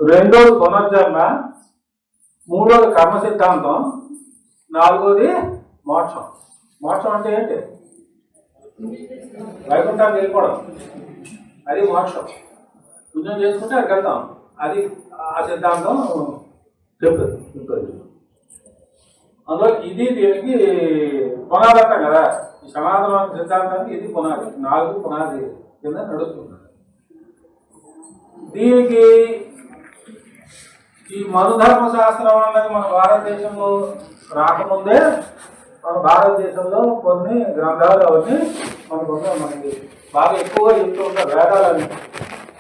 రెండోది పునర్జన్మ, మూడోది కర్మ సిద్ధాంతం, నాలుగోది మోక్షం. మోక్షం అంటే ఏంటి? వైకుంఠానికి వెళ్ళిపోవడం, అది మోక్షం. పుణ్యం చేసుకుంటే అక్కడికి వెళ్తాం, అది ఆ సిద్ధాంతం చెప్తుంది. అందులో ఇది దీనికి పునాది అంటాం కదా, ఈ సనాతన సిద్ధాంతానికి ఇది పునాది, 4 పునాది కింద నడుస్తుంది. దీనికి ఈ మనుధర్మ శాస్త్రం అన్నది మన భారతదేశంలో రాకముందే మన భారతదేశంలో కొన్ని గ్రంథాలు అవన్నీ మనకి బాగా ఎక్కువగా చెప్తూ ఉంటారు.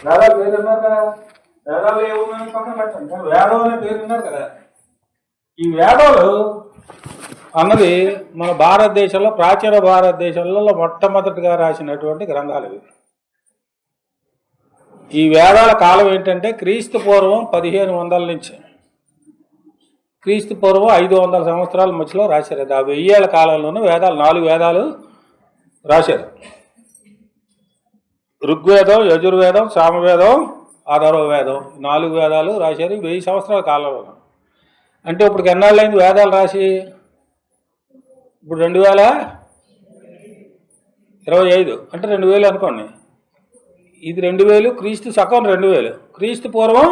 వేదాలు పేరు విన్నారు కదా, వేదాలు ఏముందని పక్కన పెట్టండి, కానీ వేదం అనే పేరు విన్నారు కదా. ఈ వేదాలు అన్నది మన భారతదేశంలో, ప్రాచీన భారతదేశంలో మొట్టమొదటిగా రాసినటువంటి గ్రంథాలు ఇవి. ఈ వేదాల కాలం ఏంటంటే క్రీస్తు పూర్వం 1500 నుంచి క్రీస్తు పూర్వం 500 సంవత్సరాల మధ్యలో రాశారు. అది ఆ 1000 ఏళ్ల కాలంలోనూ వేదాలు 4 వేదాలు రాశారు. ఋగ్వేదం, యజుర్వేదం, సామవేదం, అథర్వవేదం, 4 వేదాలు రాశారు 1000 సంవత్సరాల కాలంలో. అంటే ఇప్పుడు ఎన్నాళ్ళైంది వేదాలు రాసి? ఇప్పుడు 2025, అంటే 2000 అనుకోండి. ఇది 2000, క్రీస్తు శకం 2000, క్రీస్తు పూర్వం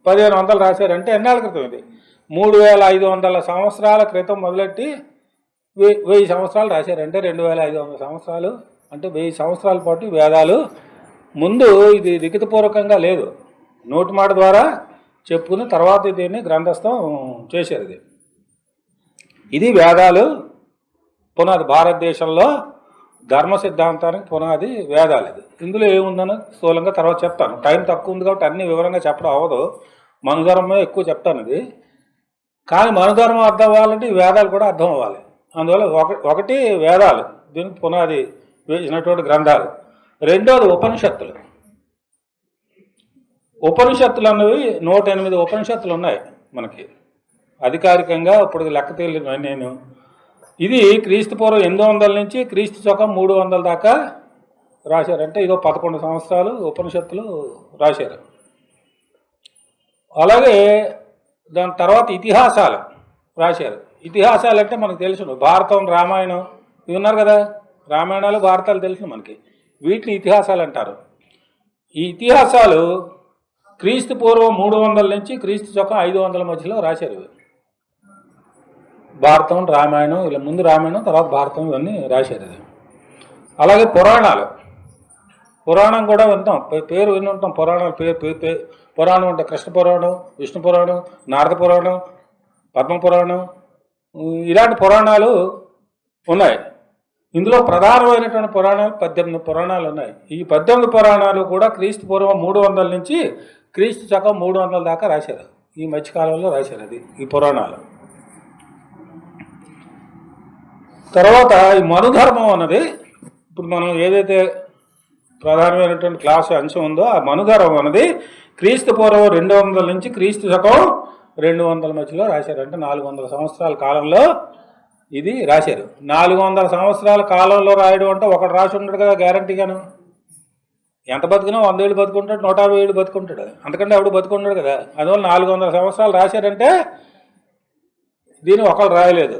1500 రాశారు. అంటే ఎన్నాళ్ళ క్రితం ఇది? 3500 సంవత్సరాల క్రితం మొదలెట్టి 1000 సంవత్సరాలు రాశారు. అంటే 2500 సంవత్సరాలు, అంటే 1000 సంవత్సరాల పాటు వేదాలు. ముందు ఇది లిఖితపూర్వకంగా లేదు, నోటి మాట ద్వారా చెప్పుకుని తర్వాత దీన్ని గ్రంథస్థం చేశారు. ఇది వేదాలు పునాది. భారతదేశంలో ధర్మ సిద్ధాంతానికి పునాది వేదాలు. ఇది ఇందులో ఏముందని స్థూలంగా తర్వాత చెప్తాను. టైం తక్కువ ఉంది కాబట్టి అన్ని వివరంగా చెప్పడం అవ్వదు, మనుధర్మమే ఎక్కువ చెప్తాను. ఇది కానీ మనుధర్మం అర్థం అవ్వాలంటే ఈ వేదాలు కూడా అర్థం అవ్వాలి. అందువల్ల ఒకటి వేదాలు, దీనికి పునాది వేసినటువంటి గ్రంథాలు. రెండోది ఉపనిషత్తులు. ఉపనిషత్తులు అన్నవి 108 ఉపనిషత్తులు ఉన్నాయి మనకి అధికారికంగా. ఇప్పుడు లెక్క తెలియదు నేను. ఇది క్రీస్తు పూర్వం 800 నుంచి క్రీస్తు శకం 300 దాకా రాశారు. అంటే ఇదో 11 సంవత్సరాలు ఉపనిషత్తులు రాశారు. అలాగే దాని తర్వాత ఇతిహాసాలు రాశారు. ఇతిహాసాలు అంటే మనకు తెలుసును, భారతం, రామాయణం ఇవి ఉన్నారు కదా, రామాయణాలు, భారతాలు తెలుసు మనకి. వీటిని ఇతిహాసాలు అంటారు. ఈ ఇతిహాసాలు క్రీస్తు పూర్వం 300 నుంచి క్రీస్తు శకం 500 మధ్యలో రాశారు. భారతం, రామాయణం, ఇలా ముందు రామాయణం తర్వాత భారతం, ఇవన్నీ రాశారు. అలాగే పురాణాలు. పురాణం కూడా వింటాం, పేరు విని ఉంటాం. పురాణాలు పురాణం అంటే కృష్ణ పురాణం, విష్ణు పురాణం, నారద పురాణం, పద్మ పురాణం, ఇలాంటి పురాణాలు ఉన్నాయి. ఇందులో ప్రధానమైనటువంటి పురాణాలు 18 పురాణాలు ఉన్నాయి. ఈ 18 పురాణాలు కూడా క్రీస్తు పూర్వం 300 నుంచి క్రీస్తు శకం 300 దాకా రాశారు. ఈ మధ్యకాలంలో రాశారు అది ఈ పురాణాలు. తర్వాత ఈ మనుధర్మం అన్నది ఇప్పుడు మనం ఏదైతే ప్రధానమైనటువంటి క్లాసు అంశం ఉందో ఆ మనుధర్మం అన్నది క్రీస్తు పూర్వం 200 నుంచి క్రీస్తు శకం 200 మధ్యలో రాశారు. అంటే 400 సంవత్సరాల కాలంలో ఇది రాశారు. 400 సంవత్సరాల కాలంలో రాయడం అంటే ఒకడు రాసి ఉంటాడు కదా గ్యారంటీగాను. ఎంత బతికినా 100 ఏళ్ళు బతుకుంటాడు, 150 ఏళ్ళు బతుకుంటాడు, అంతకంటే ఎవడు బతుకుంటాడు కదా. అందువల్ల 400 సంవత్సరాలు రాశారంటే దీన్ని ఒకళ్ళు రాయలేదు,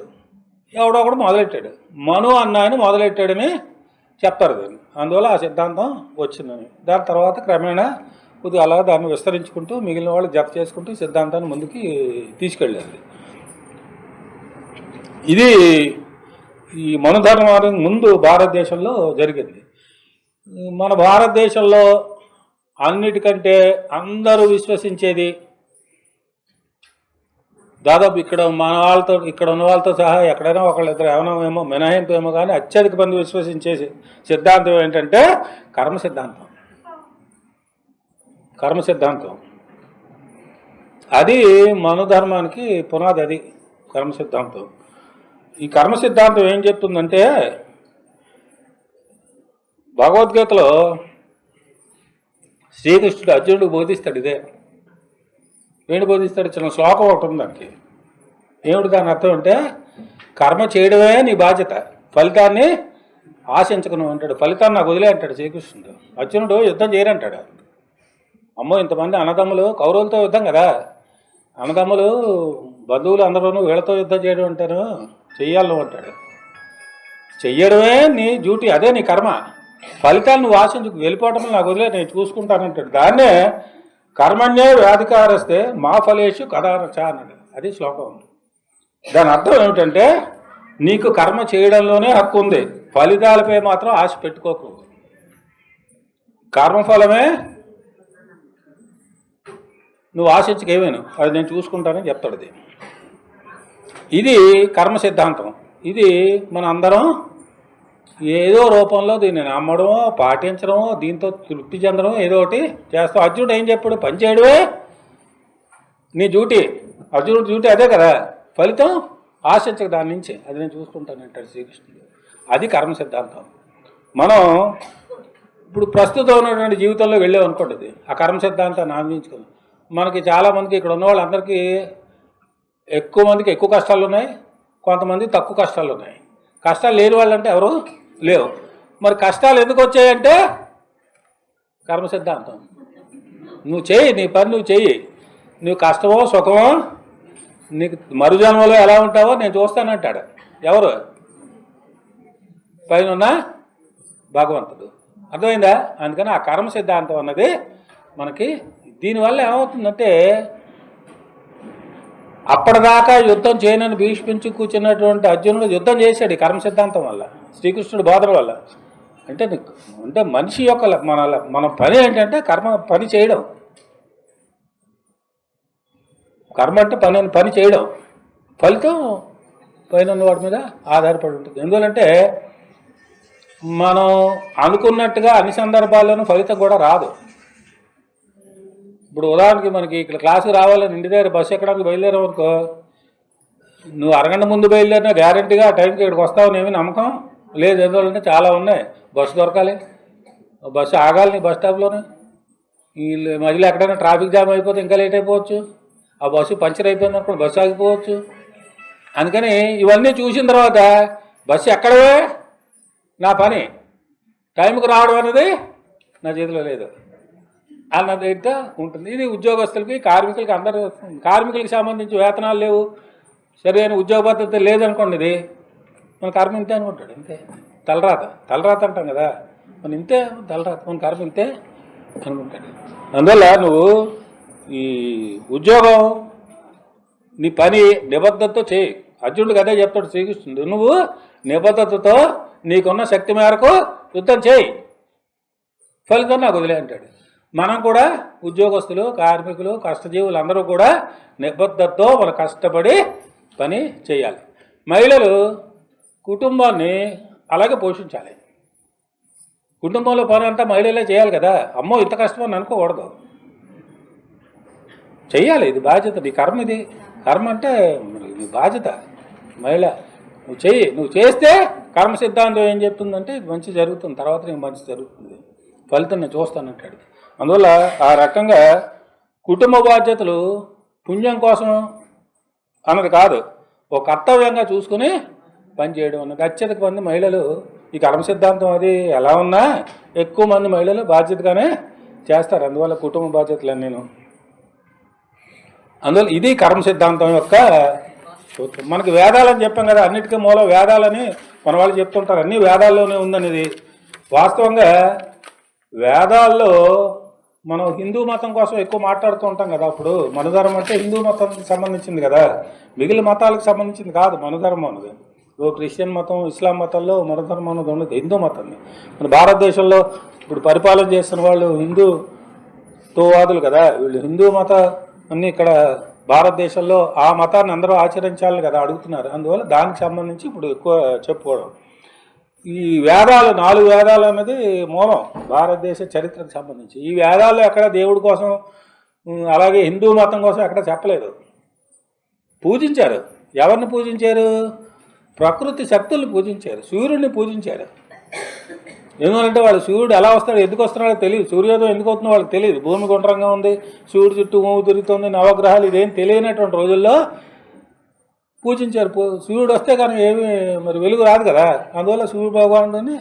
ఎవడో ఒకడు మొదలెట్టాడు. మను అన్న ఆయన మొదలెట్టాడని చెప్తారు దీన్ని. అందువల్ల ఆ సిద్ధాంతం వచ్చిందని. దాని తర్వాత క్రమేణా కొద్దిగా అలా దాన్ని విస్తరించుకుంటూ మిగిలిన వాళ్ళు జత చేసుకుంటూ సిద్ధాంతాన్ని ముందుకి తీసుకెళ్ళారు. ఇది ఈ మనుధర్మానికి ముందు భారతదేశంలో జరిగింది. మన భారతదేశంలో అన్నిటికంటే అందరూ విశ్వసించేది, దాదాపు ఇక్కడ మన వాళ్ళతో, ఇక్కడ ఉన్న వాళ్ళతో సహా ఎక్కడైనా ఒకళ్ళిద్దరు ఏమో మినహాయింపు ఏమో కానీ అత్యధిక మంది విశ్వసించే సిద్ధాంతం ఏంటంటే కర్మ సిద్ధాంతం. కర్మ సిద్ధాంతం అది మనుధర్మానికి పునాది. అది కర్మ సిద్ధాంతం. ఈ కర్మ సిద్ధాంతం ఏం చెప్తుందంటే భగవద్గీతలో శ్రీకృష్ణుడు అర్జునుడికి బోధిస్తాడు. ఇదే ఏంటి బోధిస్తాడు? చిన్న శ్లోకం ఒకటి ఉంది దానికి. ఏమిటి దాని అర్థం అంటే కర్మ చేయడమే నీ బాధ్యత, ఫలితాన్ని ఆశించకను అంటాడు. ఫలితాన్ని నాకు వదిలే అంటాడు శ్రీకృష్ణుడు. అర్జునుడు యుద్ధం చేయరంటాడు. అమ్మో ఇంతమంది అన్నదమ్ములు కౌరవులతో యుద్ధం కదా, అన్నదమ్ములు బంధువులు అందరూ వీళ్ళతో యుద్ధం చేయడం అంటారు, చెయ్యాలి అంటాడు. చెయ్యడమే నీ డ్యూటీ, అదే నీ కర్మ. ఫలితాలు నువ్వు ఆశించుకు వెళ్ళిపోవటం నాకు వదిలే, నేను చూసుకుంటానంటాడు. దాన్నే కర్మణ్యే వ్యాధికారస్తే మా ఫలేషు కదారచ అన్నాడు. అది శ్లోకం. దాని అర్థం ఏమిటంటే నీకు కర్మ చేయడంలోనే హక్కు ఉంది, ఫలితాలపై మాత్రం ఆశ పెట్టుకోకు. కర్మఫలమే నువ్వు ఆశించకేమేను, అది నేను చూసుకుంటానని చెప్తాడు. ఇది కర్మ సిద్ధాంతం. ఇది మన అందరం ఏదో రూపంలో దీన్ని నమ్మడమో పాటించడమో దీంతో తృప్తి చెందడం ఏదో ఒకటి చేస్తాం. అర్జునుడు ఏం చెప్పాడు? పని చేయడమే నీ డ్యూటీ. అర్జునుడు డ్యూటీ అదే కదా, ఫలితం ఆశించక దాని నుంచి అది నేను చూసుకుంటానంటాడు శ్రీకృష్ణుడు. అది కర్మ సిద్ధాంతం. మనం ఇప్పుడు ప్రస్తుతం ఉన్నటువంటి జీవితంలో వెళ్ళామనుకోండి, ఆ కర్మ సిద్ధాంతాన్ని ఆనందించుకుని మనకి చాలామందికి ఇక్కడ ఉన్న వాళ్ళందరికీ ఎక్కువ మందికి ఎక్కువ కష్టాలు ఉన్నాయి, కొంతమంది తక్కువ కష్టాలు ఉన్నాయి. కష్టాలు లేని వాళ్ళంటే ఎవరు లేవు. మరి కష్టాలు ఎందుకు వచ్చాయంటే కర్మ సిద్ధాంతం. నువ్వు చెయ్యి, నీ పని నువ్వు చెయ్యి. నువ్వు కష్టమో సుఖమో నీకు మరుజన్మలో ఎలా ఉంటావో నేను చూస్తానంటాడు. ఎవరు? పైన ఉన్న భగవంతుడు. అర్థమైందా? అందుకని ఆ కర్మ సిద్ధాంతం అన్నది మనకి దీనివల్ల ఏమవుతుందంటే అప్పటిదాకా యుద్ధం చేయనని భీష్మించి కూర్చున్నటువంటి అర్జునుడు యుద్ధం చేశాడు ఈ కర్మ సిద్ధాంతం వల్ల, శ్రీకృష్ణుడి బోధన వల్ల. అంటే మనిషి యొక్క మన పని ఏంటంటే పని చేయడం. కర్మ అంటే పని చేయడం, ఫలితం పైన వాడి మీద ఆధారపడి ఉంటుంది. ఎందుకంటే మనం అనుకున్నట్టుగా అన్ని సందర్భాల్లోనూ ఫలితం కూడా రాదు. ఇప్పుడు ఉదాహరణకి మనకి ఇక్కడ క్లాసుకి రావాలని ఇంటి దగ్గర బస్సు ఎక్కడానికి బయలుదేరావు అనుకో, నువ్వు అరగంట ముందు బయలుదేరినా గ్యారంటీగా ఆ టైంకి ఇక్కడికి వస్తావని ఏమీ నమ్మకం లేదు. ఎందుకంటే చాలా ఉన్నాయి, బస్సు దొరకాలి, బస్సు ఆగాలి నీ బస్ స్టాప్లోనే. ఈ మధ్యలో ఎక్కడైనా ట్రాఫిక్ జామ్ అయిపోతే ఇంకా లేట్ అయిపోవచ్చు, ఆ బస్సు పంచర్ అయిపోయింది అనుకోండి బస్సు ఆగిపోవచ్చు. అందుకని ఇవన్నీ చూసిన తర్వాత బస్సు ఎక్కడవే నా పని, టైంకి రావడం అనేది నా చేతిలో లేదు అన్నది అయితే ఉంటుంది. ఇది ఉద్యోగస్తులకి కార్మికులకి అందరూ, కార్మికులకి సంబంధించి వేతనాలు లేవు, సరైన ఉద్యోగ భద్రత లేదనుకోండి, ఇది మన కర్మ ఇంతే అనుకుంటాడు. ఇంతే తలరాత అంటాం కదా, మన ఇంతే తలరాత, మన కర్మ ఇంతే అనుకుంటాడు. అందువల్ల నువ్వు ఈ ఉద్యోగం నీ పని నిబద్ధతతో చేయి. అర్జునుడికి అదే చెప్తాడు శ్రీకృష్ణుడు, నువ్వు నిబద్ధతతో నీకున్న శక్తి మేరకు యుద్ధం చేయి, ఫలితం నాకు వదిలే అంటాడు. మనం కూడా ఉద్యోగస్తులు, కార్మికులు, కష్టజీవులు అందరూ కూడా నిబద్ధతతో మన కష్టపడి పని చేయాలి. మహిళలు కుటుంబాన్ని అలాగే పోషించాలి. కుటుంబంలో పని అంతా మహిళలే చేయాలి కదా. అమ్మో ఇంత కష్టమని అనుకోకూడదు, చెయ్యాలి. ఇది బాధ్యత, నీ కర్మ. ఇది కర్మ అంటే నీ బాధ్యత. మహిళ నువ్వు చెయ్యి, నువ్వు చేస్తే కర్మ సిద్ధాంతం ఏం చెప్తుందంటే ఇది మంచి జరుగుతుంది, తర్వాత నీకు మంచి జరుగుతుంది, ఫలితం నేను చూస్తానంటాడు. అందువల్ల ఆ రకంగా కుటుంబ బాధ్యతలు పుణ్యం కోసం అన్నది కాదు, ఒక కర్తవ్యంగా చూసుకుని పనిచేయడం అన్నది. అత్యధిక మంది మహిళలు ఈ కర్మ సిద్ధాంతం అది ఎలా ఉన్నా ఎక్కువ మంది మహిళలు బాధ్యతగానే చేస్తారు. అందువల్ల కుటుంబ బాధ్యతలు అందువల్ల ఇది కర్మ సిద్ధాంతం యొక్క సూత్రం. మనకి వేదాలని చెప్పాం కదా, అన్నిటికీ మూలం వేదాలని మన వాళ్ళు చెప్తుంటారు, అన్నీ వేదాల్లోనే ఉందనేది. వాస్తవంగా వేదాల్లో మనం హిందూ మతం కోసం ఎక్కువ మాట్లాడుతూ ఉంటాం కదా. అప్పుడు మనుధర్మం అంటే హిందూ మతానికి సంబంధించింది కదా, మిగిలిన మతాలకు సంబంధించింది కాదు మనుధర్మం అన్నది. క్రిస్టియన్ మతం, ఇస్లాం మతంలో మనుధర్మం అన్నది ఉండదు, హిందూ మతాన్ని. మన భారతదేశంలో ఇప్పుడు పరిపాలన చేస్తున్న వాళ్ళు హిందూత్వవాదులు కదా, వీళ్ళు హిందూ మతం అన్నీ ఇక్కడ భారతదేశంలో ఆ మతాన్ని అందరూ ఆచరించాలని కదా అడుగుతున్నారు. అందువల్ల దానికి సంబంధించి ఇప్పుడు ఎక్కువ చెప్పుకోవడం. ఈ వేదాలు 4 వేదాలు అన్నది మూలం భారతదేశ చరిత్రకు సంబంధించి. ఈ వేదాల్లో ఎక్కడ దేవుడి కోసం అలాగే హిందూ మతం కోసం ఎక్కడ చెప్పలేదు. పూజించారు. ఎవరిని పూజించారు? ప్రకృతి శక్తుల్ని పూజించారు, సూర్యుడిని పూజించారు. ఎందుకంటే వాళ్ళు సూర్యుడు ఎలా వస్తాడు, ఎందుకు వస్తున్నాడో తెలియదు, సూర్యోదయం ఎందుకు అవుతుందో వాళ్ళకి తెలియదు. భూమి గుండ్రంగా ఉంది, సూర్యుడు చుట్టూ మూవు తిరుగుతుంది, నవగ్రహాలు, ఇదేం తెలియనటువంటి రోజుల్లో పూజించారు. సూర్యుడు వస్తే కానీ ఏమి మరి వెలుగు రాదు కదా, అందువల్ల సూర్య భగవానుడిని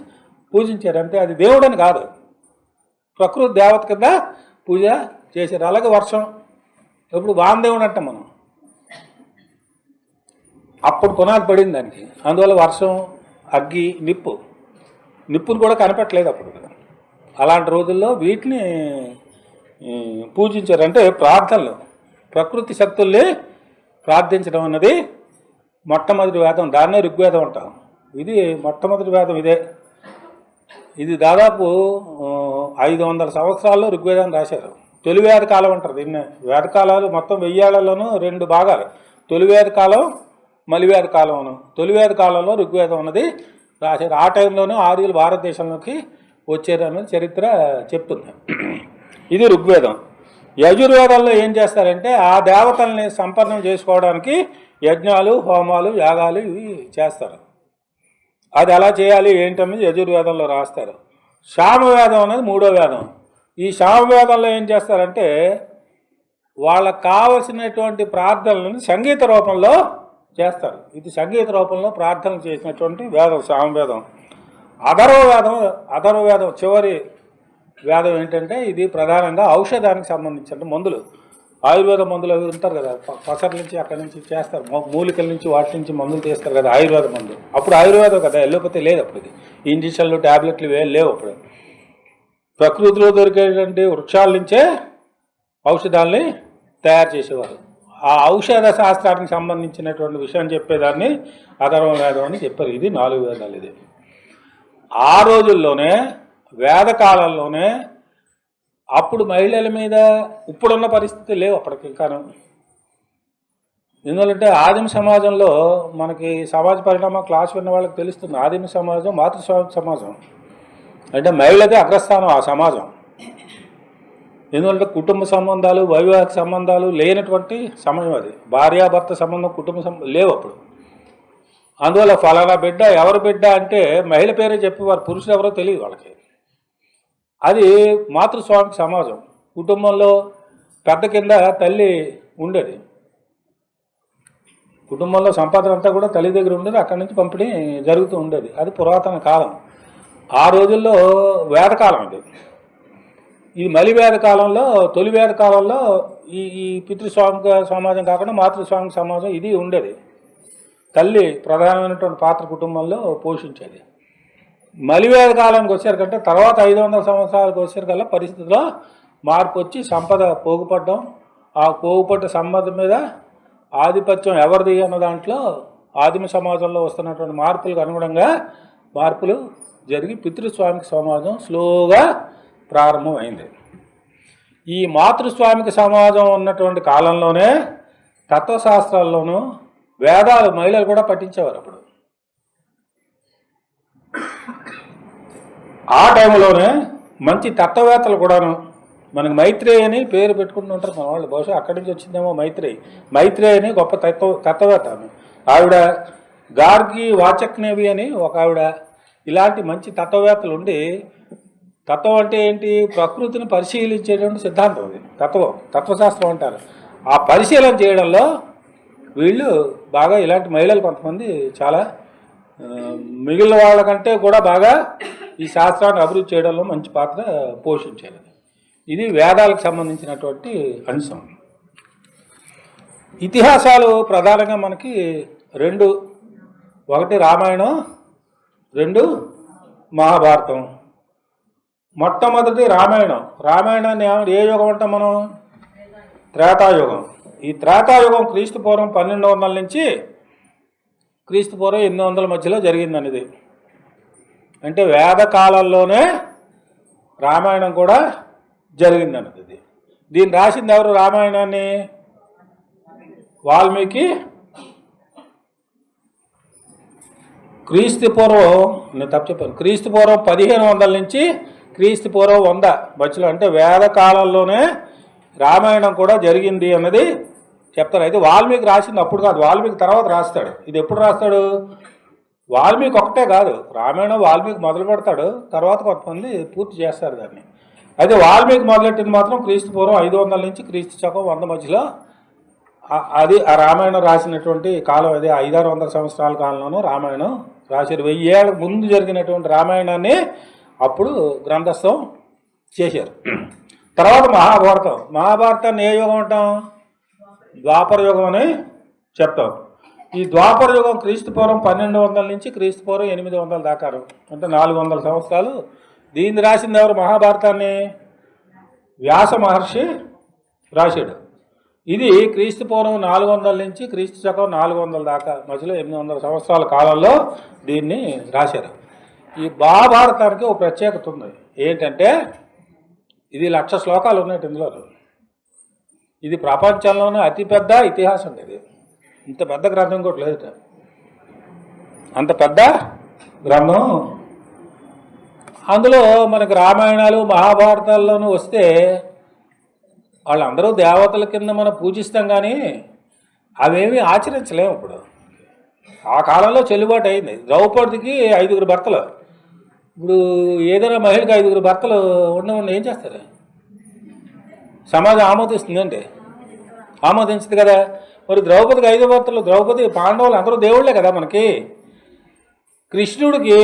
పూజించారు. అంటే అది దేవుడని కాదు, ప్రకృతి దేవత కింద పూజ చేశారు. అలాగే వర్షం, ఇప్పుడు వామదేవుడు అంటాం మనం, అప్పుడు పునాది పడింది దానికి. అందువల్ల వర్షం, అగ్గి, నిప్పును కూడా కనిపెట్టలేదు అప్పుడు. అలాంటి రోజుల్లో వీటిని పూజించారు. అంటే ప్రార్థనలు, ప్రకృతి శక్తుల్ని ప్రార్థించడం అన్నది మొట్టమొదటి వేదం. దాన్నే ఋగ్వేదం అంటాం. ఇది మొట్టమొదటి వేదం ఇదే. ఇది దాదాపు 500 సంవత్సరాల్లో ఋగ్వేదాన్ని రాశారు. తొలి వేద కాలం అంటారు దీన్నే. వేదకాలాలు మొత్తం 1000 ఏళ్లలోనూ 2 భాగాలు, తొలి వేద కాలం, మలివేద కాలం. తొలి వేద కాలంలో ఋగ్వేదం అన్నది రాశారు. ఆ టైంలోనే ఆర్యులు భారతదేశంలోకి వచ్చారన్నది చరిత్ర చెప్తుంది. ఇది ఋగ్వేదం. యజుర్వేదంలో ఏం చేస్తారంటే ఆ దేవతల్ని సంపన్నం చేసుకోవడానికి యజ్ఞాలు, హోమాలు, యాగాలు ఇవి చేస్తారు. అది ఎలా చేయాలి ఏంటనేది యజుర్వేదంలో రాస్తారు. సామవేదం అనేది 3వ వేదం. ఈ సామవేదంలో ఏం చేస్తారంటే వాళ్ళకు కావలసినటువంటి ప్రార్థనలను సంగీత రూపంలో చేస్తారు. ఇది సంగీత రూపంలో ప్రార్థనలు చేసినటువంటి వేదం సామవేదం. అథర్వవేదం చివరి వేదం ఏంటంటే ఇది ప్రధానంగా ఔషధానికి సంబంధించిన మందులు, ఆయుర్వేద మందులు అవి ఉంటారు కదా, పసర నుంచి అక్కడి నుంచి చేస్తారు, మూలికల నుంచి వాటి నుంచి మందులు తీస్తారు కదా, ఆయుర్వేద మందు. అప్పుడు ఆయుర్వేదం కదా, ఎల్లోపతి లేదు అప్పుడు. ఇది ఇంజక్షన్లు, ట్యాబ్లెట్లు లేవు అప్పుడు. ప్రకృతిలో దొరికేటువంటి వృక్షాల నుంచే ఔషధాలని తయారు చేసేవారు. ఆ ఔషధ శాస్త్రానికి సంబంధించినటువంటి విషయం చెప్పేదాన్ని అథర్వవేదం అని చెప్పారు. ఇది 4 వేదాలు. ఇది ఆ రోజుల్లోనే, వేదకాలంలోనే అప్పుడు మహిళల మీద ఇప్పుడున్న పరిస్థితి లేవు అప్పటికి ఇంకాను. ఎందుకంటే ఆదిమ సమాజంలో మనకి సమాజ పరిణామం క్లాస్ విన్న వాళ్ళకి తెలుస్తుంది. ఆదిమ సమాజం మాతృస్వామిక సమాజం, అంటే మహిళదే అగ్రస్థానం ఆ సమాజం. ఎందుకంటే కుటుంబ సంబంధాలు, వైవాహిక సంబంధాలు లేనటువంటి సమయం అది. భార్యాభర్త సంబంధం, కుటుంబ సంబంధం లేవు అప్పుడు. అందువల్ల ఫలానా బిడ్డ, ఎవరి బిడ్డ అంటే మహిళ పేరే చెప్పేవారు, పురుషులు ఎవరో తెలియదు వాళ్ళకి. అది మాతృస్వామిక సమాజం. కుటుంబంలో పెద్ద కింద తల్లి ఉండేది. కుటుంబంలో సంపాదన అంతా కూడా తల్లి దగ్గర ఉండేది, అక్కడి నుంచి పంపిణీ జరుగుతూ ఉండేది. అది పురాతన కాలం. ఆ రోజుల్లో వేదకాలం ఇది. ఈ మలివేద కాలంలో, తొలి వేద కాలంలో ఈ పితృస్వామిక సమాజం కాకుండా మాతృస్వామిక సమాజం ఇది ఉండేది. తల్లి ప్రధానమైనటువంటి పాత్ర కుటుంబంలో పోషించేది. మలివేద కాలానికి వచ్చేసరికంటే తర్వాత 500 సంవత్సరాలకు వచ్చేసరికల్లా పరిస్థితిలో మార్పు వచ్చి సంపద పోగుపడడం, ఆ పోగుపడ్డ సంపద మీద ఆధిపత్యం ఎవరిది అన్న దాంట్లో ఆదిమ సమాజంలో వస్తున్నటువంటి మార్పులకు అనుగుణంగా మార్పులు జరిగి పితృస్వామిక సమాజం స్లోగా ప్రారంభమైంది. ఈ మాతృస్వామిక సమాజం ఉన్నటువంటి కాలంలోనే తత్వశాస్త్రాల్లోనూ వేదాలు మహిళలు కూడా పఠించేవారు అప్పుడు. ఆ టైంలోనే మంచి తత్వవేత్తలు కూడాను, మనకి మైత్రేయి అని పేరు పెట్టుకుంటుంటారు మన వాళ్ళు, బహుశా అక్కడి నుంచి వచ్చిందేమో మైత్రేయి అని గొప్ప తత్వవేత్త. ఆవిడ గార్గి వాచక్నేవి అని ఒక ఆవిడ. ఇలాంటి మంచి తత్వవేత్తలు ఉండి, తత్వం అంటే ఏంటి, ప్రకృతిని పరిశీలించేటువంటి సిద్ధాంతం అది తత్వశాస్త్రం అంటారు. ఆ పరిశీలన చేయడంలో వీళ్ళు బాగా, ఇలాంటి మహిళలు కొంతమంది చాలా మిగిలిన వాళ్ళకంటే కూడా బాగా ఈ శాస్త్రాన్ని అభివృద్ధి చేయడంలో మంచి పాత్ర పోషించారు. ఇది వేదాలకు సంబంధించినటువంటి అంశం. ఇతిహాసాలు ప్రధానంగా మనకి 2, ఒకటి రామాయణం, 2 మహాభారతం. మొట్టమొదటి రామాయణం. రామాయణాన్ని ఏ యుగం అంటాం మనం? త్రేతాయుగం. ఈ త్రేతాయుగం క్రీస్తు పూర్వం 1200 నుంచి క్రీస్తు పూర్వం 800 మధ్యలో జరిగిందనేది. అంటే వేదకాలంలోనే రామాయణం కూడా జరిగిందన్నది. దీన్ని రాసింది ఎవరు? రామాయణాన్ని వాల్మీకి. క్రీస్తు పూర్వం, నేను తప్పు చెప్పాను, క్రీస్తు పూర్వం 1500 నుంచి క్రీస్తు పూర్వం 100 మధ్యలో, అంటే వేదకాలంలోనే రామాయణం కూడా జరిగింది అన్నది చెప్తారు. అయితే వాల్మీకి రాసింది అప్పుడు కాదు, వాల్మీకి తర్వాత రాస్తాడు. ఇది ఎప్పుడు రాస్తాడు? వాల్మీకి ఒకటే కాదు, రామాయణం వాల్మీకి మొదలు పెడతాడు, తర్వాత కొంతమంది పూర్తి చేస్తారు దాన్ని. అయితే వాల్మీకి మొదలెట్టింది మాత్రం క్రీస్తు పూర్వం 500 నుంచి క్రీస్తు శకం 100 మధ్యలో. అది ఆ రామాయణం రాసినటువంటి కాలం. అదే 500-600 సంవత్సరాల కాలంలోనూ రామాయణం రాశారు. 1000 ఏళ్ళ ముందు జరిగినటువంటి రామాయణాన్ని అప్పుడు గ్రంథస్థం చేశారు. తర్వాత మహాభారతాన్ని ఏ యుగం అంటాం? ద్వాపర యుగం అని చెప్తాం. ఈ ద్వాపర యుగం క్రీస్తుపూర్వం 1200 నుంచి క్రీస్తుపూర్వం 800 దాకా, అంటే 400 సంవత్సరాలు. దీన్ని రాసింది ఎవరు? మహాభారతాన్ని వ్యాస మహర్షి రాశాడు. ఇది క్రీస్తుపూర్వం 400 నుంచి క్రీస్తు శకం 400 దాకా, మధ్యలో 800 సంవత్సరాల కాలంలో దీన్ని రాశారు. ఈ మహాభారతానికి ఒక ప్రత్యేకత ఉంది. ఏంటంటే ఇది 1,00,000 శ్లోకాలు ఉన్నాయి ఇందులో. ఇది ప్రపంచంలోనే అతిపెద్ద ఇతిహాసం. ఇది ఇంత పెద్ద గ్రంథం కూడా లేదు. అంత పెద్ద గ్రంథం. అందులో మనకు రామాయణాలు మహాభారతాల్లోనూ వస్తే వాళ్ళందరూ దేవతల కింద మనం పూజిస్తాం, కానీ అవేమీ ఆచరించలేము. ఇప్పుడు ఆ కాలంలో చెల్లుబాటు అయింది. ద్రౌపదికి 5 భర్తలు. ఇప్పుడు ఏదైనా మహిళకి 5 భర్తలు ఉండి ఏం చేస్తారు? సమాజం ఆమోదిస్తుందండి? ఆమోదించదు కదా. మరి ద్రౌపదికి 5 భర్తలు. ద్రౌపది, పాండవులు అందరూ దేవుళ్ళే కదా మనకి. కృష్ణుడికి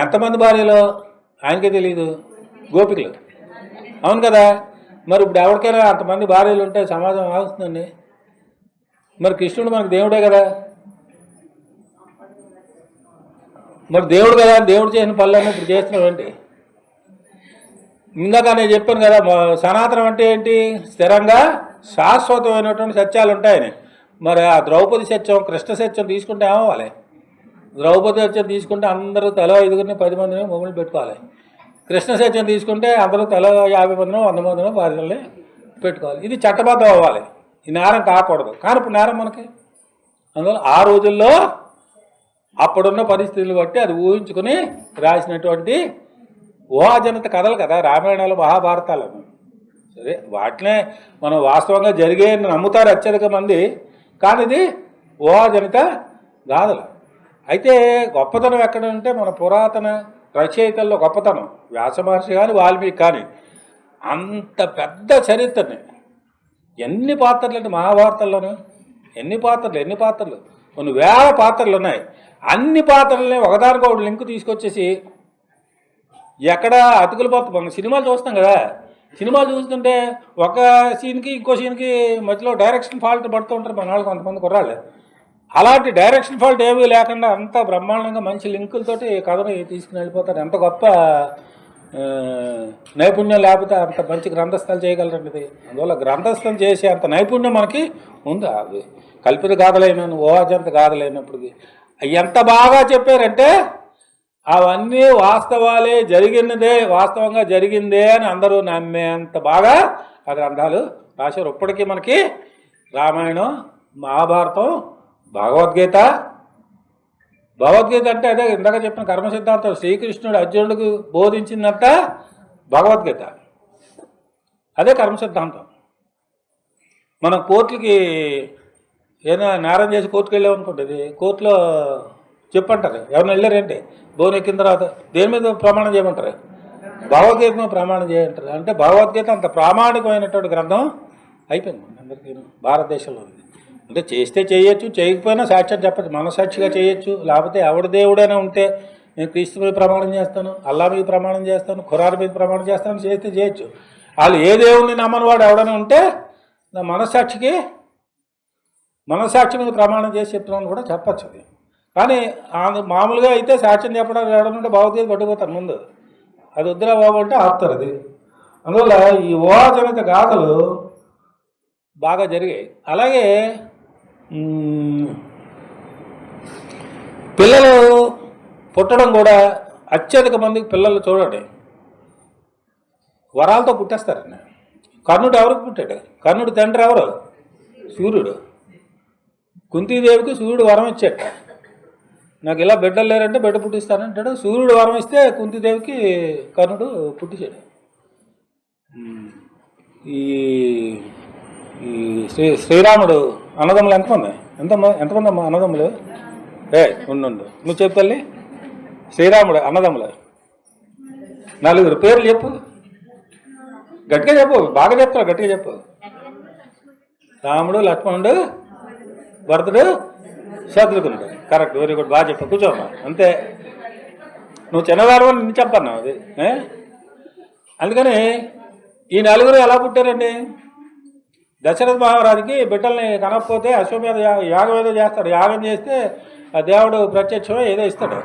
ఎంతమంది భార్యలో ఆయనకే తెలియదు, గోపికలు. అవును కదా. మరి ఇప్పుడు ఎవరికైనా అంతమంది భార్యలు ఉంటే సమాజం ఆగుతుందండి. మరి కృష్ణుడు మనకు దేవుడే కదా. మరి దేవుడు కదా, దేవుడు చేసిన పనులన్నీ ఇప్పుడు చేస్తున్నాడు ఏంటి? ఇందాక నేను చెప్పాను కదా, సనాతనం అంటే ఏంటి? స్థిరంగా శాశ్వతమైనటువంటి సత్యాలు ఉంటాయని. మరి ఆ ద్రౌపది సత్యం, కృష్ణ సత్యం తీసుకుంటే ఏమవ్వాలి? ద్రౌపది సత్యం తీసుకుంటే అందరూ తల 5 10 మందిని మొగుళ్ళు పెట్టుకోవాలి. కృష్ణ సత్యం తీసుకుంటే అందరూ తల 50 మందినో 100 మందినో భార్యల్ని పెట్టుకోవాలి. ఇది చట్టబద్ధం అవ్వాలి. ఈ నేరం కాకూడదు. కానీ ఇప్పుడు నేరం మనకి. అందువల్ల ఆ రోజుల్లో అప్పుడున్న పరిస్థితులు బట్టి అది ఊహించుకుని రాసినటువంటి ఊహాజనిత కథలు కదా రామాయణాలు మహాభారతాలు. సరే, వాటినే మనం వాస్తవంగా జరిగే నమ్ముతారు అత్యధిక మంది, కానీ ఇది ఊహాజనిత గాథలు. అయితే గొప్పతనం ఎక్కడ ఉంటే మన పురాతన రచయితల్లో గొప్పతనం. వ్యాస మహర్షి కానీ వాల్మీకి కానీ అంత పెద్ద చరిత్రని ఎన్ని పాత్రలు అంటే మహాభారతంలోనూ ఎన్ని పాత్రలు కొన్ని వేల పాత్రలు ఉన్నాయి. అన్ని పాత్రలని ఒకదానికొకటి లింక్ తీసుకొచ్చేసి ఎక్కడ అతుకులు పోతాం. మనం సినిమాలు చూస్తాం కదా, సినిమాలు చూస్తుంటే ఒక సీన్కి ఇంకో సీన్కి మధ్యలో డైరెక్షన్ ఫాల్ట్ పడుతూ ఉంటారు మన వాళ్ళు, కొంతమంది కుర్రాళ్ళు. అలాంటి డైరెక్షన్ ఫాల్ట్ ఏమీ లేకుండా అంత బ్రహ్మాండంగా మంచి లింకులతోటి కథని తీసుకుని వెళ్ళిపోతారు. ఎంత గొప్ప నైపుణ్యం లేకపోతే అంత మంచి గ్రంథస్థలు చేయగలరండి. అందువల్ల గ్రంథస్థం చేసే అంత నైపుణ్యం మనకి ఉంది. అది కల్పిత గాథలైన ఊహాజంత గాథలైనప్పటికీ ఎంత బాగా చెప్పారంటే అవన్నీ వాస్తవాలే, జరిగినదే, వాస్తవంగా జరిగిందే అని అందరూ నమ్మేంత బాగా ఆ గ్రంథాలు రాశారు. ఇప్పటికీ మనకి రామాయణం, మహాభారతం, భగవద్గీత అంటే అదే ఇందాక చెప్పిన కర్మ సిద్ధాంతం. శ్రీకృష్ణుడు అర్జునుడికి బోధించిందంట భగవద్గీత, అదే కర్మ సిద్ధాంతం. మనం కోర్టులకి ఏదైనా నేరం చేసి కోర్టుకు వెళ్ళామనుకుంటుంది, కోర్టులో చెప్పంటారు ఎవరిని వెళ్ళారేంటి, బోన్ ఎక్కిన తర్వాత దేని మీద ప్రమాణం చేయమంటారు? భగవద్గీత మీద ప్రమాణం చేయంటారు. అంటే భగవద్గీత అంత ప్రామాణికమైనటువంటి గ్రంథం అయిపోయింది అందరికీ భారతదేశంలో. అంటే చేస్తే చేయొచ్చు, చేయకపోయినా సాక్ష్యం చెప్పచ్చు, మనసాక్షిగా చేయొచ్చు. లేకపోతే ఎవడి దేవుడైనా ఉంటే నేను క్రీస్తు మీద ప్రమాణం చేస్తాను, అల్లా మీద ప్రమాణం చేస్తాను, ఖురాన్ మీద ప్రమాణం చేస్తాను, చేస్తే చేయొచ్చు. వాళ్ళు ఏ దేవుడిని నమ్మని వాడు ఎవడైనా ఉంటే నా మనసాక్షి మీద ప్రమాణం చేసి చెప్తున్నాను కూడా చెప్పచ్చు. అది కానీ మామూలుగా అయితే సాక్ష్యం చెప్పడానికి ఎవడనుంటే భగవద్గీత పట్టుకుపోతారు ముందు. అది వద్దురా బాబు అంటే ఆపుతారు. అది అందువల్ల ఈ ఊహాజనిత గాథలు బాగా జరిగాయి. అలాగే పిల్లలు పుట్టడం కూడా అత్యధిక మందికి పిల్లలు చూడండి వరాలతో పుట్టేస్తారండి. కర్ణుడు ఎవరికి పుట్టాడు? కర్ణుడు తండ్రి ఎవరు? సూర్యుడు. కుంతీదేవికి సూర్యుడు వరం ఇచ్చాట, నాకు ఇలా బిడ్డలు లేరంటే బిడ్డ పుట్టిస్తానంటాడు. సూర్యుడు వరం ఇస్తే కుంతీదేవికి కర్ణుడు పుట్టించాడు. ఈ శ్రీరాముడు అన్నదమ్ములు ఎంతమంది అమ్మా అన్నదమ్ములు? ఉండు నువ్వు చెప్పు తల్లి. శ్రీరాముడు అన్నదమ్ములు 4 పేర్లు చెప్పు, గట్టిగా చెప్పు, బాగా చెప్తావు, గట్టిగా చెప్పు. రాముడు, లక్ష్మణుడు, భరతుడు, శత్రుఘ్నుడు. కరెక్ట్, వెరీ గుడ్, బాగా చెప్పు. కూర్చోమ్మా. అంతే, నువ్వు చిన్నవారు నిన్ను చెప్పన్నావు అది. అందుకని ఈ నలుగురు ఎలా పుట్టారండి? దశరథ మహారాజుకి బిడ్డల్ని కనకపోతే అశ్వమేధ యాగం ఏదో చేస్తాడు. యాగం చేస్తే ఆ దేవుడు ప్రత్యక్షమే ఏదో ఇస్తాడు.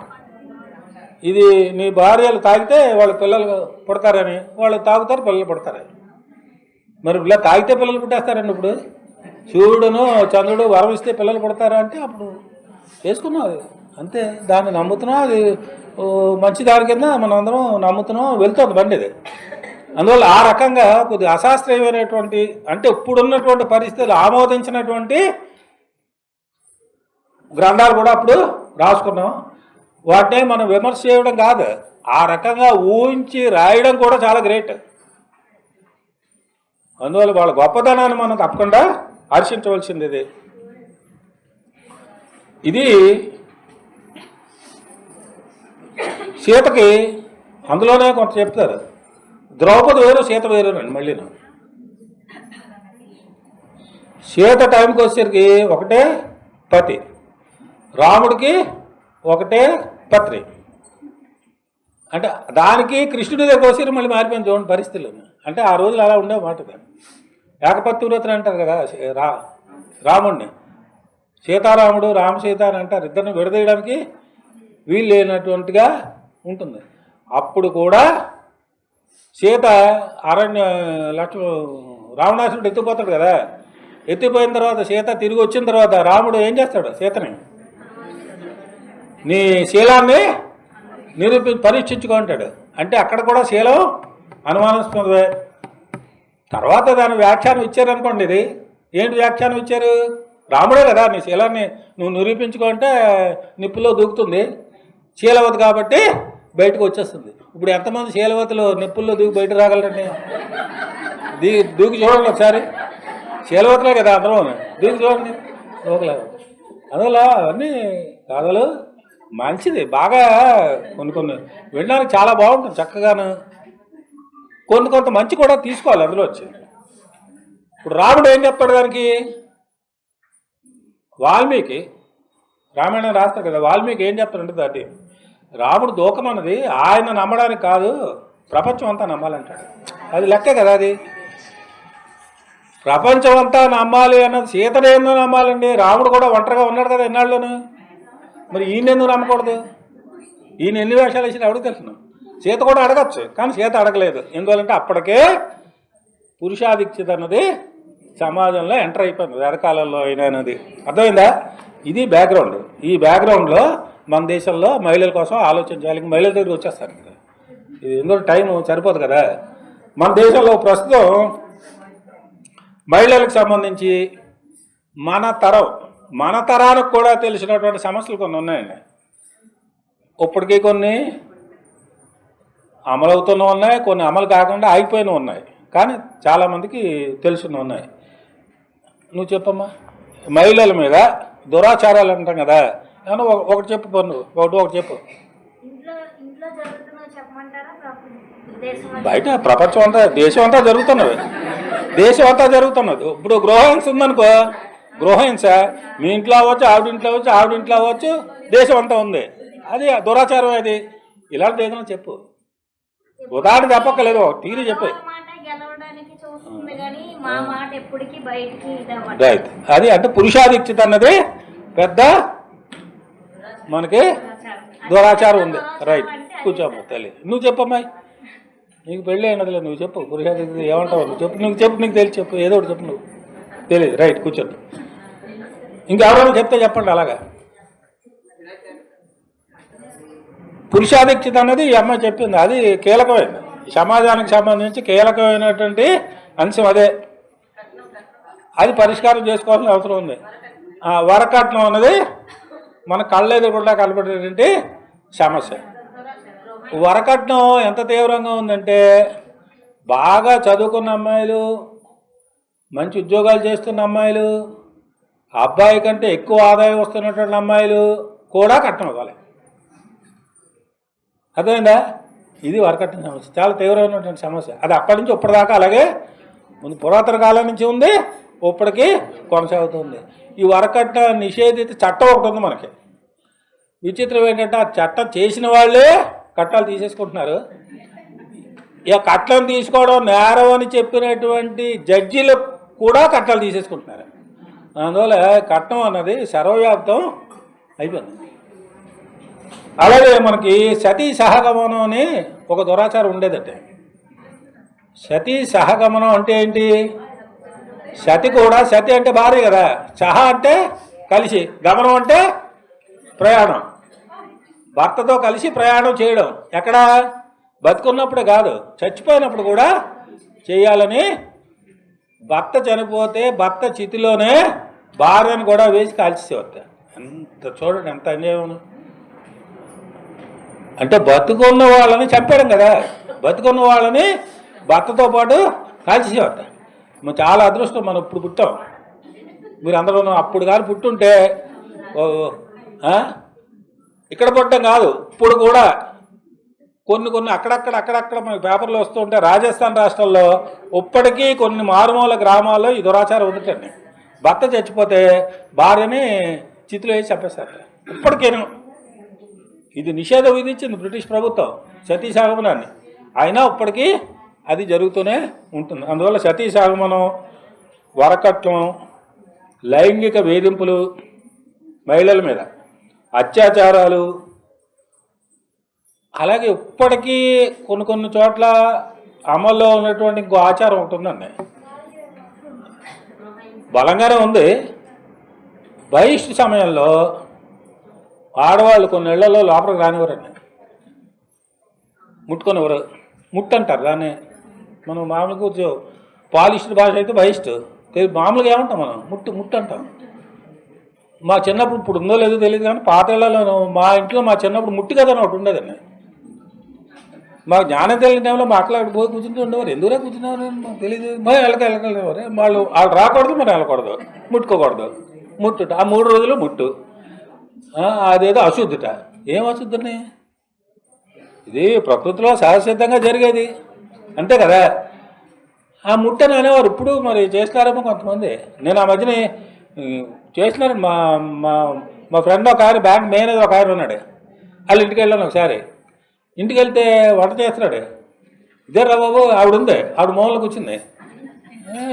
ఇది నీ భార్యలు తాగితే వాళ్ళు పిల్లలు పుడతారని, వాళ్ళు తాగుతారు, పిల్లలు పుడతారని. మరి ఇలా తాగితే పిల్లలు పుట్టేస్తారండి. ఇప్పుడు సూర్యుడును చంద్రుడు వరం ఇస్తే పిల్లలు పుడతారా అంటే అప్పుడు వేసుకున్నాం. అది అంతే, దాన్ని నమ్ముతున్నాం. అది మంచి దాని కింద మనం అందరం నమ్ముతున్నాం, వెళ్తుంది బండి అది. అందువల్ల ఆ రకంగా కొద్దిగా అశాస్త్రీయమైనటువంటి, అంటే ఇప్పుడున్నటువంటి పరిస్థితులు ఆమోదించినటువంటి గ్రంథాలు కూడా అప్పుడు రాసుకున్నాం. వాటినే మనం విమర్శ చేయడం కాదు, ఆ రకంగా ఊహించి రాయడం కూడా చాలా గ్రేట్. అందువల్ల వాళ్ళ గొప్పతనాన్ని మనం తప్పకుండా హర్షించవలసింది. ఇది సీతకి అందులోనే కొంత చెప్తారు. ద్రౌపది వేరు, సీత వేరునండి. మళ్ళీ సీత టైంకి వచ్చేసరికి ఒకటే పతి, రాముడికి ఒకటే పత్రి. అంటే దానికి కృష్ణుడి దగ్గర వచ్చి మళ్ళీ మారిపోయింది చూడండి పరిస్థితులు. అంటే ఆ రోజులు అలా ఉండేవి మాట. ఏకపత్తివ్రతలు అంటారు కదా రాముడిని. సీతారాముడు రామసీత అని అంటారు. ఇద్దరిని విడదీయడానికి వీలు లేనటువంటిగా ఉంటుంది. అప్పుడు కూడా సీత రావణాసురుడు ఎత్తిపోతాడు కదా. ఎత్తిపోయిన తర్వాత సీత తిరిగి వచ్చిన తర్వాత రాముడు ఏం చేస్తాడు? సీతని నీ శీలాన్ని పరీక్షించుకుంటాడు. అంటే అక్కడ కూడా శీలం అనుమానాస్పదమే. తర్వాత దాని వ్యాఖ్యానం ఇచ్చారనుకోండి. ఇది ఏంటి వ్యాఖ్యానం ఇచ్చారు? రాముడే కదా నీ శీలాన్ని నువ్వు నిరూపించుకుంటే నిప్పులో దూకుతుంది, శీలవతి కాబట్టి బయటకు వచ్చేస్తుంది. ఇప్పుడు ఎంతమంది శీలవతులు నిప్పుల్లో దూకి బయట రాగలరండి? దూకి చూడండి ఒకసారి. శీలవతులే కదా అందరూ, దూకి చూడండి దూకలేదు. అందువల్ల అవన్నీ కథలు మంచిది, బాగా కొన్ని వినడానికి చాలా బాగుంటుంది చక్కగాను. కొంత మంచి కూడా తీసుకోవాలి అందులో వచ్చి. ఇప్పుడు రాముడు ఏం చెప్తాడు దానికి? వాల్మీకి రామాయణం రాస్తాడు కదా, వాల్మీకి ఏం చెప్తాడంటే దాన్ని రాముడు దూకం అన్నది ఆయన నమ్మడానికి కాదు, ప్రపంచం అంతా నమ్మాలంటాడు. అది లెక్కే కదా. అది ప్రపంచం అంతా నమ్మాలి అన్నది సీతను ఏందో నమ్మాలండి. రాముడు కూడా ఒంటరిగా ఉన్నాడు కదా ఎన్నాళ్ళలోనూ. మరి ఈయన ఎందుకు నమ్మకూడదు? ఈయన ఎన్ని వేషాలు వేసినా ఎవరికి తెలుసు? సీత కూడా అడగచ్చు, కానీ సీత అడగలేదు. ఎందువల్లంటే అప్పటికే పురుషాధిక్యత అన్నది సమాజంలో ఎంటర్ అయిపోయింది, వేరకాలంలో అయినా అన్నది. అర్థమైందా? ఇది బ్యాక్గ్రౌండ్. ఈ బ్యాక్గ్రౌండ్లో మన దేశంలో మహిళల కోసం ఆలోచించాలి. మహిళల దగ్గరికి వచ్చేస్తారు కదా, ఇది ఎందుకంటే టైం సరిపోదు కదా. మన దేశంలో ప్రస్తుతం మహిళలకు సంబంధించి మన తరానికి కూడా తెలిసినటువంటి సమస్యలు కొన్ని ఉన్నాయండి. ఇప్పటికీ కొన్ని అమలవుతూనే ఉన్నాయి, కొన్ని అమలు కాకుండా ఆగిపోయినవి ఉన్నాయి, కానీ చాలామందికి తెలిసిన ఉన్నాయి. నువ్వు చెప్పమ్మా. మహిళల మీద దురాచారాలు అంటాం కదా, ఏమన్నా ఒకటి చెప్పు పన్ను, ఒకటి చెప్పు. బయట ప్రపంచం అంతా దేశం అంతా జరుగుతున్నది. ఇప్పుడు గృహహింస ఉందనుకో, గృహహింస మీ ఇంట్లో అవ్వచ్చు, ఆవిడింట్లో అవ్వచ్చు, దేశం అంతా ఉంది. అది దురాచారం. అది ఇలాంటి ఏదైనా చెప్పు, ఉదాహరణ చెప్పక్కలేదు, తీరు చెప్పు. రైట్. అది అంటే పురుషాధిక్యత అన్నది పెద్ద మనకి దురాచారం ఉంది. రైట్. కూర్చోమ్మా తల్లి, నువ్వు చెప్పమ్మాయి. నీకు పెళ్ళి అయినదిలే, నువ్వు చెప్పు. పురుషాధిక్యత ఏమంటావు? నువ్వు చెప్పు, నీకు తెలిసి చెప్పు, ఏదో ఒకటి చెప్పు. నువ్వు తెలియదు. రైట్, కూర్చోండి. ఇంకెవరైనా చెప్పండి. అలాగా పురుషాధిక్యత అనేది ఈ అమ్మాయి చెప్పింది, అది కీలకమైనది. సమాజానికి సంబంధించి కీలకమైనటువంటి అంశం అదే. అది పరిష్కారం చేసుకోవాల్సిన అవసరం ఉంది. వరకట్నం అన్నది మన కళ్ళ ఎదురుకుండా కనబడేటువంటి సమస్య. వరకట్నం ఎంత తీవ్రంగా ఉందంటే, బాగా చదువుకున్న అమ్మాయిలు, మంచి ఉద్యోగాలు చేస్తున్న అమ్మాయిలు, అబ్బాయి కంటే ఎక్కువ ఆదాయం వస్తున్నటువంటి అమ్మాయిలు కూడా కట్నం ఇవ్వాలి. అర్థమైందా? ఇది వరకట్నం సమస్య, చాలా తీవ్రమైనటువంటి సమస్య. అది అప్పటి నుంచి ఇప్పటిదాకా అలాగే ముందు పురాతన కాలం నుంచి ఉంది, ఇప్పటికీ కొనసాగుతుంది. ఈ వరకట్న నిషేధిత చట్టం ఒకటి ఉంది మనకి. విచిత్రం ఏంటంటే ఆ చట్టం చేసిన వాళ్ళే కట్టాలు తీసేసుకుంటున్నారు. ఇక కట్నం తీసుకోవడం నేరం అని చెప్పినటువంటి జడ్జీలు కూడా కట్నాలు తీసేసుకుంటున్నారు. అందువల్ల కట్నం అన్నది సర్వవ్యాప్తం అయిపోయింది. అలాగే మనకి సతీ సహగమనం అని ఒక దురాచారం ఉండేదంటే. సతీ సహగమనం అంటే ఏంటి? సతి కూడా, సతి అంటే భార్య కదా, సహ అంటే కలిసి, గమనం అంటే ప్రయాణం, భర్తతో కలిసి ప్రయాణం చేయడం. ఎక్కడ? బతుకున్నప్పుడే కాదు, చచ్చిపోయినప్పుడు కూడా చేయాలని. భర్త చనిపోతే భర్త చితిలోనే భార్యను కూడా వేసి కాల్చేసేవారు. ఎంత చూడండి, ఎంత అన్యాయం. అంటే బతుకున్న వాళ్ళని చంపేయడం కదా, బతుకున్న వాళ్ళని భర్తతో పాటు కాల్చేసేవారు. చాలా అదృష్టం మనం ఇప్పుడు పుట్టాం. మీరు అందరూ అప్పుడు కానీ పుట్టుంటే ఇక్కడ పుట్టడం కాదు, ఇప్పుడు కూడా కొన్ని అక్కడక్కడ మనకి పేపర్లు వస్తుంటే రాజస్థాన్ రాష్ట్రాల్లో ఇప్పటికీ కొన్ని మారుమూల గ్రామాల్లో ఈ దురాచారం ఉందండి. భర్త చచ్చిపోతే భార్యని చితిలో వేసి చంపేస్తారు. ఇప్పటికేను ఇది నిషేధం విధించింది బ్రిటిష్ ప్రభుత్వం సతీ సహగమనాన్ని, అయినా ఇప్పటికీ అది జరుగుతూనే ఉంటుంది. అందువల్ల సతీ సహగమనం, వరకట్నం, లైంగిక వేధింపులు, మహిళల మీద అత్యాచారాలు, అలాగే ఇప్పటికీ కొన్ని చోట్ల అమల్లో ఉన్నటువంటి ఇంకో ఆచారం ఉంటుందండి, బలంగానే ఉంది. బహిష్టు సమయంలో ఆడవాళ్ళు కొన్ని ఇళ్లలో లోపలికి రానివ్వరండి, ముట్టుకొనివ్వరు. ముట్టు అంటారు దాన్ని. మనం మామూలుగా పాలిష్డ్ భాష అయితే బహిష్టు, మామూలుగా ఏమంటాం మనం? ముట్టు అంటాం. మా చిన్నప్పుడు, ఇప్పుడు ఉందో లేదో తెలియదు కానీ పాత ఇళ్లలో మా ఇంట్లో మా చిన్నప్పుడు ముట్టి కదా ఒకటి ఉండేదండి. మాకు జ్ఞానం తెలియని టైంలో మా అక్కలు అక్కడ పోయి కూర్చుంటూ ఉండేవారు. ఎందుకురా కూర్చున్నారు మాకు తెలియదు. వెళ్ళకలేవారు వాళ్ళు రాకూడదు, మనం వెళ్ళకూడదు, ముట్టుకోకూడదు. ముట్టుట ఆ 3 రోజులు ముట్టు. అదేదో అశుద్ధట. ఏం అశుద్ధని? ఇది ప్రకృతిలో సహజసిద్ధంగా జరిగేది, అంతే కదా. ఆ ముట్టని అనేవారు. ఇప్పుడు మరి చేస్తున్నారేమో కొంతమంది. నేను ఆ మధ్యన చేసినారండి. మా మా ఫ్రెండ్ ఒక ఆయన, బ్యాంక్ మేనేజర్ ఒక ఆయన ఉన్నాడు. వాళ్ళ ఇంటికి వెళ్ళాను ఒకసారి. ఇంటికి వెళ్తే వంట చేస్తున్నాడు. ఇదే రా బాబు, ఆవిడ ఉంది, ఆవిడ మూలలో కూర్చుంది.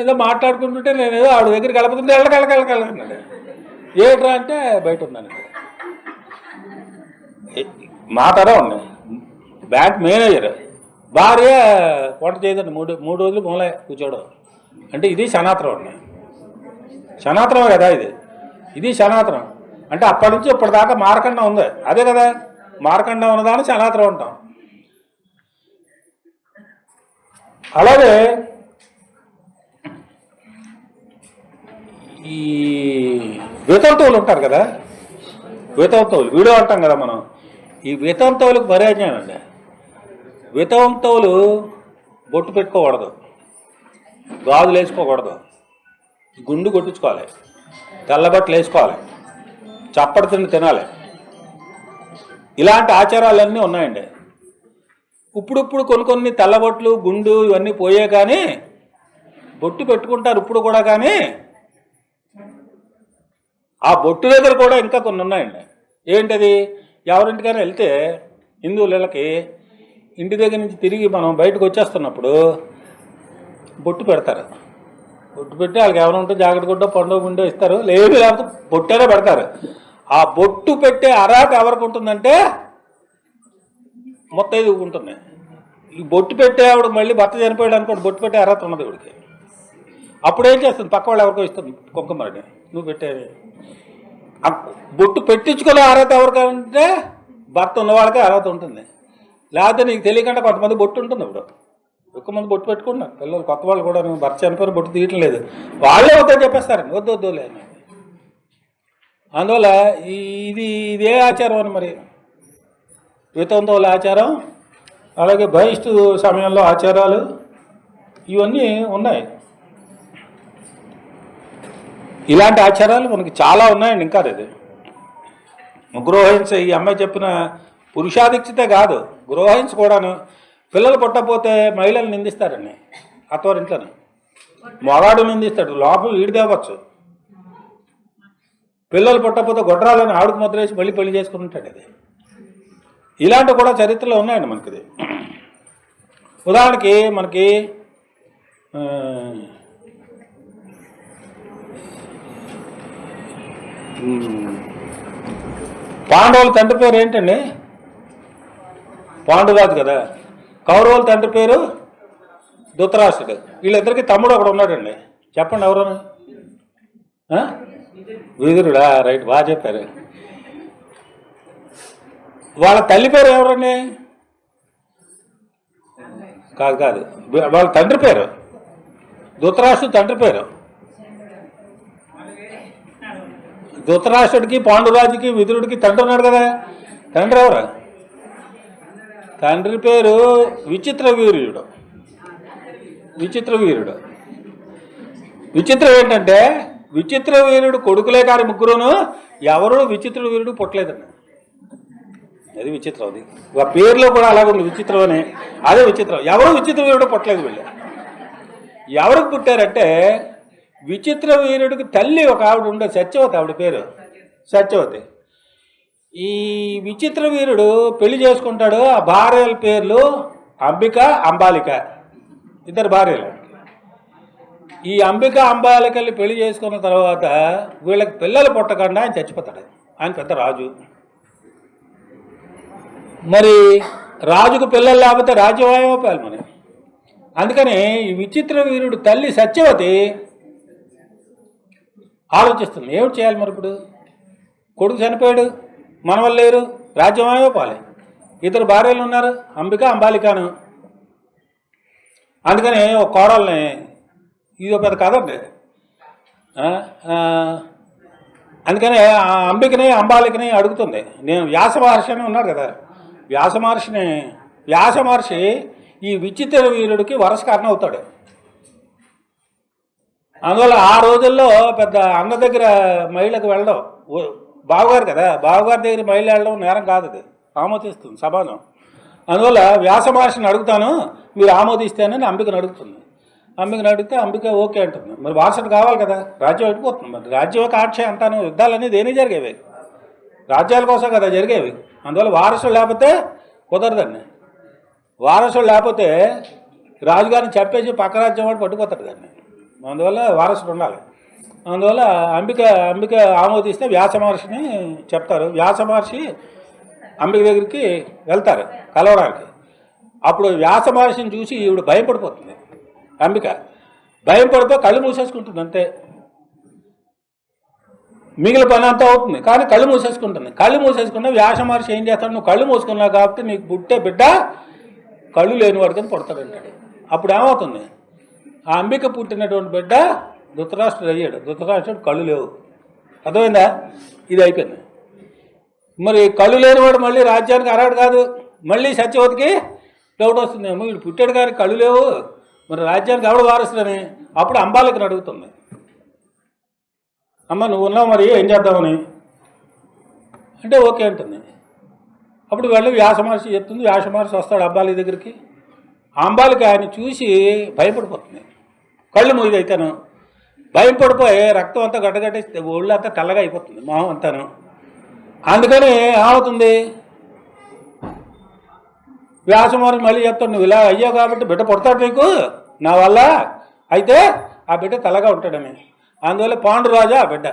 ఏదో మాట్లాడుకుంటుంటే నేను ఏదో ఆవిడ దగ్గరికి వెళ్ళకపోతుంటే వెళ్ళకెళ్ళకెళ్ళకెళ్ళన్నాడు. ఏట్రా అంటే బయట ఉన్నాను. మాట్లాడా ఉన్నాయి. బ్యాంక్ మేనేజర్ భార్య వంట చేయదండి. మూడు రోజులు మూలే కూర్చోవడం అంటే ఇది సనాతనం అండి. సనాతనమే కదా ఇది సనాతనం. అంటే అప్పటి నుంచి ఇప్పటిదాకా మార్కండం ఉంది, అదే కదా మార్కండం ఉన్నదాన్ని సనాతనం అంటాం. అలాగే ఈ వితంతువులు ఉంటారు కదా, వితంతువులు వీడియో అంటాం కదా మనం. ఈ వితంతువులకు పర్యాయం అండి. వితంతువులు బొట్టు పెట్టుకోకూడదు, గాజులు వేసుకోకూడదు, గుండు కొట్టించుకోవాలి, తెల్లబట్టలు వేసుకోవాలి, చప్పటి తిండి తినాలి. ఇలాంటి ఆచారాలన్నీ ఉన్నాయండి. ఇప్పుడు కొన్ని తెల్లబొట్లు, గుండు ఇవన్నీ పోయే కానీ బొట్టు పెట్టుకుంటారు ఇప్పుడు కూడా. కానీ ఆ బొట్టు దగ్గర కూడా ఇంకా కొన్ని ఉన్నాయండి. ఏంటది? ఎవరింటికైనా వెళ్తే హిందువులకి ఇంటి దగ్గర నుంచి తిరిగి మనం బయటకు వచ్చేస్తున్నప్పుడు బొట్టు పెడతారు. బొట్టు పెట్టి వాళ్ళకి ఎవరు ఉంటే జాకెట్ గుడ్డో పండుగ గుండో ఇస్తారు, లేదు లేకపోతే బొట్టేనే పెడతారు. ఆ బొట్టు పెట్టే అర్హత ఎవరికి ఉంటుందంటే మొత్తం ఉంటుంది. ఈ బొట్టు పెట్టే ఆవిడ మళ్ళీ భర్త చనిపోయాడు అనుకోండి, బొట్టు పెట్టే అర్హత ఉన్నది ఇవిడికి. అప్పుడు ఏం చేస్తుంది? పక్క వాళ్ళు ఎవరికో ఇస్తుంది కుంకుమని, నువ్వు పెట్టేది. బొట్టు పెట్టించుకునే అర్హత ఎవరికంటే భర్త ఉన్న వాళ్ళకే అర్హత ఉంటుంది. లేకపోతే నీకు తెలియకుండా కొంతమంది బొట్టు ఉంటుంది. ఇప్పుడు ఎక్కువ మంది బొట్టు పెట్టుకుంటున్నారు పిల్లలు, కొత్త వాళ్ళు కూడా. నువ్వు భర్త చనిపోయిన బొట్టు తీయటం లేదు, వాళ్ళే వద్దని చెప్పేస్తారండి. వద్దు లేదు. అందువల్ల ఇదే ఆచారం అని మరి వితంతువుల ఆచారం, అలాగే బహిష్టు సమయంలో ఆచారాలు ఇవన్నీ ఉన్నాయి. ఇలాంటి ఆచారాలు మనకి చాలా ఉన్నాయండి. ఇంకా అది గృహహింస, ఈ అమ్మాయి చెప్పిన పురుషాధిక్యతే కాదు, గృహహింస కూడాను. పిల్లలు పుట్టకపోతే మహిళలు నిందిస్తారండి అత్తవారింట్లోనే. మొగాడు నిందిస్తాడు, లోపల వీడి తేవచ్చు. పిల్లలు పుట్టకపోతే గొడ్రాలని ఆవిడకు ముద్ర వేసి మళ్ళీ పెళ్లి చేసుకుని ఉంటాడు. అది ఇలాంటివి కూడా చరిత్రలో ఉన్నాయండి మనకి. ఉదాహరణకి మనకి పాండవుల తండ్రి పేరు ఏంటండి? పాండురాజు కదా. కౌరవుల తండ్రి పేరు ధృతరాష్ట్రుడు. వీళ్ళిద్దరికి తమ్ముడు ఒకడు ఉన్నాడండి. చెప్పండి ఎవరు? విదురుడా. రైట్, బాగా చెప్పారు. వాళ్ళ తల్లి పేరు ఎవరండి? కాదు, వాళ్ళ తండ్రి పేరు ధృతరాష్ట్రుడు. తండ్రి పేరు ధృతరాష్ట్రుడికి, పాండురాజుకి, విదురుడికి తండ్రి ఉన్నాడు కదా. తండ్రి ఎవరు? తండ్రి పేరు విచిత్రవీర్యుడు. విచిత్రవీర్యుడు. విచిత్రం ఏంటంటే విచిత్రవీర్యుడు కొడుకులే కాని ముగ్గురును ఎవరు విచిత్రవీర్యుడు పుట్టలేదండి. అది విచిత్రం. అది ఆ పేరులో కూడా అలాగే ఉంది, విచిత్రం అని. అదే విచిత్రం. ఎవరు విచిత్రవీర్యుడు పుట్టలేదు. వీళ్ళు ఎవరికి పుట్టారంటే విచిత్రవీర్యుడికి తల్లి ఒక ఆవిడ ఉండేది, సత్యవతి. ఆవిడ పేరు సత్యవతి. ఈ విచిత్రవీరుడు పెళ్లి చేసుకుంటాడు. ఆ భార్యల పేర్లు అంబిక, అంబాలిక. ఇద్దరు భార్యలు. ఈ అంబిక, అంబాలికల్ని పెళ్లి చేసుకున్న తర్వాత వీళ్ళకి పిల్లలు పుట్టకుండా ఆయన చచ్చిపోతాడు. ఆయన పెద్ద రాజు. మరి రాజుకు పిల్లలు లేకపోతే రాజ్యం ఏమైపోయాలి మరి. అందుకని ఈ విచిత్రవీరుడు తల్లి సత్యవతి ఆలోచిస్తుంది, ఏమిటి చేయాలి మరి. ఇప్పుడు కొడుకు చనిపోయాడు, మనవలు లేరు, రాజ్యం ఏమైపోవాలి. ఇద్దరు భార్యలు ఉన్నారు, అంబిక, అంబాలికాను. అందుకని ఒక కోడల్ని, ఇది ఒక పెద్ద కథ అండి. అందుకని అంబికని, అంబాలికని అడుగుతుంది. నేను వ్యాస మహర్షి అని ఉన్నారు కదా, వ్యాస మహర్షి ఈ విచిత్ర వీరుడికి వరసకారణ అవుతాడు. అందువల్ల ఆ రోజుల్లో పెద్ద అన్న దగ్గర మహిళకు వెళ్ళడం, బావగారు కదా, బావగారి దగ్గర మహిళ వెళ్ళడం నేరం కాదు, అది ఆమోదిస్తుంది సమాజం. అందువల్ల వ్యాస మహర్షిని అడుగుతాను, మీరు ఆమోదిస్తేనని అంబికను అడుగుతుంది. అంబికను అడిగితే అంబిక ఓకే అంటుంది. మరి వారసుడు కావాలి కదా, రాజ్యం అయిపోతుంది. మరి రాజ్యం కాక్ష అంటాను, యుద్ధాలన్నీ దేని జరిగేవి, రాజ్యాల కోసం కదా జరిగేవి. అందువల్ల వారసుడు లేకపోతే కుదరదండి. వారసుడు లేకపోతే రాజుగారిని చెప్పేసి పక్క రాజ్యం వాడు పట్టుకుపోతాడు దాన్ని. అందువల్ల వారసుడు ఉండాలి. అందువల్ల అంబిక ఆమోదిస్తే వ్యాస మహర్షిని చెప్తారు. వ్యాస మహర్షి అంబిక దగ్గరికి వెళ్తారు కలవడానికి. అప్పుడు వ్యాస మహర్షిని చూసి ఈవిడ భయపడిపోతుంది. అంబిక భయం పడిపోయి కళ్ళు మూసేసుకుంటుంది అంతే. మిగిలిన పని అంతా అవుతుంది, కానీ కళ్ళు మూసేసుకుంటుంది. కళ్ళు మూసేసుకున్న వ్యాస మహర్షి ఏం చేస్తాడు, నువ్వు కళ్ళు మూసుకున్నావు కాబట్టి నీకు పుట్టే బిడ్డ కళ్ళు లేనివాడు కింద పుడతాడంటాడు. అప్పుడు ఏమవుతుంది, ఆ అంబిక పుట్టినటువంటి బిడ్డ ధృతరాష్ట్రుడు అయ్యాడు. ధృతరాష్ట్రుడు కళ్ళు లేవు. అర్థమైందా? ఇది అయిపోయింది. మరి కళ్ళు లేనివాడు మళ్ళీ రాజ్యానికి అర్హుడు కాదు. మళ్ళీ సత్యవతికి డౌట్ వస్తుందేమో, వీడు పుట్టాడు కానీ కళ్ళు లేవు, మరి రాజ్యానికి ఎవడు వారసుడని. అప్పుడు అంబాలికని అడుగుతుంది, అమ్మ నువ్వు ఉన్నావు మరి ఏం చేద్దామని. అంటే ఓకే అంటుంది. అప్పుడు వెళ్ళి వ్యాస మహర్షి చెప్తుంది. వ్యాస మహర్షి వస్తాడు అంబాలి దగ్గరికి. అంబాలికి ఆయన చూసి భయపడిపోతుంది. కళ్ళు మూయదైతాను భయం పడిపోయి రక్తం అంతా గడ్డగట్టేస్తే ఒళ్ళంతా తెల్లగా అయిపోతుంది, మొహం అంతాను. అందుకని ఏమవుతుంది, వ్యాస మహర్షి మళ్ళీ చెప్తాడు, నువ్వు ఇలా అయ్యావు కాబట్టి బిడ్డ పుడతాడు నీకు నా వల్ల, అయితే ఆ బిడ్డ తెల్లగా ఉంటాడని. అందువల్ల పాండురాజు ఆ బిడ్డ.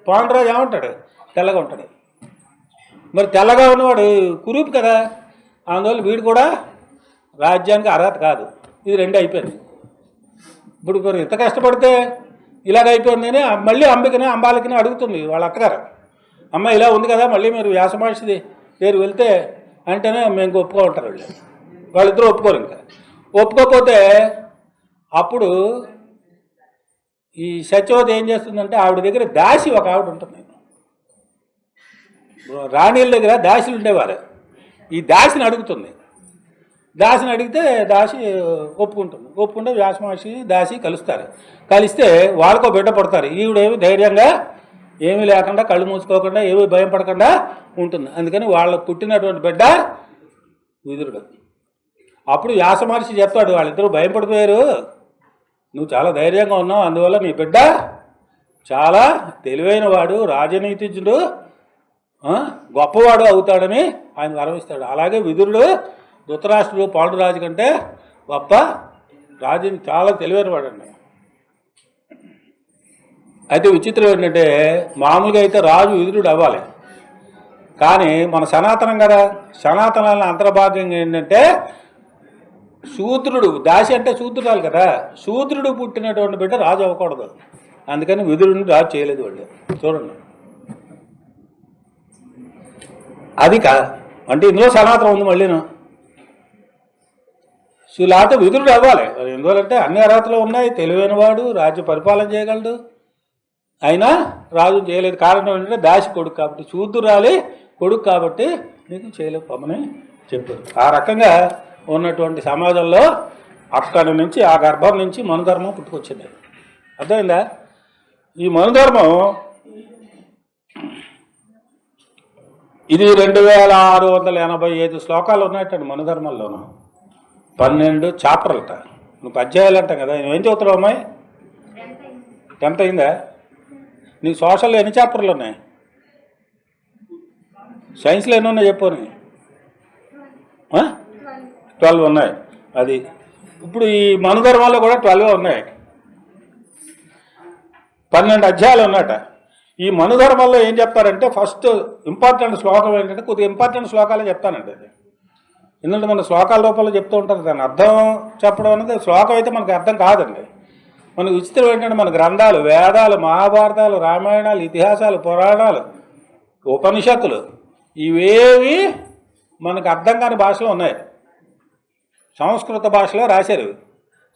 పాండురాజు ఏమంటాడు, తెల్లగా ఉంటాడు. మరి తెల్లగా ఉన్నవాడు కురూపు కదా, అందువల్ల వీడు కూడా రాజ్యానికి అర్హత కాదు. ఇది రెండు అయిపోయింది. ఇప్పుడు మరి ఇంత కష్టపడితే ఇలాగ అయిపోయిందని మళ్ళీ అంబికని, అంబాలికని అడుగుతుంది వాళ్ళ అత్తగారు. అమ్మ ఇలా ఉంది కదా, మళ్ళీ మీరు వ్యాస మహర్షి పేరు వెళ్తే అంటేనే మేము ఒప్పుకుంటారు. వాళ్ళిద్దరూ ఒప్పుకోరు. ఇంకా ఒప్పుకోకపోతే అప్పుడు ఈ సత్యవతి ఏం చేస్తుందంటే, ఆవిడ దగ్గర దాసి ఒక ఆవిడ ఉంటుంది. రాణిల దగ్గర దాసిలు ఉండేవారు. ఈ దాసిని అడుగుతుంది. దాసిని అడిగితే దాసి ఒప్పుకుంటే వ్యాస మహర్షి దాసి కలుస్తారు. కలిస్తే వాళ్ళకో బిడ్డ పడతారు. ఈవిడేమి ధైర్యంగా ఏమీ లేకుండా, కళ్ళు మూసుకోకుండా, ఏమీ భయం పడకుండా ఉంటుంది. అందుకని వాళ్ళకు పుట్టినటువంటి బిడ్డ విదురుడు. అప్పుడు వ్యాస మహర్షి చెప్తాడు, వాళ్ళిద్దరూ భయం పడిపోయారు, నువ్వు చాలా ధైర్యంగా ఉన్నావు, అందువల్ల నీ బిడ్డ చాలా తెలివైన వాడు, రాజనీతిజ్ఞుడు, గొప్పవాడు అవుతాడని ఆయన వరమిస్తాడు. అలాగే విదురుడు ధృతరాష్ట్రుడు పాండురాజు కంటే గొప్ప రాజుని చాలా తెలివైన వాడండి. అయితే విచిత్రం ఏంటంటే మామూలుగా అయితే రాజు విదురుడు అవ్వాలి, కానీ మన సనాతనం కదా, సనాతనాల అంతర్భాగంగా ఏంటంటే శూద్రుడు, దాసి అంటే శూద్రురాలు కదా, శూద్రుడు పుట్టినటువంటి బిడ్డ రాజు అవ్వకూడదు. అందుకని విదురుడిని రాజు చేయలేదు వాళ్ళు. చూడండి, అది అంటే ఇందులో సనాతనం ఉంది మళ్ళీను. లేకపోతే విదురుడు అవ్వాలి. ఎందువల్లంటే అన్ని అర్హతలు ఉన్నాయి, తెలివైన వాడు, రాజ్య పరిపాలన చేయగలడు, అయినా రాజు చేయలేదు. కారణం ఏంటంటే దాసి కొడుకు కాబట్టి, శూద్రురాలి కొడుకు కాబట్టి నీకు చేయలేకపోమని చెప్పారు. ఆ రకంగా ఉన్నటువంటి సమాజంలో అక్కడి నుంచి, ఆ గర్భం నుంచి మనుధర్మం పుట్టుకొచ్చింది. అర్థమైందా? ఈ మనుధర్మం ఇది 2685 శ్లోకాలు ఉన్నాయటండి మనుధర్మంలోనూ. 12 చాప్టర్లట. నువ్వు అధ్యాయాలు అంటాం కదా. నువ్వేం చదువుతున్నావు అమ్మాయి? 10th అయిందా? నీకు సోషల్లో ఎన్ని చాప్టర్లు ఉన్నాయి? సైన్స్లో ఎన్ని ఉన్నాయి చెప్పు. 12 ఉన్నాయి. అది ఇప్పుడు ఈ మనుధర్మాల్లో కూడా 12 ఉన్నాయి. 12 అధ్యాయాలు ఉన్నట. ఈ మనుధర్మంలో ఏం చెప్తారంటే ఫస్ట్ ఇంపార్టెంట్ శ్లోకం ఏంటంటే, కొద్దిగా ఇంపార్టెంట్ శ్లోకాలే చెప్తానండి. అది ఎందుకంటే మన శ్లోకాల రూపంలో చెప్తూ ఉంటారు. దాని అర్థం చెప్పడం అనేది శ్లోకం అయితే మనకు అర్థం కాదండి. మనకు విచిత్రం ఏంటంటే మన గ్రంథాలు, వేదాలు, మహాభారతాలు, రామాయణాలు, ఇతిహాసాలు, పురాణాలు, ఉపనిషత్తులు ఇవేవి మనకు అర్థం కాని భాషలో ఉన్నాయి. సంస్కృత భాషలో రాశారు.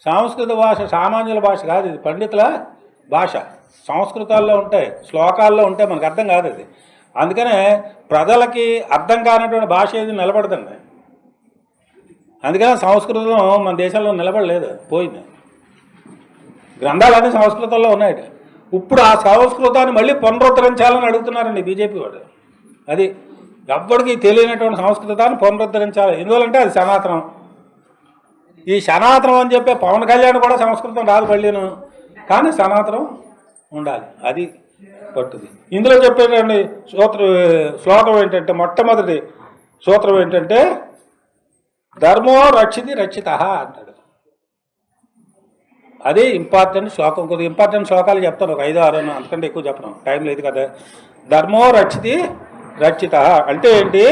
సంస్కృత భాష సామాన్యుల భాష కాదు, ఇది పండితుల భాష. సంస్కృతాల్లో ఉంటాయి, శ్లోకాల్లో ఉంటాయి, మనకు అర్థం కాదు అది. అందుకనే ప్రజలకి అర్థం కానటువంటి భాష ఏది నిలబడదండి. అందుకనే సంస్కృతం మన దేశంలో నిలబడలేదు, పోయింది. గ్రంథాలన్నీ సంస్కృతంలో ఉన్నాయి. ఇప్పుడు ఆ సంస్కృతాన్ని మళ్ళీ పునరుద్ధరించాలని అడుగుతున్నారండి బీజేపీ వాడు. అది ఎప్పటికీ తెలియనటువంటి సంస్కృతాన్ని పునరుద్ధరించాలి. ఎందువల్లంటే అది సనాతనం. ఈ సనాతనం అని చెప్పే పవన్ కళ్యాణ్ కూడా సంస్కృతం రాదు మళ్ళీను, కానీ సనాతనం ఉండాలి. అది పట్టుది. ఇందులో చెప్పేటండి శ్లోకం ఏంటంటే, మొట్టమొదటి సూత్రం ఏంటంటే ధర్మో రక్షితి రక్షిత అంటాడు. అది ఇంపార్టెంట్ శ్లోకం. కొద్దిగా ఇంపార్టెంట్ శ్లోకాలు చెప్తాను, ఒక 5, 6, అంతకంటే ఎక్కువ చెప్పను, టైం లేదు కదా. ధర్మో రక్షితి రక్షిత అంటే ఏంటి?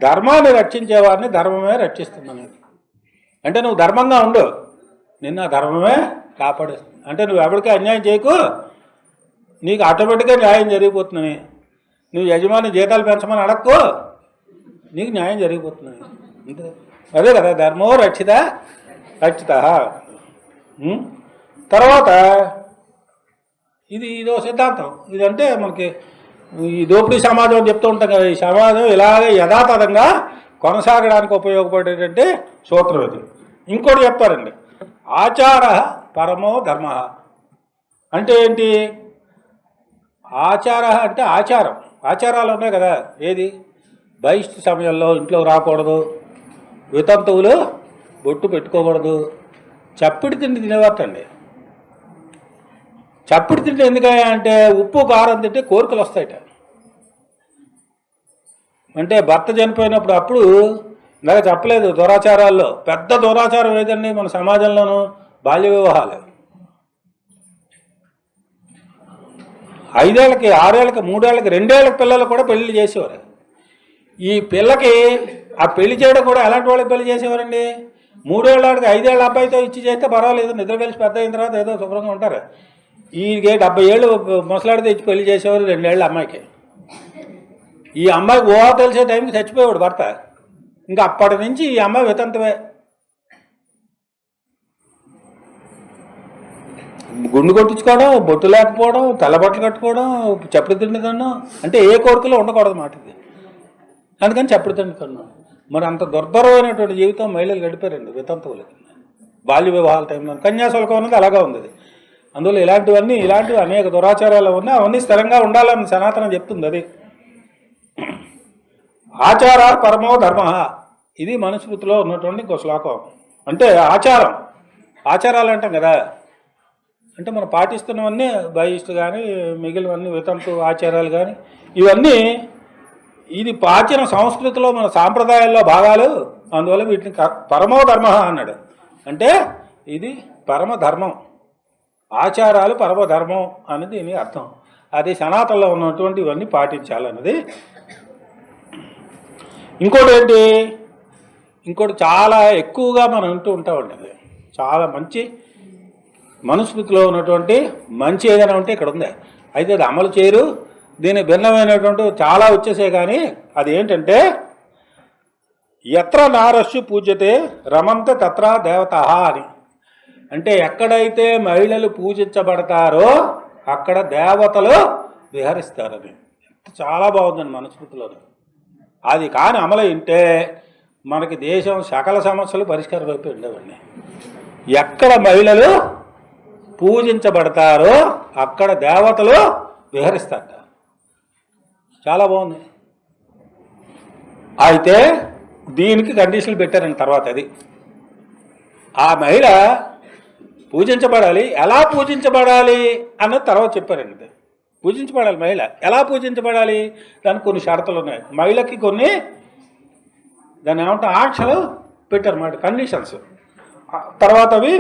ధర్మాన్ని రక్షించేవారిని ధర్మమే రక్షిస్తుందని. అంటే నువ్వు ధర్మంగా ఉండు, నిన్న ధర్మమే కాపాడేస్తుంది. అంటే నువ్వు ఎవరికి అన్యాయం చేయకు, నీకు ఆటోమేటిక్గా న్యాయం జరిగిపోతుందని. నువ్వు యజమాని జీతాలు పెంచమని అడక్కో, నీకు న్యాయం జరిగిపోతుందని. అంతే, అదే కదా ధర్మో రక్షిత రక్షిత. తర్వాత ఇదో సిద్ధాంతం. ఇదంటే మనకి ఈ దోపిడీ సమాజం అని చెప్తూ ఉంటాం కదా, ఈ సమాజం ఇలాగే యథాతథంగా కొనసాగడానికి ఉపయోగపడేటంటే సూత్రం ఇది. ఇంకోటి చెప్తారండి, ఆచార పరమో ధర్మ అంటే ఏంటి? ఆచార అంటే ఆచారం, ఆచారాలు ఉన్నాయి కదా. ఏది? బహిష్టు సమయంలో ఇంట్లో రాకూడదు, వితంతువులు బొట్టు పెట్టుకోకూడదు, చప్పిడి తిండి తినేవాటండి. చప్పిడి తిండి ఎందుకయ్యా అంటే ఉప్పు కారం తింటే కోరికలు వస్తాయట. అంటే భర్త చనిపోయినప్పుడు అప్పుడు ఇందాక చెప్పలేదు, దురాచారాల్లో పెద్ద దురాచారం ఏదండి మన సమాజంలోనూ? బాల్య వివాహాలు. 5 ఏళ్ళకి, 6 ఏళ్ళకి, 3 ఏళ్ళకి, 2 ఏళ్ళకి పిల్లలు కూడా పెళ్లి చేసేవారు. ఈ పిల్లకి ఆ పెళ్లి చేయడం కూడా ఎలాంటి వాళ్ళకి పెళ్లి చేసేవారండి? 3 ఏళ్ళకి 5 ఏళ్ళ అబ్బాయితో ఇచ్చి చేస్తే పర్వాలేదు, నిద్ర కలిసి పెద్ద అయిన తర్వాత ఏదో శుభ్రంగా ఉంటారు. ఈ 70 ఏళ్ళు ముసలాడితే ఇచ్చి పెళ్లి చేసేవారు 2 ఏళ్ళ అమ్మాయికి. ఈ అమ్మాయికి ఊహ తెలిసే టైంకి చచ్చిపోయాడు భర్త. ఇంకా అప్పటి నుంచి ఈ అమ్మాయి వితంతమే. గుండు కొట్టించుకోవడం, బొట్టు లేకపోవడం, తెల్లబట్టలు కట్టుకోవడం, చప్పుడు తిండి తినడం, అంటే ఏ కోరికలో ఉండకూడదు మాట ఇది. అందుకని చప్పుడు తిండి తిన్నాం. మరి అంత దుర్భరమైనటువంటి జీవితం మహిళలు గడిపారండి వితంతువులకి బాల్య వివాహాల టైంలో. కన్యాశుల్కం అనేది అలాగా ఉంది. అందువల్ల ఇలాంటివి అనేక దురాచారాలు ఉన్నాయి. అవన్నీ స్థిరంగా ఉండాలని సనాతనం చెప్తుంది. అది ఆచార పరమో ధర్మ, ఇది మనుస్మృతిలో ఉన్నటువంటి ఇంకో శ్లోకం. అంటే ఆచారాలు అంటాం కదా, అంటే మనం పాటిస్తున్నవన్నీ బహిష్టు కానీ మిగిలినవన్నీ వితంతు ఆచారాలు కానీ ఇవన్నీ ఇది ప్రాచీన సంస్కృతిలో మన సాంప్రదాయాల్లో భాగాలు. అందువల్ల వీటిని పరమో ధర్మ అన్నాడు. అంటే ఇది పరమధర్మం, ఆచారాలు పరమధర్మం అని దీని అర్థం. అది సనాతనలో ఉన్నటువంటి ఇవన్నీ పాటించాలన్నది. ఇంకోటి ఏంటి, ఇంకోటి చాలా ఎక్కువగా మనం వింటూ ఉంటామండి. చాలా మంచి మనుస్మృతిలో ఉన్నటువంటి మంచి ఏదైనా ఉంటే ఇక్కడ ఉంది. అయితే అది అమలు చేయరు. దీని భిన్నమైనటువంటి చాలా వచ్చేసే కానీ అది ఏంటంటే ఎత్ర నారస్సు పూజ్యతే రమంత తత్ర దేవత అని. అంటే ఎక్కడైతే మహిళలు పూజించబడతారో అక్కడ దేవతలు విహరిస్తారని. చాలా బాగుందండి మనుస్మృతిలో. అది కానీ అమలైంటే మనకి దేశం సకల సమస్యలు పరిష్కారం అయిపోయి ఉండేవండి. ఎక్కడ మహిళలు పూజించబడతారో అక్కడ దేవతలు విహరిస్తారట. చాలా బాగుంది. అయితే దీనికి కండిషన్లు పెట్టారండి తర్వాత. అది ఆ మహిళ పూజించబడాలి. ఎలా పూజించబడాలి అన్నది తర్వాత చెప్పారండి. పూజించబడాలి మహిళ. ఎలా పూజించబడాలి దానికి కొన్ని షరతులు ఉన్నాయి. మహిళకి కొన్ని దాన్ని ఏమంటే ఆంక్షలు పెట్టారన్నమాట, కండిషన్స్. తర్వాత అవి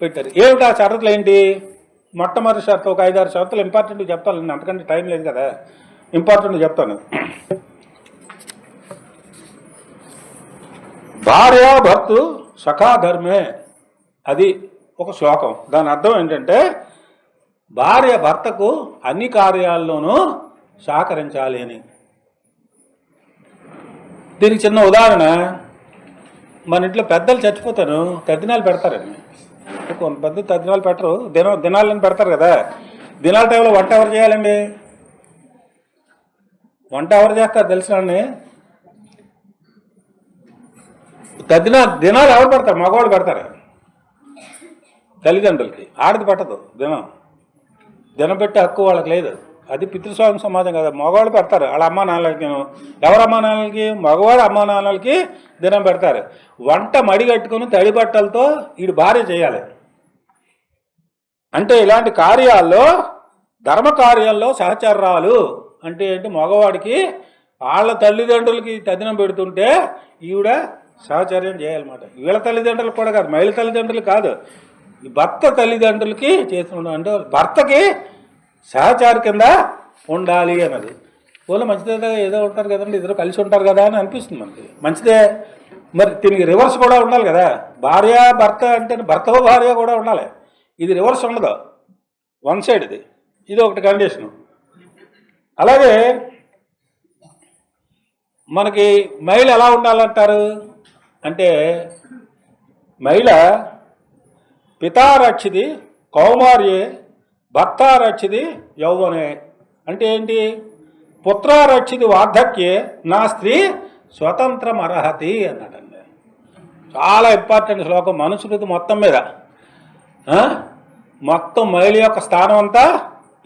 పెట్టారు. ఏమిటి ఆ షరతులు ఏంటి? మొట్టమొదటి షరతు ఒక 5-6 షరతులు ఇంపార్టెంట్ చెప్తాను. అంతకంటే టైం లేదు కదా, ఇంపార్టెంట్ చెప్తాను. భార్యాభర్తు సఖాధర్మే, అది ఒక శ్లోకం. దాని అర్థం ఏంటంటే భార్య భర్తకు అన్ని కార్యాల్లోనూ సహకరించాలి అని. దీనికి చిన్న ఉదాహరణ, మన ఇంట్లో పెద్దలు చచ్చిపోతారు, తద్దినాలు పెడతారండి. కొంత పెద్ద తద్దినాలు పెట్టరు, దినాలని పెడతారు కదా. దినాల టైంలో వంట ఎవరు చేయాలండి? వంట ఎవరు చేస్తారు తెలుసునండి? దినాలు ఎవరు పెడతారు? మగవాళ్ళు పెడతారు, తల్లిదండ్రులకి. ఆడది పెట్టదు దినం పెట్టే హక్కు వాళ్ళకి లేదు. అది పితృస్వామి సమాజం కదా. మగవాళ్ళు పెడతారు వాళ్ళ అమ్మా నాన్నలకి. ఎవరు అమ్మా నాన్నలకి? మగవాడు అమ్మా నాన్నలకి దినం పెడతారు. వంట మడి కట్టుకుని తడి బట్టలతో వీడు భార్య చేయాలి. అంటే ఇలాంటి కార్యాల్లో, ధర్మ కార్యాల్లో సహచర్రాలు అంటే ఏంటి? మగవాడికి వాళ్ళ తల్లిదండ్రులకి తదినం పెడుతుంటే ఈవిడ సహచర్యం చేయాలన్నమాట. వీళ్ళ తల్లిదండ్రులకు కూడా కాదు, మహిళ తల్లిదండ్రులు కాదు, భర్త తల్లిదండ్రులకి చేస్తుండ. అంటే భర్తకి సహచారి కింద ఉండాలి అన్నది. వాళ్ళు మంచిదే, ఏదో ఉంటారు కదండి, ఇద్దరు కలిసి ఉంటారు కదా అని అనిపిస్తుంది మనకి. మంచిదే. మరి దీనికి రివర్స్ కూడా ఉండాలి కదా. భార్య భర్త అంటే భర్త భార్య కూడా ఉండాలి. ఇది రివర్స్ ఉండదు, వన్ సైడ్. ఇది ఒకటి కండిషను. అలాగే మనకి మహిళ ఎలా ఉండాలంటారు అంటే, మహిళ పితారక్షిది కౌమార్యే భర్తారక్షిది యౌవనే. అంటే ఏంటి? పుత్రారక్షిది వార్ధక్యే నా స్త్రీ స్వతంత్రం అర్హతి అన్నాడండి. చాలా ఇంపార్టెంట్ శ్లోకం మనుస్మృతి మొత్తం మీద. మొత్తం మహిళ యొక్క స్థానం అంతా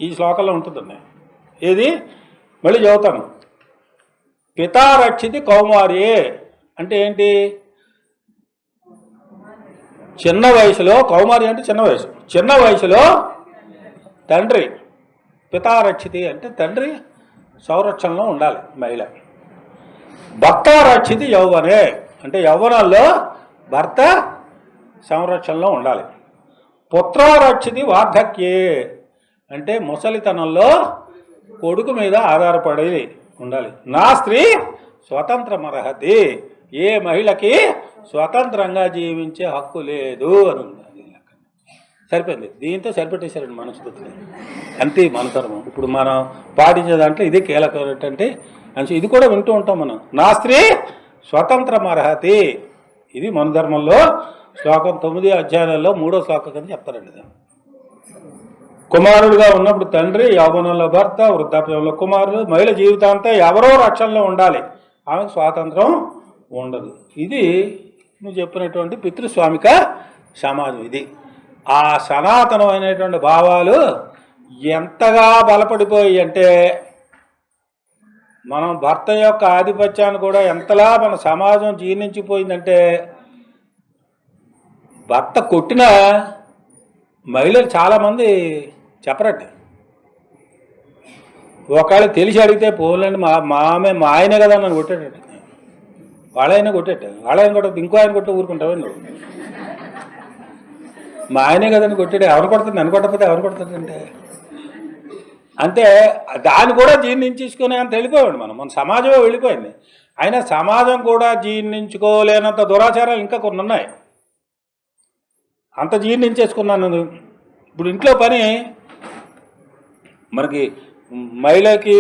ఈ శ్లోకంలో ఉంటుందండి. ఏది మళ్ళీ చదువుతాను. పితారక్షితి కౌమార్యే అంటే ఏంటి? చిన్న వయసులో, కౌమారి అంటే చిన్న వయసు, చిన్న వయసులో తండ్రి, పితారక్షితి అంటే తండ్రి సంరక్షణలో ఉండాలి మహిళ. భర్తారక్షితి యౌవనే అంటే యౌవనాల్లో భర్త సంరక్షణలో ఉండాలి. పుత్రారక్షితి వార్ధక్యే అంటే ముసలితనంలో కొడుకు మీద ఆధారపడి ఉండాలి. నా స్త్రీ స్వతంత్రమర్హతి, ఏ మహిళకి స్వతంత్రంగా జీవించే హక్కు లేదు అని ఉంది. సరిపోయింది. దీంతో సరిపెట్టేశారండి మనుస్మృతిని. అంతే మన ధర్మం. ఇప్పుడు మనం పాటించే దాంట్లో ఇదే కీలకమైనటువంటి అంశం. ఇది కూడా వింటూ ఉంటాం మనం. నా స్త్రీ స్వతంత్రమర్హతి, ఇది మన ధర్మంలో శ్లోకం 9 అధ్యాయాలలో 3వ శ్లోకం కింద చెప్తారండి. కుమారుడుగా ఉన్నప్పుడు తండ్రి, యౌవనంలో భర్త, వృద్ధాప్యంలో కుమారుడు. మహిళ జీవితాంతా ఎవరో రక్షణలో ఉండాలి, ఆమెకు స్వాతంత్రం ఉండదు. ఇది నువ్వు చెప్పినటువంటి పితృస్వామిక సమాజం. ఇది ఆ సనాతనమైనటువంటి భావాలు ఎంతగా బలపడిపోయి అంటే, మనం భర్త యొక్క ఆధిపత్యాన్ని కూడా ఎంతలా మన సమాజం జీర్ణించిపోయిందంటే, భర్త కొట్టిన మహిళలు చాలామంది చెప్పరండి. ఒకవేళ తెలిసి అడిగితే పోలండి మా ఆయనే కదా నన్ను కొట్టాడండి. వాళ్ళైనా కొట్టేట వాళ్ళైనా కొట్ట ఇంకో ఆయన కొట్టే ఊరుకుంటావు నువ్వు. మా ఆయనే కదండి కొట్టాడు, ఎవరు కొడుతుంది? నన్ను కొట్టకపోతే ఎవరు కొడుతుందంటే అంటే దాన్ని కూడా జీర్ణించుకునే అంత వెళ్ళిపోయాడు మన సమాజమే వెళ్ళిపోయింది. అయినా సమాజం కూడా జీర్ణించుకోలేనంత దురాచారాలు ఇంకా కొన్ని ఉన్నాయి. అంత జీర్ణించేసుకున్నాను. ఇప్పుడు ఇంట్లో పని మనకి మహిళకి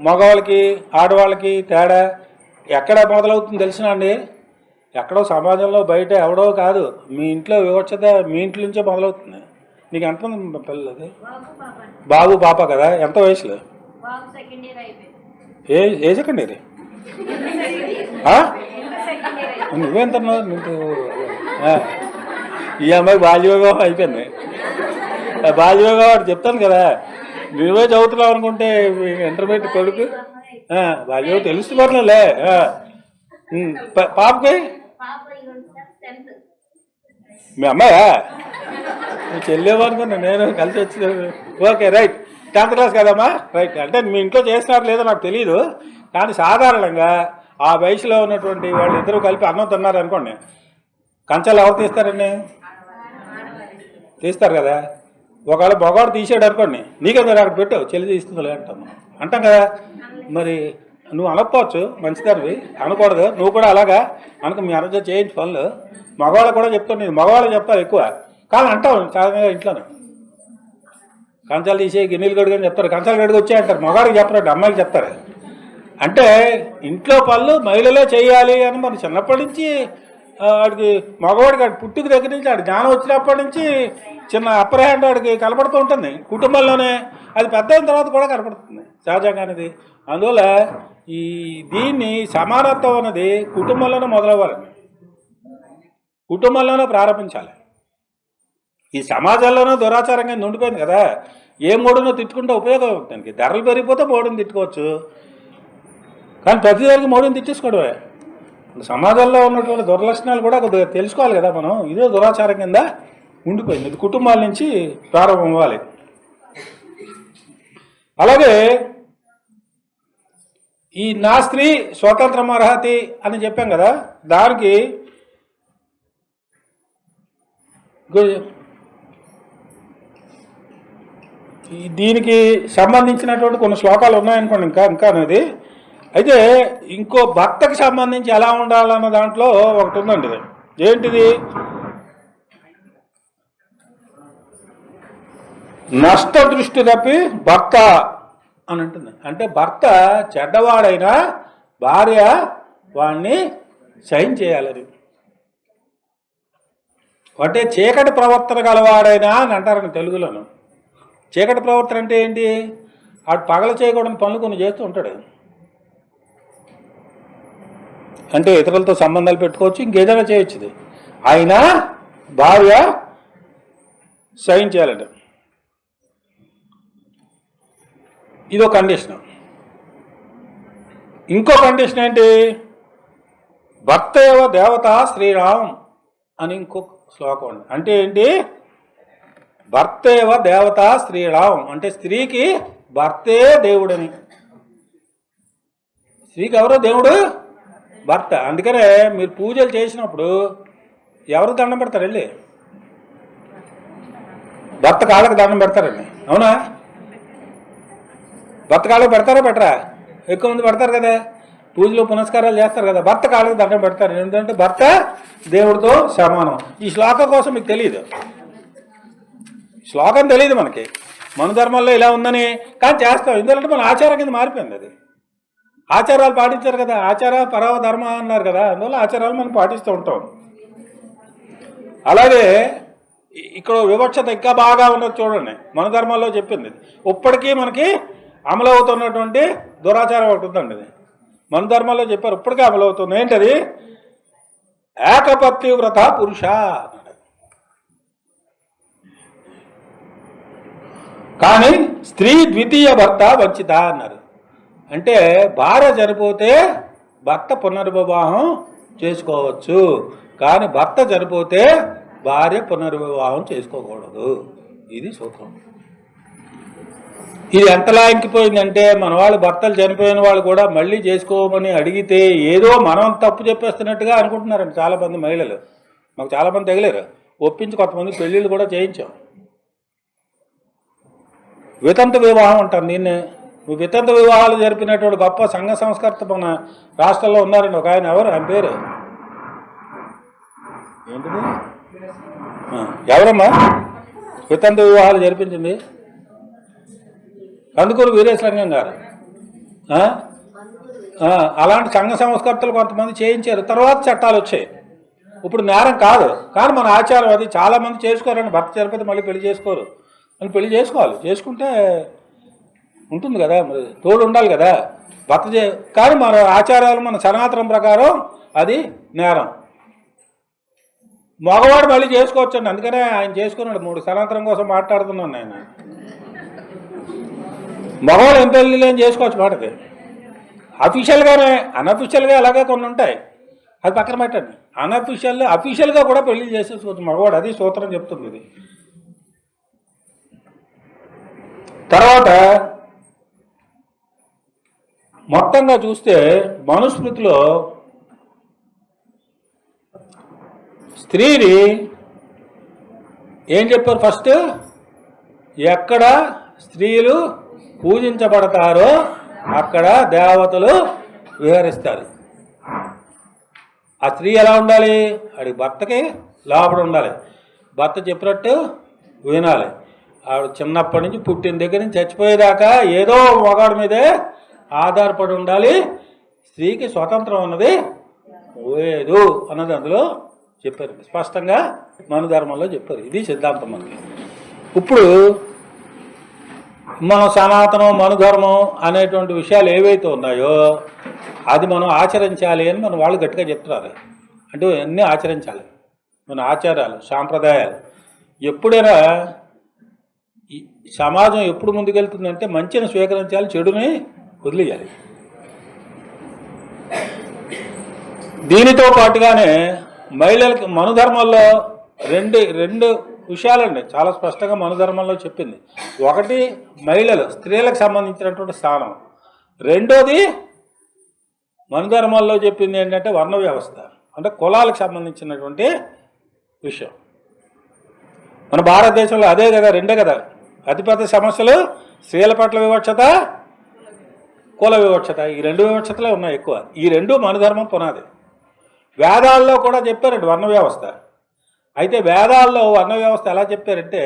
మగవాళ్ళకి ఆడవాళ్ళకి తేడా ఎక్కడ మొదలవుతుంది తెలిసిన అండి? ఎక్కడో సమాజంలో బయట ఎవడో కాదు, మీ ఇంట్లో వివక్షత మీ ఇంట్లో నుంచే మొదలవుతుంది. నీకు ఎంత పిల్లలు? అది బాబు పాప కదా, ఎంత వయసులో? ఏ సెకండ్ ఇయర్? నువ్వెంతన్నావు? నీకు ఈ అమ్మాయి బాల్య వివాహం అయిపోయింది. బాల్య వివాహం చెప్తాను కదా, నువ్వే చదువుతున్నావు అనుకుంటే ఇంటర్మీడియట్ కొడుకు బాల్య వివాహం తెలుస్తున్నారులే. పాపకి మీ అమ్మాయా? నువ్వు చెల్లేవా అనుకున్నా, నేను కలిసి వచ్చిన. ఓకే రైట్, 10th క్లాస్ కదమ్మా, రైట్. అంటే మీ ఇంట్లో చేస్తున్నారు లేదో నాకు తెలియదు, కానీ సాధారణంగా ఆ వయసులో ఉన్నటువంటి వాళ్ళు ఇద్దరు కలిపి అన్నం తిన్నారు అనుకోండి, కంచాలు ఎవరు తీస్తారండి? తీస్తారు కదా. ఒకవేళ మగవాడు తీసాడు అనుకోండి, నీకే మీరు అక్కడ పెట్టావు, చెల్లి తీస్తుందిలే అంటాం కదా. మరి నువ్వు అనకపోవచ్చు, మంచిదానివి, అనకూడదు. నువ్వు కూడా అలాగా అనుకో, మీ అన్నతో చేయించి పనులు. మగవాళ్ళు కూడా చెప్తాను, మగవాళ్ళు చెప్తారు ఎక్కువ, కానీ అంటావు సాధారణంగా ఇంట్లోనే. కంచాలు తీసే గిన్నెలు కడుగుని చెప్తారు, కంచాలు కడుగు వచ్చాయంటారు. మగవాడికి చెప్పరండి, అమ్మాయికి చెప్తారు. అంటే ఇంట్లో పనులు మహిళలే చేయాలి అని మన చిన్నప్పటి నుంచి వాడికి మగవాడికి పుట్టుకు దగ్గర నుంచి ఆడు జ్ఞానం వచ్చినప్పటి నుంచి చిన్న అప్పర్ హ్యాండ్ వాడికి కనపడుతూ ఉంటుంది కుటుంబంలోనే. అది పెద్ద అయిన తర్వాత కూడా కనపడుతుంది సహజంగానేది. అందువల్ల దీన్ని సమానత్వం అనేది కుటుంబంలోనే మొదలవ్వాలండి, కుటుంబంలోనే ప్రారంభించాలి. ఈ సమాజంలోనూ దురాచారంగా ఉండిపోయింది కదా. ఏ మూడునో తిట్టుకుంటే ఉపయోగం అవుతుంది. ధరలు పెరిగిపోతే మోడీని తిట్టుకోవచ్చు, కానీ ప్రతిదానికి మోడీని తిట్టేసుకోవడమే. సమాజంలో ఉన్నటువంటి దుర్లక్షణాలు కూడా కొద్దిగా తెలుసుకోవాలి కదా మనం. ఇదే దురాచారం కింద ఉండిపోయింది. ఇది కుటుంబాల నుంచి ప్రారంభం అవ్వాలి. అలాగే ఈ నా స్త్రీ స్వతంత్రం అర్హతి అని చెప్పాం కదా, దానికి దీనికి సంబంధించినటువంటి కొన్ని శ్లోకాలు ఉన్నాయనుకోండి ఇంకా అనేది. అయితే ఇంకో భర్తకి సంబంధించి ఎలా ఉండాలన్న దాంట్లో ఒకటి ఉందండి. ఇది ఏంటిది? నష్ట దృష్టి తప్పి భర్త అని అంటుంది. అంటే భర్త చెడ్డవాడైనా భార్య వాడిని సైన్ చేయాలని. అంటే చీకటి ప్రవర్తన గలవాడైనా అని అంటారని తెలుగులోను. చీకటి ప్రవర్తన అంటే ఏంటి? ఆడు పగల చేయకూడని పనులు కొన్ని చేస్తూ ఉంటాడు. అంటే ఇతరులతో సంబంధాలు పెట్టుకోవచ్చు, ఇంకేదైనా చేయొచ్చు. అయినా భార్య సైన్ చేయాలంట. ఇదో కండిషన్. ఇంకో కండిషన్ ఏంటి? భర్తేవ దేవత శ్రీరామ్ అని ఇంకొక శ్లోకం ఉంది. అంటే ఏంటి? భర్తేవ దేవత శ్రీరామ్ అంటే స్త్రీకి భర్తే దేవుడని. స్త్రీకి ఎవరో దేవుడు? భర్త. అందుకనే మీరు పూజలు చేసినప్పుడు ఎవరు దండం పెడతారు? వెళ్ళి భర్త కాళ్ళకి దండం పెడతారండి, అవునా? భర్త కాళ్ళకి పెడతారా పెట్టరా? ఎక్కువ మంది పెడతారు కదా, పూజలు పునస్కారాలు చేస్తారు కదా, భర్త కాళ్ళకి దండం పెడతారు. ఎందుకంటే భర్త దేవుడితో సమానం. ఈ శ్లోకం కోసం మీకు తెలియదు, శ్లోకం తెలియదు మనకి. మన ధర్మంలో ఇలా ఉందని కానీ చేస్తాం. ఎందుకంటే మన ఆచారం కింద మారిపోయింది. అది ఆచారాలు పాటించారు కదా, ఆచార పరవ ధర్మ అన్నారు కదా, అందువల్ల ఆచారాలు మనం పాటిస్తూ ఉంటాం. అలాగే ఇక్కడ వివక్షత ఇంకా బాగా ఉన్నది చూడండి. మన ధర్మాల్లో చెప్పింది ఇప్పటికీ మనకి అమలు అవుతున్నటువంటి దురాచారం ఒకటి ఉందండి. ఇది మన ధర్మాల్లో చెప్పారు, ఇప్పటికే అమలు అవుతుంది. ఏంటది? ఏకపత్తివ్రత పురుష. కానీ స్త్రీ ద్వితీయ భర్త వంచిత అన్నారు. అంటే భార్య చనిపోతే భర్త పునర్వివాహం చేసుకోవచ్చు, కానీ భర్త చనిపోతే భార్య పునర్వివాహం చేసుకోకూడదు. ఇది సూత్రం. ఇది ఎంతలా ఇంకిపోయిందంటే మన వాళ్ళు భర్తలు చనిపోయిన వాళ్ళు కూడా మళ్ళీ చేసుకోమని అడిగితే ఏదో మనం తప్పు చెప్పేస్తున్నట్టుగా అనుకుంటున్నారండి చాలామంది మహిళలు. మాకు చాలామంది తగిలేరు, ఒప్పించి కొంతమంది పెళ్ళిళ్ళు కూడా చేయించాం. వితంతు వివాహం అంటారు దీన్నే. వితంతు వివాహాలు జరిపినటువంటి గొప్ప సంఘ సంస్కర్త మన రాష్ట్రంలో ఉన్నారండి. ఒక ఆయన, ఎవరు ఆయన పేరు ఏంటిది, ఎవరమ్మా వితంతు వివాహాలు జరిపించింది? కందుకూరు వీరేశలింగం గారు. అలాంటి సంఘ సంస్కర్తలు కొంతమంది చేయించారు, తర్వాత చట్టాలు వచ్చాయి. ఇప్పుడు నేరం కాదు, కానీ మన ఆచారం అది. చాలామంది చేసుకోరండి, భర్త చనిపోతే మళ్ళీ పెళ్లి చేసుకోరు. అని పెళ్లి చేసుకోవాలి, చేసుకుంటే ఉంటుంది కదా, మరి తోడు ఉండాలి కదా భర్త కానీ మన ఆచారాలు, మన సనాతనం ప్రకారం అది నేరం. మగవాడు మళ్ళీ చేసుకోవచ్చండి, అందుకనే ఆయన చేసుకున్నాడు. 3 సనాతనం కోసం మాట్లాడుతున్నాను ఆయన. మగవాళ్ళు ఏం పెళ్ళి ఏం చేసుకోవచ్చు మాటకి, అఫీషియల్గానే. అన్అఫీషియల్గా అలాగే కొన్ని ఉంటాయి, అది పక్కన పెట్టండి. అఫీషియల్గా కూడా పెళ్లి చేసేసుకోవచ్చు మగవాడు, అది సూత్రం చెప్తుంది ఇది. తర్వాత మొత్తంగా చూస్తే మనుస్మృతిలో స్త్రీని ఏం చెప్పారు? ఫస్ట్ ఎక్కడ స్త్రీలు పూజించబడతారో అక్కడ దేవతలు విహరిస్తారు. ఆ స్త్రీ ఎలా ఉండాలి? ఆడి భర్తకి లోపల ఉండాలి, భర్త చెప్పినట్టు వినాలి. ఆవిడ చిన్నప్పటి నుంచి పుట్టిన దగ్గర నుంచి చచ్చిపోయేదాకా ఏదో మగాడి మీదే ఆధారపడి ఉండాలి. స్త్రీకి స్వతంత్రం ఉన్నది లేదు అన్నది అందులో చెప్పారు, స్పష్టంగా మన ధర్మంలో చెప్పారు. ఇది సిద్ధాంతం మనకి. ఇప్పుడు మనం సనాతనం, మనుధర్మం అనేటువంటి విషయాలు ఏవైతే ఉన్నాయో అది మనం ఆచరించాలి అని మన వాళ్ళు గట్టిగా చెప్తున్నారు. అంటే అన్నీ ఆచరించాలి, మన ఆచారాలు, సాంప్రదాయాలు. ఎప్పుడైనా సమాజం ఎప్పుడు ముందుకెళ్తుందంటే మంచిని స్వీకరించాలి, చెడుని వదిలేయాలి. దీనితో పాటుగానే మహిళలకి మనుధర్మంలో రెండు విషయాలండి చాలా స్పష్టంగా మనుధర్మంలో చెప్పింది. ఒకటి మహిళలు, స్త్రీలకు సంబంధించినటువంటి స్థానం. రెండోది మనుధర్మంలో చెప్పింది ఏంటంటే వర్ణ వ్యవస్థ, అంటే కులాలకు సంబంధించినటువంటి విషయం. మన భారతదేశంలో అదే కదా, రెండే కదా అతిపెద్ద సమస్యలు: స్త్రీల పట్ల వివక్షత, కుల వివక్షత. ఈ 2 వివక్షతలే ఉన్నాయి ఎక్కువ. ఈ 2 మనుధర్మం పునాది. వేదాల్లో కూడా చెప్పారండి వర్ణ వ్యవస్థ. అయితే వేదాల్లో వర్ణ వ్యవస్థ ఎలా చెప్పారంటే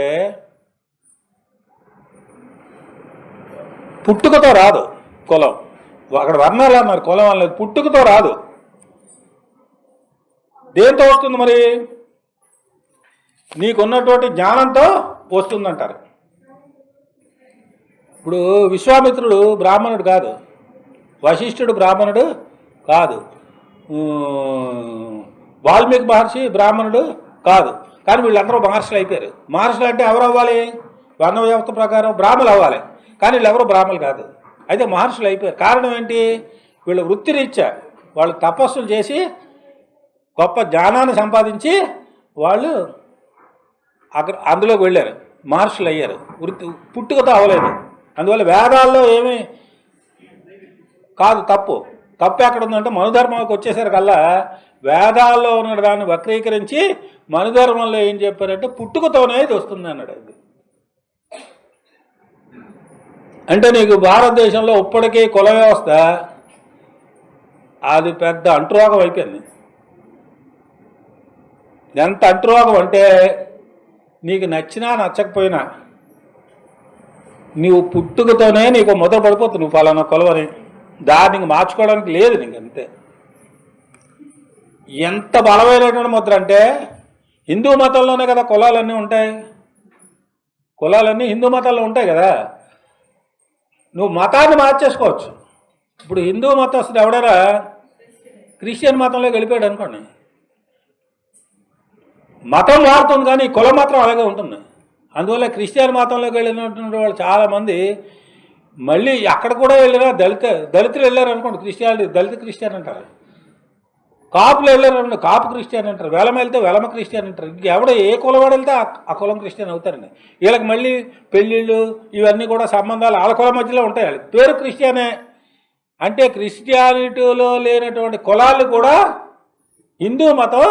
పుట్టుకతో రాదు కులం. అక్కడ వర్ణాలు అన్నారు, కులం అనేది పుట్టుకతో రాదు. దేంతో వస్తుంది మరి? నీకున్నటువంటి జ్ఞానంతో వస్తుందంటారు. ఇప్పుడు విశ్వామిత్రుడు బ్రాహ్మణుడు కాదు, వశిష్ఠుడు బ్రాహ్మణుడు కాదు, వాల్మీకి మహర్షి బ్రాహ్మణుడు కాదు. కానీ వీళ్ళందరూ మహర్షులు అయిపోయారు. మహర్షులు అంటే ఎవరు అవ్వాలి? వర్ణ వ్యవస్థ ప్రకారం బ్రాహ్మణులు అవ్వాలి. కానీ వీళ్ళెవరూ బ్రాహ్మణులు కాదు, అయితే మహర్షులు అయిపోయారు. కారణం ఏంటి? వీళ్ళ వృత్తిరీత్యా వాళ్ళు తపస్సులు చేసి గొప్ప జ్ఞానాన్ని సంపాదించి వాళ్ళు అందులోకి వెళ్ళారు, మహర్షులు అయ్యారు. వృత్తి పుట్టుకతో అవ్వలేదు. అందువల్ల వేదాల్లో ఏమీ కాదు తప్పు. తప్పు ఎక్కడ ఉందంటే మనుధర్మంకి వచ్చేసరికల్లా వేదాల్లో ఉన్న దాన్ని వక్రీకరించి మనుధర్మంలో ఏం చెప్పారంటే పుట్టుకతోనే ఇది వస్తుంది అన్నాడు. అది అంటే నీకు భారతదేశంలో ఇప్పటికీ కుల వ్యవస్థ అది పెద్ద అంటురోగం అయిపోయింది. ఎంత అంటురోగం అంటే నీకు నచ్చినా నచ్చకపోయినా నీవు పుట్టుకతోనే నీకు ముద్ర పడిపోతుంది, నువ్వు ఫలానా కులవని. దాన్ని మార్చుకోవడానికి లేదు నీకు, అంతే. ఎంత బలమైనటువంటి ముద్ర అంటే హిందూ మతంలోనే కదా కులాలన్నీ ఉంటాయి. కులాలన్నీ హిందూ మతంలో ఉంటాయి కదా. నువ్వు మతాన్ని మార్చేసుకోవచ్చు. ఇప్పుడు హిందూ మతస్థుడు ఎవడరా క్రిస్టియన్ మతంలోకి వెళ్ళిపోయాడు అనుకోండి, మతం మారుతుంది కానీ కులం మాత్రం అలాగే ఉంటుంది. అందువల్ల క్రిస్టియన్ మతంలోకి వెళ్ళినటువంటి వాళ్ళు చాలామంది మళ్ళీ అక్కడ కూడా వెళ్ళినా దళితులు వెళ్ళారు అనుకోండి, దళిత క్రిస్టియన్ అంటారు. కాపులు వెళ్ళారండి, కాపు క్రిస్టియన్ అంటారు, వెలమ వెళ్తే వెలమ క్రిస్టియన్ అంటారు. ఎవడ ఏ కులవాడు వెళ్తే ఆ కులం క్రిస్టియన్ అవుతారండి. వీళ్ళకి మళ్ళీ పెళ్ళిళ్ళు ఇవన్నీ కూడా సంబంధాలు వాళ్ళ కులం మధ్యలో ఉంటాయి. వాళ్ళకి పేరు క్రిస్టియనే. అంటే క్రిస్టియానిటీలో లేనటువంటి కులాలు కూడా హిందూ మతం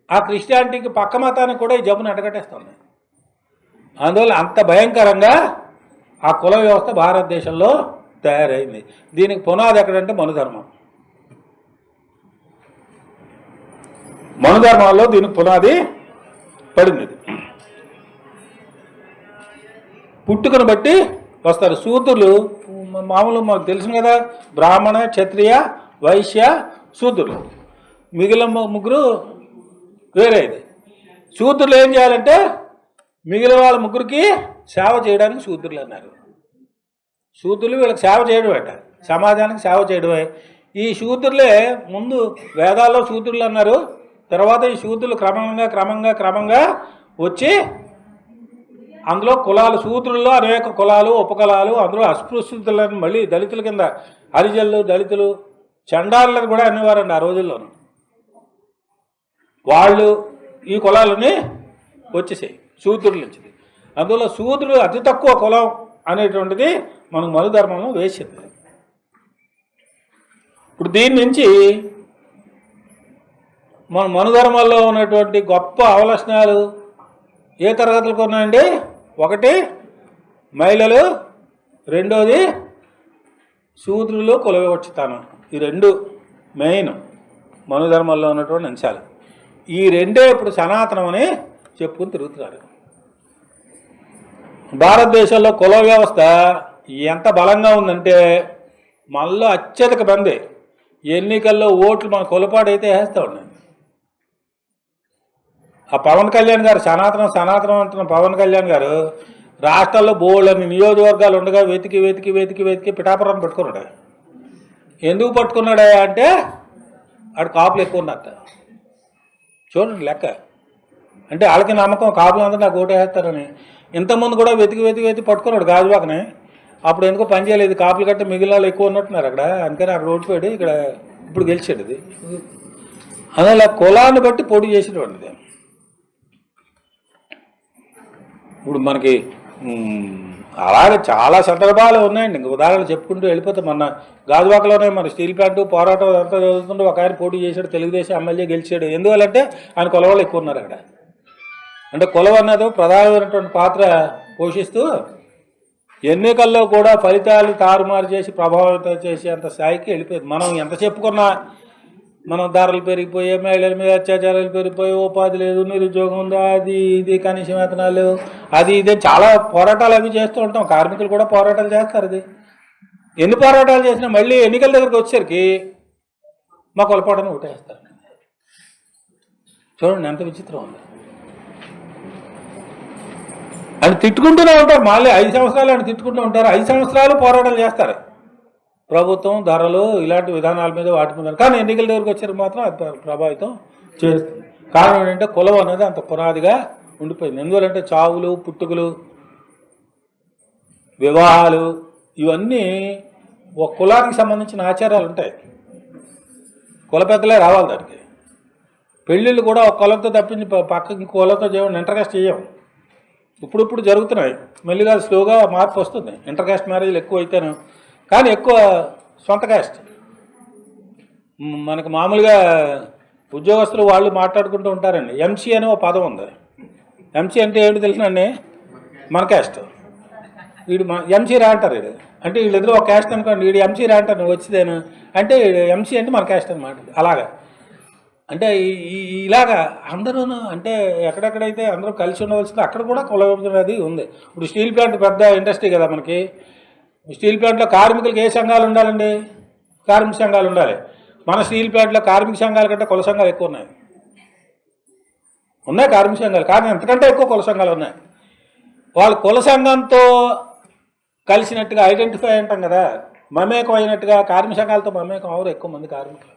ఆ క్రిస్టియానిటీకి పక్క మతానికి కూడా ఈ జబ్బును అడ్డగట్టేస్తుంది. అందువల్ల అంత భయంకరంగా ఆ కుల వ్యవస్థ భారతదేశంలో తయారైంది. దీనికి పునాది ఎక్కడంటే మనుధర్మం. మనుధర్మాల్లో దీనికి పునాది పడింది. పుట్టుకను బట్టి వస్తారు. శూద్రులు మామూలు మాకు తెలుసు కదా, బ్రాహ్మణ, క్షత్రియ, వైశ్య, శూద్రులు. మిగిలిన ముగ్గురు వేరేది. శూద్రులు ఏం చేయాలంటే మిగిలిన వాళ్ళ ముగ్గురికి సేవ చేయడానికి శూద్రులు అన్నారు. శూద్రులు వీళ్ళకి సేవ చేయడమేట, సమాజానికి సేవ చేయడమే. ఈ శూద్రులే ముందు వేదాల్లో శూద్రులు అన్నారు. తర్వాత ఈ శూద్రులు క్రమంగా వచ్చి అందులో కులాలు, శూద్రుల్లో అనేక కులాలు, ఉపకులాలు, అందులో అస్పృశ్యతలను మళ్ళీ దళితుల కింద హరిజనులు, దళితులు, చండాలను కూడా అనేవారండి ఆ రోజుల్లోనూ. వాళ్ళు ఈ కులాలని వచ్చేసాయి శూద్రుల నుంచి. అందువల్ల శూద్రులు అతి తక్కువ కులం అనేటువంటిది మనకు మనుధర్మము వేసింది. ఇప్పుడు దీని నుంచి మన మనుధర్మాల్లో ఉన్నటువంటి గొప్ప అవలక్షణాలు ఏ తరగతులకు ఉన్నాయండి? ఒకటి మహిళలు, రెండోది శూద్రులు, కుల వివక్షితానం. ఈ రెండు మెయిన్ మనుధర్మాల్లో ఉన్నటువంటి అంశాలు. ఈ రెండే ఇప్పుడు సనాతనం అని చెప్పుకుని తిరుగుతున్నారు. భారతదేశంలో కుల వ్యవస్థ ఎంత బలంగా ఉందంటే మళ్ళీ అత్యధిక మంది ఎన్నికల్లో ఓట్లు మన కులపాడైతే వేస్తూ ఉన్నాయి. ఆ పవన్ కళ్యాణ్ గారు సనాతనం అంటున్న పవన్ కళ్యాణ్ గారు రాష్ట్రాల్లో బోళ్ళని నియోజకవర్గాలు ఉండగా వెతికి పిఠాపురం పట్టుకున్నాడు. ఎందుకు పట్టుకున్నాడా అంటే ఆడు కాపులు ఎక్కువ ఉన్నట్ట. చూడండి లెక్క. అంటే వాళ్ళకి నమ్మకం కాపులందరూ నాకు ఓటు వేస్తారని. ఇంతకుముందు కూడా వెతికి పట్టుకున్నాడు గాజువాకని. అప్పుడు ఎందుకో పని చేయలేదు, కాపులు కంటే మిగిలిన వాళ్ళు ఎక్కువ ఉన్నట్టున్నారు అక్కడ, అందుకని అక్కడ ఓడిపోయాడు. ఇక్కడ ఇప్పుడు గెలిచాడు. ఇది అందువల్ల కులాన్ని బట్టి పోటీ చేసేటువంటిది. ఇప్పుడు మనకి అలాగే చాలా సందర్భాలు ఉన్నాయండి. ఇంక ఉదాహరణలు చెప్పుకుంటూ వెళ్ళిపోతే మొన్న గాజువాకలోనే మన స్టీల్ ప్లాంట్ పోరాటం అంతా చదువుతుంటే ఒక ఆయన పోటీ చేశాడు, తెలుగుదేశం ఎమ్మెల్యే గెలిచాడు. ఎందువల్లంటే ఆయన కులవాళ్ళు ఎక్కువ ఉన్నారు అక్కడ. అంటే కులం అన్నది ప్రధానమైనటువంటి పాత్ర పోషిస్తూ ఎన్నికల్లో కూడా ఫలితాలు తారుమారు చేసి ప్రభావితం చేసి అంత స్థాయికి వెళ్ళిపోయింది. మనం ఎంత చెప్పుకున్నా మనం ధరలు పెరిగిపోయి, మహిళల మీద అత్యాచారాలు పెరిగిపోయి, ఉపాధి లేదు, నిరుద్యోగం ఉందా, అది ఇది, కనీస వేతనాలు, అది ఇది చాలా పోరాటాలు అవి చేస్తూ ఉంటాం. కార్మికులు కూడా పోరాటాలు చేస్తారు. అది ఎన్ని పోరాటాలు చేసినా మళ్ళీ ఎన్నికల దగ్గరికి వచ్చేసరికి మా కొలపాటను ఓటేస్తారు. చూడండి ఎంత విచిత్రం ఉంది. అని తిట్టుకుంటూనే ఉంటారు. మళ్ళీ 5 సంవత్సరాలు అని తిట్టుకుంటూ ఉంటారు. 5 సంవత్సరాలు పోరాటాలు చేస్తారు ప్రభుత్వం, ధరలు, ఇలాంటి విధానాల మీద వాటి మీద. కానీ ఎన్నికల దగ్గరికి వచ్చారు మాత్రం అది ప్రభావితం చేస్తుంది. కారణం ఏంటంటే కులం అనేది అంత పునాదిగా ఉండిపోయింది. ఎందువల్లంటే చావులు, పుట్టుకలు, వివాహాలు ఇవన్నీ ఒక కులానికి సంబంధించిన ఆచారాలు ఉంటాయి. కుల పెద్దలే రావాలి దానికి. పెళ్ళిళ్ళు కూడా ఒక కులంతో తప్పించి పక్కకి కులంతో చేయడం ఇంటర్కాస్ట్ చేయం. ఇప్పుడు జరుగుతున్నాయి. మెల్లిగా స్లోగా మార్పు వస్తుంది. ఇంటర్కాస్ట్ మ్యారేజ్లు ఎక్కువ అయితేను, కానీ ఎక్కువ సొంత కాస్ట్. మనకు మామూలుగా ఉద్యోగస్తులు వాళ్ళు మాట్లాడుకుంటూ ఉంటారండి. ఎంసీ అనే ఒక పదం ఉంది. ఎంసీ అంటే ఏంటి తెలుసునండి? మన క్యాస్ట్. వీడు ఎంసీ రా అంటారు. వీడు అంటే వీళ్ళిద్దరూ ఒక క్యాస్ట్ అనుకోండి. వీడు ఎంసీ రా అంటారు, నువ్వు వచ్చిదేను అంటే ఎంసీ అంటే మన క్యాస్ట్ అనమాట. అలాగా అంటే ఇలాగా అందరూ అంటే ఎక్కడెక్కడైతే అందరూ కలిసి ఉండవలసింది అక్కడ కూడా కుల విభజన అది ఉంది. ఇప్పుడు స్టీల్ ప్లాంట్ పెద్ద ఇండస్ట్రీ కదా మనకి. స్టీల్ ప్లాంట్లో కార్మికులకి ఏ సంఘాలు ఉండాలండి? కార్మిక సంఘాలు ఉండాలి. మన స్టీల్ ప్లాంట్లో కార్మిక సంఘాల కంటే కుల సంఘాలు ఎక్కువ ఉన్నాయి కార్మిక సంఘాలు, కానీ ఎంతకంటే ఎక్కువ కుల సంఘాలు ఉన్నాయి. వాళ్ళు కుల సంఘంతో కలిసినట్టుగా ఐడెంటిఫై అంటాం కదా, మమేకం అయినట్టుగా కార్మిక సంఘాలతో మమేకం అవరు ఎక్కువ మంది కార్మికులు.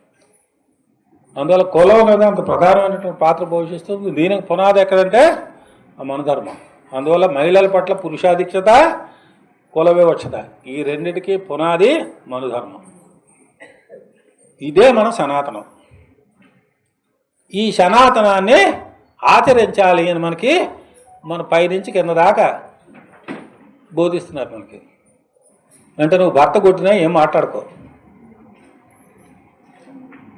అందువల్ల కులం అనేది అంత ప్రధానమైనటువంటి పాత్ర పోషిస్తుంది. దీనికి పునాది ఎక్కడంటే మనుధర్మం. అందువల్ల మహిళల పట్ల పురుషాధిక్యత, కుల వివక్షత, ఈ రెండిటికి పునాది మనుధర్మం. ఇదే మన సనాతనం. ఈ సనాతనాన్ని ఆచరించాలి అని మనకి మన పైనుంచి కింద దాకా బోధిస్తున్నారు మనకి. అంటే నువ్వు భర్త కొట్టినా ఏం మాట్లాడుకో,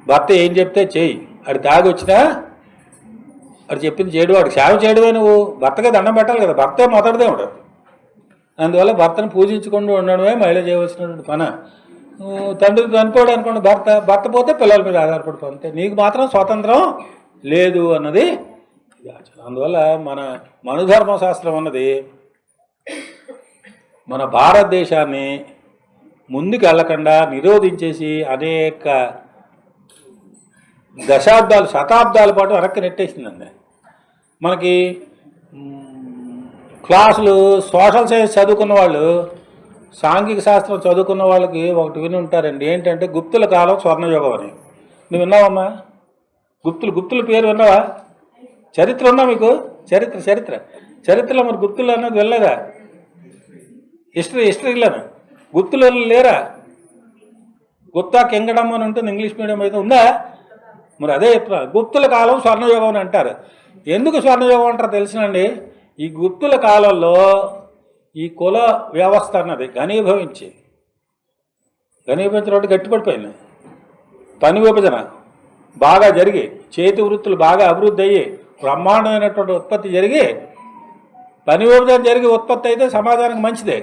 భర్త ఏం చెప్తే చెయ్యి, అది తాగి వచ్చినా అది చెప్పింది చేయడు, వాడికి సేవ చేయడమే. నువ్వు భర్తగా దండం పెట్టాలి కదా, భర్తే మొదటిదే ఉండదు. అందువల్ల భర్తను పూజించుకుంటూ ఉండడమే మహిళ చేయవలసినటువంటి పని. తండ్రి చనిపోయాడు అనుకోండి, భర్త పోతే పిల్లల మీద ఆధారపడిపో, అంతే. నీకు మాత్రం స్వాతంత్రం లేదు అన్నది ఆచరణ. అందువల్ల మన మనుధర్మశాస్త్రం అన్నది మన భారతదేశాన్ని ముందుకు వెళ్ళకుండా నిరోధించేసి అనేక దశాబ్దాలు శతాబ్దాల పాటు వెనక్కి నెట్టేసిందండి. మనకి క్లాసులు సోషల్ సైన్స్ చదువుకున్న వాళ్ళు, సాంఘిక శాస్త్రం చదువుకున్న వాళ్ళకి ఒకటి విని ఉంటారండి, ఏంటంటే గుప్తుల కాలం స్వర్ణయుగం అని. నువ్వు విన్నావమ్మా? గుప్తుల పేరు విన్నావా? చరిత్ర ఉన్నా మీకు? చరిత్రలో మరి గుప్తులు అన్నది వెళ్ళలేదా? హిస్టరీలోనే గుప్తులు లేరా? గుప్తా కింగడమ్ అని ఉంటుంది, ఇంగ్లీష్ మీడియం అయితే ఉందా? మరి అదే చెప్తున్నారు, గుప్తుల కాలం స్వర్ణయుగం అని అంటారు. ఎందుకు స్వర్ణయుగం అంటారు తెలిసినండి? ఈ గుప్తుల కాలంలో ఈ కుల వ్యవస్థ అన్నది ఘనీభవించడం గట్టిపడిపోయింది. పని విభజన బాగా జరిగి, చేతి వృత్తులు బాగా అభివృద్ధి అయ్యి, బ్రహ్మాండమైనటువంటి ఉత్పత్తి జరిగి, పని విభజన జరిగి ఉత్పత్తి అయితే సమాజానికి మంచిదే.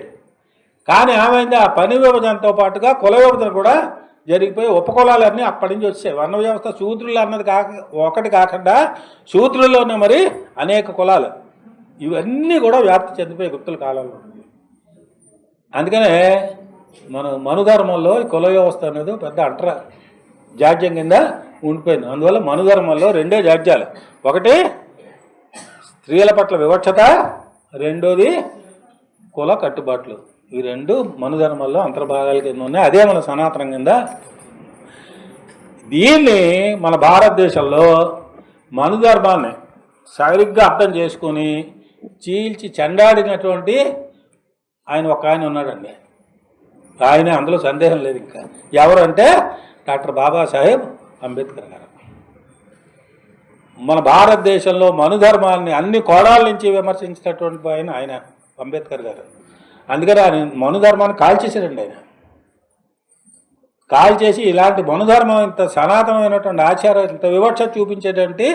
కానీ ఏమైంది, ఆ పని విభజనతో పాటుగా కుల విభజన కూడా జరిగిపోయి ఉపకులాలన్నీ అప్పటి నుంచి వచ్చాయి. వర్ణ వ్యవస్థ శూద్రులు అన్నది ఒకటి కాకుండా శూద్రుల్లోనే మరి అనేక కులాలు, ఇవన్నీ కూడా వ్యాప్తి చెందిపోయి గుప్తుల కాలంలో. అందుకనే మన మనుధర్మంలో కుల వ్యవస్థ అనేది పెద్ద జాడ్యం కింద ఉండిపోయింది. అందువల్ల మనుధర్మంలో రెండే జాడ్యాలు, ఒకటి స్త్రీల పట్ల వివక్షత, రెండోది కుల కట్టుబాట్లు. ఈ రెండు మనుధర్మంలో అంతర్భాగాల కింద ఉన్నాయి. అదే మన సనాతనం కింద. దీన్ని మన భారతదేశంలో మనుధర్మాన్ని సరిగ్గా అర్థం చేసుకుని చీల్చి చెండాడినటువంటి ఆయన ఉన్నాడండి. ఆయనే, అందులో సందేహం లేదు. ఇంకా ఎవరంటే డాక్టర్ బాబాసాహెబ్ అంబేద్కర్ గారు. మన భారతదేశంలో మనుధర్మాన్ని అన్ని కోణాల నుంచి విమర్శించినటువంటి ఆయన అంబేద్కర్ గారు. అందుకని ఆయన మనుధర్మాన్ని కాల్చేసాడండి. ఆయన కాల్చేసి ఇలాంటి మనుధర్మం, ఇంత సనాతనమైనటువంటి ఆచారం, ఇంత వివక్ష చూపించేటువంటి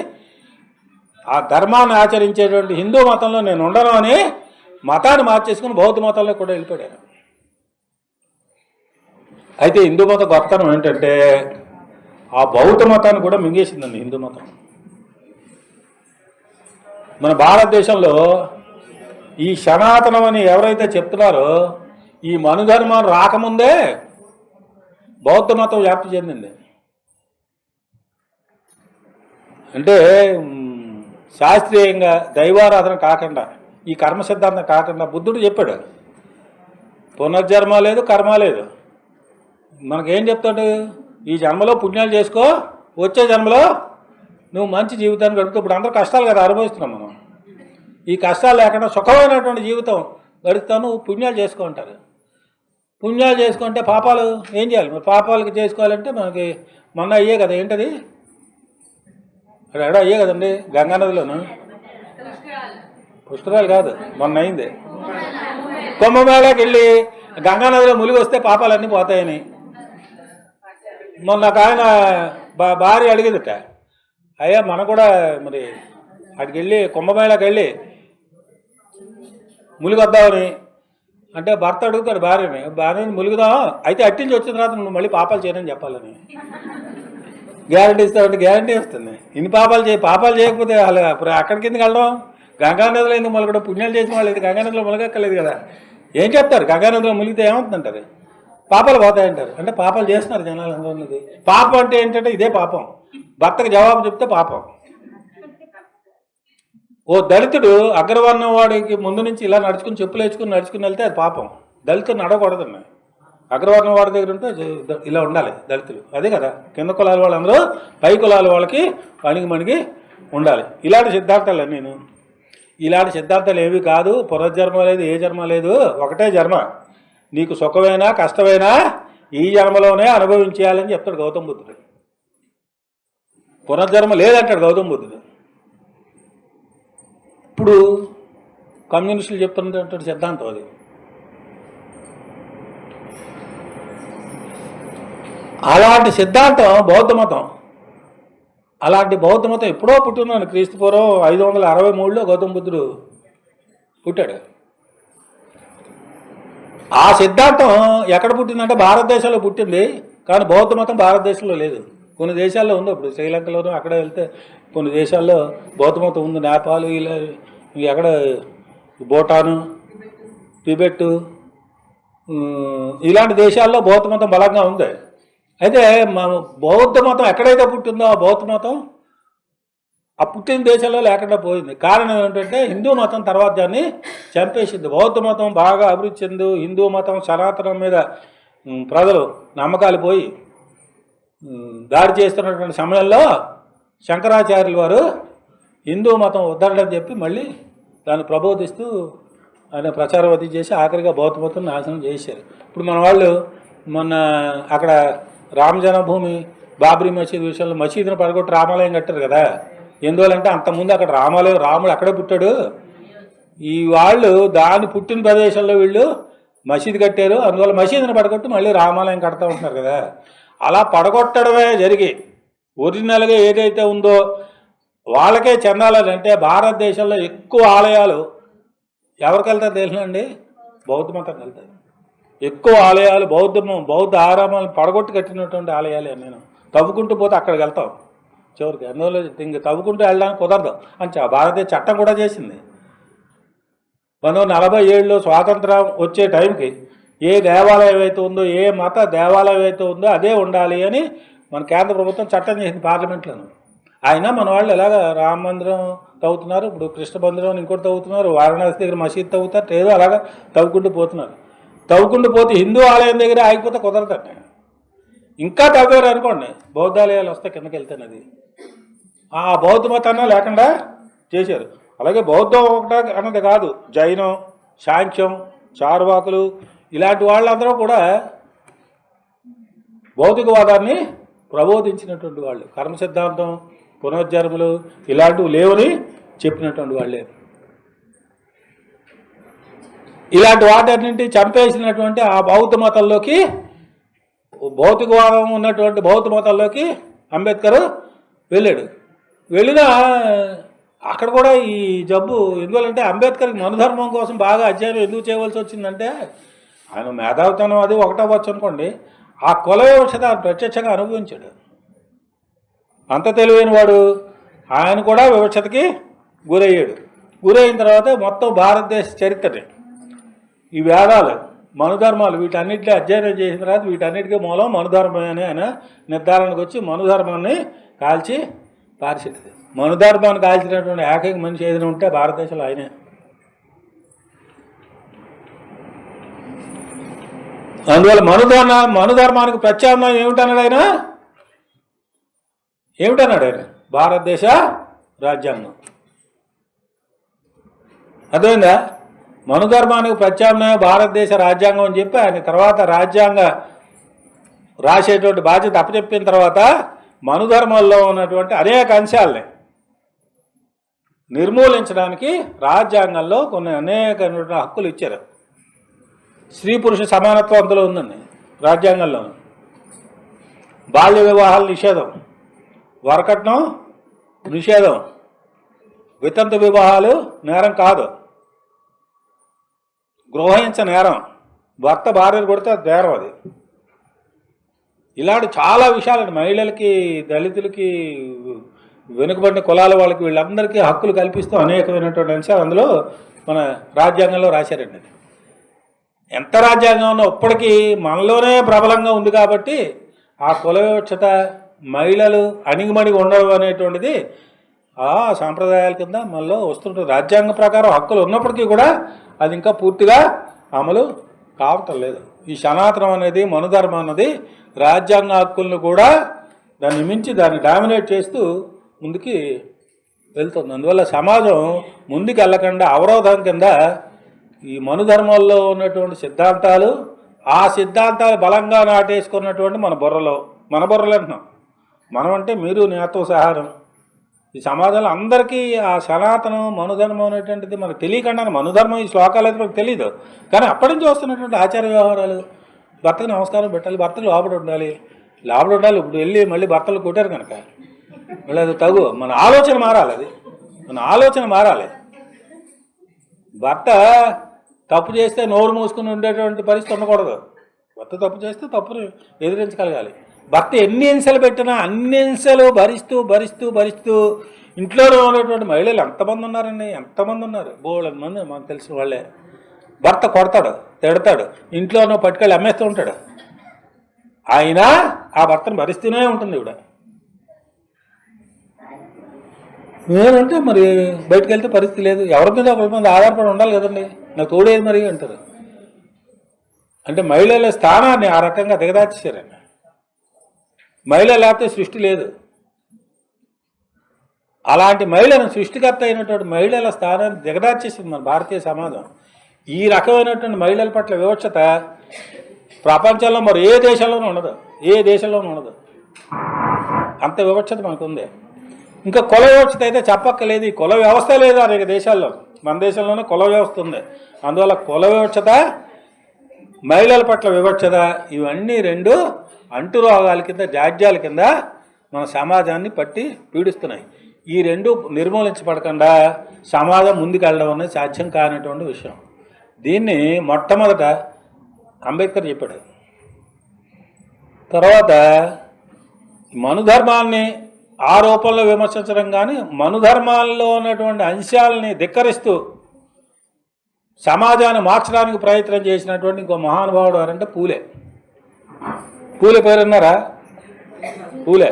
ఆ ధర్మాన్ని ఆచరించేటువంటి హిందూ మతంలో నేను ఉండను అని మతాన్ని మార్చేసుకుని బౌద్ధ మతంలో కూడా వెళ్ళిపోయాడు. అయితే హిందూ మత గొప్పతనం ఏంటంటే ఆ బౌద్ధ మతాన్ని కూడా మింగేసిందండి హిందూ మతం. మన భారతదేశంలో ఈ సనాతనం అని ఎవరైతే చెప్తున్నారో, ఈ మనుధర్మం రాకముందే బౌద్ధ మతం వ్యాప్తి చెందింది. అంటే శాస్త్రీయంగా దైవారాధన కాకుండా, ఈ కర్మ సిద్ధాంతం కాకుండా బుద్ధుడు చెప్పాడు, పునర్జన్మ లేదు, కర్మ లేదు. మనకేం చెప్తాడు? ఈ జన్మలో పుణ్యాలు చేసుకో, వచ్చే జన్మలో నువ్వు మంచి జీవితాన్ని గడుపుతూ. ఇప్పుడు అందరూ కష్టాలు కదా అనుభవిస్తున్నాం మనం. ఈ కష్టాలు లేకుండా సుఖమైనటువంటి జీవితం గడుపుతాను, పుణ్యాలు చేసుకుంటారు. పుణ్యాలు చేసుకుంటే పాపాలు ఏం చేయాలి? మరి పాపాలకి చేసుకోవాలంటే మనకి మొన్న అయ్యే కదా, ఏంటది ఎడో అయ్యే కదండి, గంగానదిలోను. పుష్కరాలు కాదు, మొన్న అయింది. కుంభమేళాకి వెళ్ళి గంగానదిలో మునిగి వస్తే పాపాలన్నీ పోతాయని మొన్న ఒక ఆయన భార్య అడిగేదిట, అయ్యా మనం కూడా మరి అక్కడికి వెళ్ళి కుంభమేళాకి వెళ్ళి మునిగొద్దామని అంటే భర్త అడుగుతాడు భార్యని ములుగుదాం, అయితే అట్టించి వచ్చిన తర్వాత నువ్వు మళ్ళీ పాపాలు చేయనని చెప్పాలని గ్యారంటీ ఇస్తావంటే గ్యారంటీ వస్తుంది. ఇన్ని పాపాలు చేయకపోతే వాళ్ళు అక్కడి కిందకి వెళ్ళడం, గంగానదిలో ఎందుకు మొలగడం? పుణ్యాలు చేసిన వాళ్ళు అయితే గంగానదిలో మొలగక్కర్లేదు కదా. ఏం చెప్తారు? గంగానదిలో మునిగితే ఏమవుతుందంటారు? పాపాలు పోతాయంటారు. అంటే పాపాలు చేస్తున్నారు జనాలు అందరిది. పాపం అంటే ఏంటంటే ఇదే పాపం. భర్తకు జవాబు చెప్తే పాపం. ఓ దళితుడు అగ్రవర్ణం వాడికి ముందు నుంచి ఇలా నడుచుకుని చెప్పులు నడుచుకుని వెళ్తే అది పాపం. దళితుడు నడవకూడదన్న. అగ్రవర్ణం వాడి దగ్గర ఉంటే ఇలా ఉండాలి దళితులు. అదే కదా, కింద కులాల వాళ్ళందరూ పై కులాల వాళ్ళకి మణిగి ఉండాలి. ఇలాంటి సిద్ధాంతాలు నేను ఇలాంటి సిద్ధాంతాలు ఏవి కాదు. పునర్జన్మ లేదు, ఏ జన్మ లేదు, ఒకటే జన్మ. నీకు సుఖమైనా కష్టమైనా ఈ జన్మలోనే అనుభవించేయాలని చెప్తాడు గౌతమ బుద్ధుడు. పునర్జన్మ లేదంటాడు గౌతమ బుద్ధుడు. ఇప్పుడు కమ్యూనిస్టులు చెప్తున్నటువంటి సిద్ధాంతం అది. అలాంటి సిద్ధాంతం బౌద్ధ మతం. అలాంటి బౌద్ధ మతం ఎప్పుడో పుట్టినాడు. క్రీస్తుపూర్వం 563లో గౌతమ బుద్ధుడు పుట్టాడు. ఆ సిద్ధాంతం ఎక్కడ పుట్టిందంటే భారతదేశంలో పుట్టింది, కానీ బౌద్ధ మతం భారతదేశంలో లేదు. కొన్ని దేశాల్లో ఉంది. ఇప్పుడు శ్రీలంకలోనూ అక్కడ వెళ్తే కొన్ని దేశాల్లో బౌద్ధ మతం ఉంది. నేపాల్, ఇలా ఎక్కడ భూటాను, టిబెట్, ఇలాంటి దేశాల్లో బౌద్ధ మతం బలంగా ఉంది. అయితే బౌద్ధ మతం ఎక్కడైతే పుట్టిందో ఆ బౌద్ధ మతం ఆ పుట్టిన దేశాల్లో లేకుండా పోయింది. కారణం ఏంటంటే హిందూ మతం తర్వాత దాన్ని చంపేసింది. బౌద్ధ మతం బాగా అభివృద్ధి చెందు హిందూ మతం సనాతనం మీద ప్రజలు నమ్మకాలు పోయి దాడి చేస్తున్నటువంటి సమయంలో శంకరాచార్యుల వారు హిందూ మతం ఉద్ధరణని చెప్పి మళ్ళీ దాన్ని ప్రబోధిస్తూ ఆయన ప్రచారం అది చేసి ఆఖరిగా బౌద్ధ మతం నాశనం చేశారు. ఇప్పుడు మన వాళ్ళు మొన్న అక్కడ రామ జన్మభూమి బాబ్రీ మసీద్ విషయంలో మసీదును పడగొట్టి రామాలయం కట్టారు కదా. ఎందువల్లంటే అంతకుముందు అక్కడ రామాలయం, రాముడు అక్కడే పుట్టాడు. ఈ వాళ్ళు దాని పుట్టిన ప్రదేశంలో వీళ్ళు మసీదు కట్టారు. అందువల్ల మసీదును పడగొట్టి మళ్ళీ రామాలయం కడతా ఉంటున్నారు కదా. అలా పడగొట్టడమే జరిగి ఒరిజినల్గా ఏదైతే ఉందో వాళ్ళకే చెందాలని అంటే భారతదేశంలో ఎక్కువ ఆలయాలు ఎవరికి వెళ్తారు తెలిసినండి? బౌద్ధ మతం వెళ్తారు. ఎక్కువ ఆలయాలు బౌద్ధ ఆరామాలను పడగొట్టి కట్టినటువంటి ఆలయాలే. నేను తవ్వుకుంటూ పోతే అక్కడికి వెళ్తాం చివరికి. అందువల్ల ఇంక తవ్వుకుంటూ వెళ్ళడానికి కుదరదు అని భారతదేశ చట్టం కూడా చేసింది. 1947లో స్వాతంత్రం వచ్చే టైంకి ఏ దేవాలయం అయితే ఉందో, ఏ మత దేవాలయం అయితే ఉందో అదే ఉండాలి అని మన కేంద్ర ప్రభుత్వం చట్టం చేసింది పార్లమెంట్లోను. అయినా మన వాళ్ళు ఎలాగ రామ మందిరం తవ్వుతున్నారు, ఇప్పుడు కృష్ణ మందిరం ఇంకోటి తవ్వుతున్నారు, వారణాసి దగ్గర మసీద్ తవ్వుతారు, ఏదో అలాగా తవ్వుకుంటూ పోతున్నారు. తవ్వుకుంటూ పోతే హిందూ ఆలయం దగ్గర ఆగిపోతే కుదరదండి. ఇంకా తవ్వారు అనుకోండి బౌద్ధాలయాలు వస్తే కిందకి వెళ్తానది ఆ బౌద్ధ మతాన్ని లేకుండా చేశారు. అలాగే బౌద్ధం ఒకట అన్నది కాదు, జైనం, సాంఖ్యం, చార్వాకులు ఇలాంటి వాళ్ళందరూ కూడా భౌతికవాదాన్ని ప్రబోధించినటువంటి వాళ్ళు. కర్మ సిద్ధాంతం, పునర్జన్మలు ఇలాంటివి లేవని చెప్పినటువంటి వాళ్ళే. ఇలాంటి వాటన్నింటి చంపేసినటువంటి ఆ బౌద్ధ మతంలోకి, భౌతికవాదం ఉన్నటువంటి బౌద్ధ మతంలోకి అంబేద్కర్ వెళ్ళాడు. వెళ్ళినా అక్కడ కూడా ఈ జబ్బు ఎందువల్లంటే అంబేద్కర్కి మనుధర్మం కోసం బాగా అధ్యయనం ఎందుకు చేయవలసి వచ్చిందంటే ఆయన మేధావితనం అది ఒకటవచ్చు అనుకోండి, ఆ కుల వివక్షత ప్రత్యక్షంగా అనుభవించాడు. అంత తెలివైన వాడు ఆయన కూడా వివక్షతకి గురయ్యాడు. గురైన తర్వాత మొత్తం భారతదేశ చరిత్రని ఈ వేదాలు, మనుధర్మాలు వీటన్నిటిని అధ్యయనం చేసిన తర్వాత వీటన్నిటికీ మూలం మనుధర్మం అని ఆయన నిర్ధారణకు వచ్చి మనుధర్మాన్ని కాల్చి పారిచెట్టింది. మనుధర్మాన్ని కాల్చినటువంటి ఏకైక మనిషి ఏదైనా ఉంటే భారతదేశంలో ఆయనే. అందువల్ల మనుధర్మానికి ప్రత్యామ్నాయం ఏమిటన్నాడు ఆయన? భారతదేశ రాజ్యాంగం. అర్థమైందా? మనుధర్మానికి ప్రత్యామ్నాయం భారతదేశ రాజ్యాంగం అని చెప్పి ఆయన తర్వాత రాజ్యాంగ రాసేటువంటి బాధ్యత అప్పచెప్పిన తర్వాత మనుధర్మాల్లో ఉన్నటువంటి అనేక అంశాలని నిర్మూలించడానికి రాజ్యాంగంలో కొన్ని అనేక హక్కులు ఇచ్చారు. స్త్రీ పురుష సమానత్వం అందులో ఉందండి రాజ్యాంగంలో. బాల్య వివాహాల నిషేధం, వరకట్నం నిషేధం, వితంతు వివాహాలు నేరం కాదు, గృహహింస నేరం, భర్త భార్యను కొడితే నేరం అది. ఇలాంటి చాలా విషయాలు మహిళలకి, దళితులకి, వెనుకబడిన కులాల వాళ్ళకి వీళ్ళందరికీ హక్కులు కల్పిస్తూ అనేకమైనటువంటి అంశాలు అందులో మన రాజ్యాంగంలో రాశారండి. అది ఎంత రాజ్యాంగం ఉన్నా ఇప్పటికీ మనలోనే ప్రబలంగా ఉంది కాబట్టి ఆ కుల వివక్షత, మహిళలు అణిగిమణిగి ఉండడం అనేటువంటిది ఆ సాంప్రదాయాల కింద మనలో వస్తుంటుంది. రాజ్యాంగం ప్రకారం హక్కులు ఉన్నప్పటికీ కూడా అది ఇంకా పూర్తిగా అమలు కావటం లేదు. ఈ సనాతనం అనేది, మనుధర్మం అన్నది రాజ్యాంగ హక్కులను కూడా దాన్ని మించి దాన్ని డామినేట్ చేస్తూ ముందుకి వెళ్తుంది. అందువల్ల సమాజం ముందుకు వెళ్ళకుండా అవరోధం కింద ఈ మనుధర్మాల్లో ఉన్నటువంటి సిద్ధాంతాలు, ఆ సిద్ధాంతాలు బలంగా నాటేసుకున్నటువంటి మన బుర్రలు అంటున్నాం, మనం అంటే మీరు నేతో సహారం. ఈ సమాజంలో అందరికీ ఆ సనాతనం మనుధర్మం అనేటువంటిది మనకు తెలియకుండా, మనుధర్మం ఈ శ్లోకాలు అయితే మనకు తెలియదు, కానీ అప్పటి నుంచి వస్తున్నటువంటి ఆచార వ్యవహారాలు, భర్తకు నమస్కారం పెట్టాలి, భర్తకు లోపల ఉండాలి. ఇప్పుడు వెళ్ళి మళ్ళీ భర్తలు కొట్టారు కనుక మళ్ళీ అది తగు, మన ఆలోచన మారాలి. అది మన ఆలోచన మారాలి. భర్త తప్పు చేస్తే నోరు మూసుకుని ఉండేటువంటి పరిస్థితి ఉండకూడదు. భర్త తప్పు చేస్తే తప్పును ఎదిరించగలగాలి. భర్త ఎన్ని హింసలు పెట్టినా అన్ని హింసలు భరిస్తూ ఇంట్లోనే ఉన్నటువంటి మహిళలు ఎంతమంది ఉన్నారండి, ఎంతమంది ఉన్నారు, బోళ్ళని మంది మనకు తెలిసిన వాళ్ళే. భర్త కొడతాడు, తిడతాడు, ఇంట్లోనూ పట్టుకెళ్ళి అమ్మేస్తూ ఉంటాడు, అయినా ఆ భర్తను భరిస్తూనే ఉంటుంది ఇవిడ. నేనంటే మరి బయటకు వెళ్తే పరిస్థితి లేదు, ఎవరి మీద ఒకరి మీద ఆధారపడి ఉండాలి కదండి, నాకు తోడేది మరి అంటారు. అంటే మహిళల స్థానాన్ని ఆ రకంగా దిగదార్చేశారండి. మహిళ లేకపోతే సృష్టి లేదు. అలాంటి మహిళను, సృష్టికర్త అయినటువంటి మహిళల స్థానాన్ని దిగదార్చేసింది మన భారతీయ సమాజం. ఈ రకమైనటువంటి మహిళల పట్ల వివక్షత ప్రపంచంలో మరి ఏ దేశంలోనూ ఉండదు. అంత వివక్షత మనకుంది. ఇంకా కుల వివక్షత అయితే చెప్పక్కలేదు. ఈ కుల వ్యవస్థ లేదు అనేక దేశాల్లో. మన దేశంలోనే కుల వ్యవస్థ ఉంది. అందువల్ల కుల వివక్షత, మహిళల పట్ల వివక్షత, ఇవన్నీ రెండు అంటురోగాల కింద, జాడ్యాల కింద మన సమాజాన్ని పట్టి పీడిస్తున్నాయి. ఈ రెండు నిర్మూలించబడకుండా సమాజం ముందుకెళ్ళడం అనేది సాధ్యం కానటువంటి విషయం. దీన్ని మొట్టమొదట అంబేద్కర్ చెప్పాడు. తర్వాత మనుధర్మాన్ని ఆ రూపంలో విమర్శించడం కానీ, మనుధర్మాల్లో ఉన్నటువంటి అంశాలని ధిక్కరిస్తూ సమాజాన్ని మార్చడానికి ప్రయత్నం చేసినటువంటి ఇంకో మహానుభావుడు ఎవరంటే పూలే. పూలే పేరు విన్నారా? పూలే,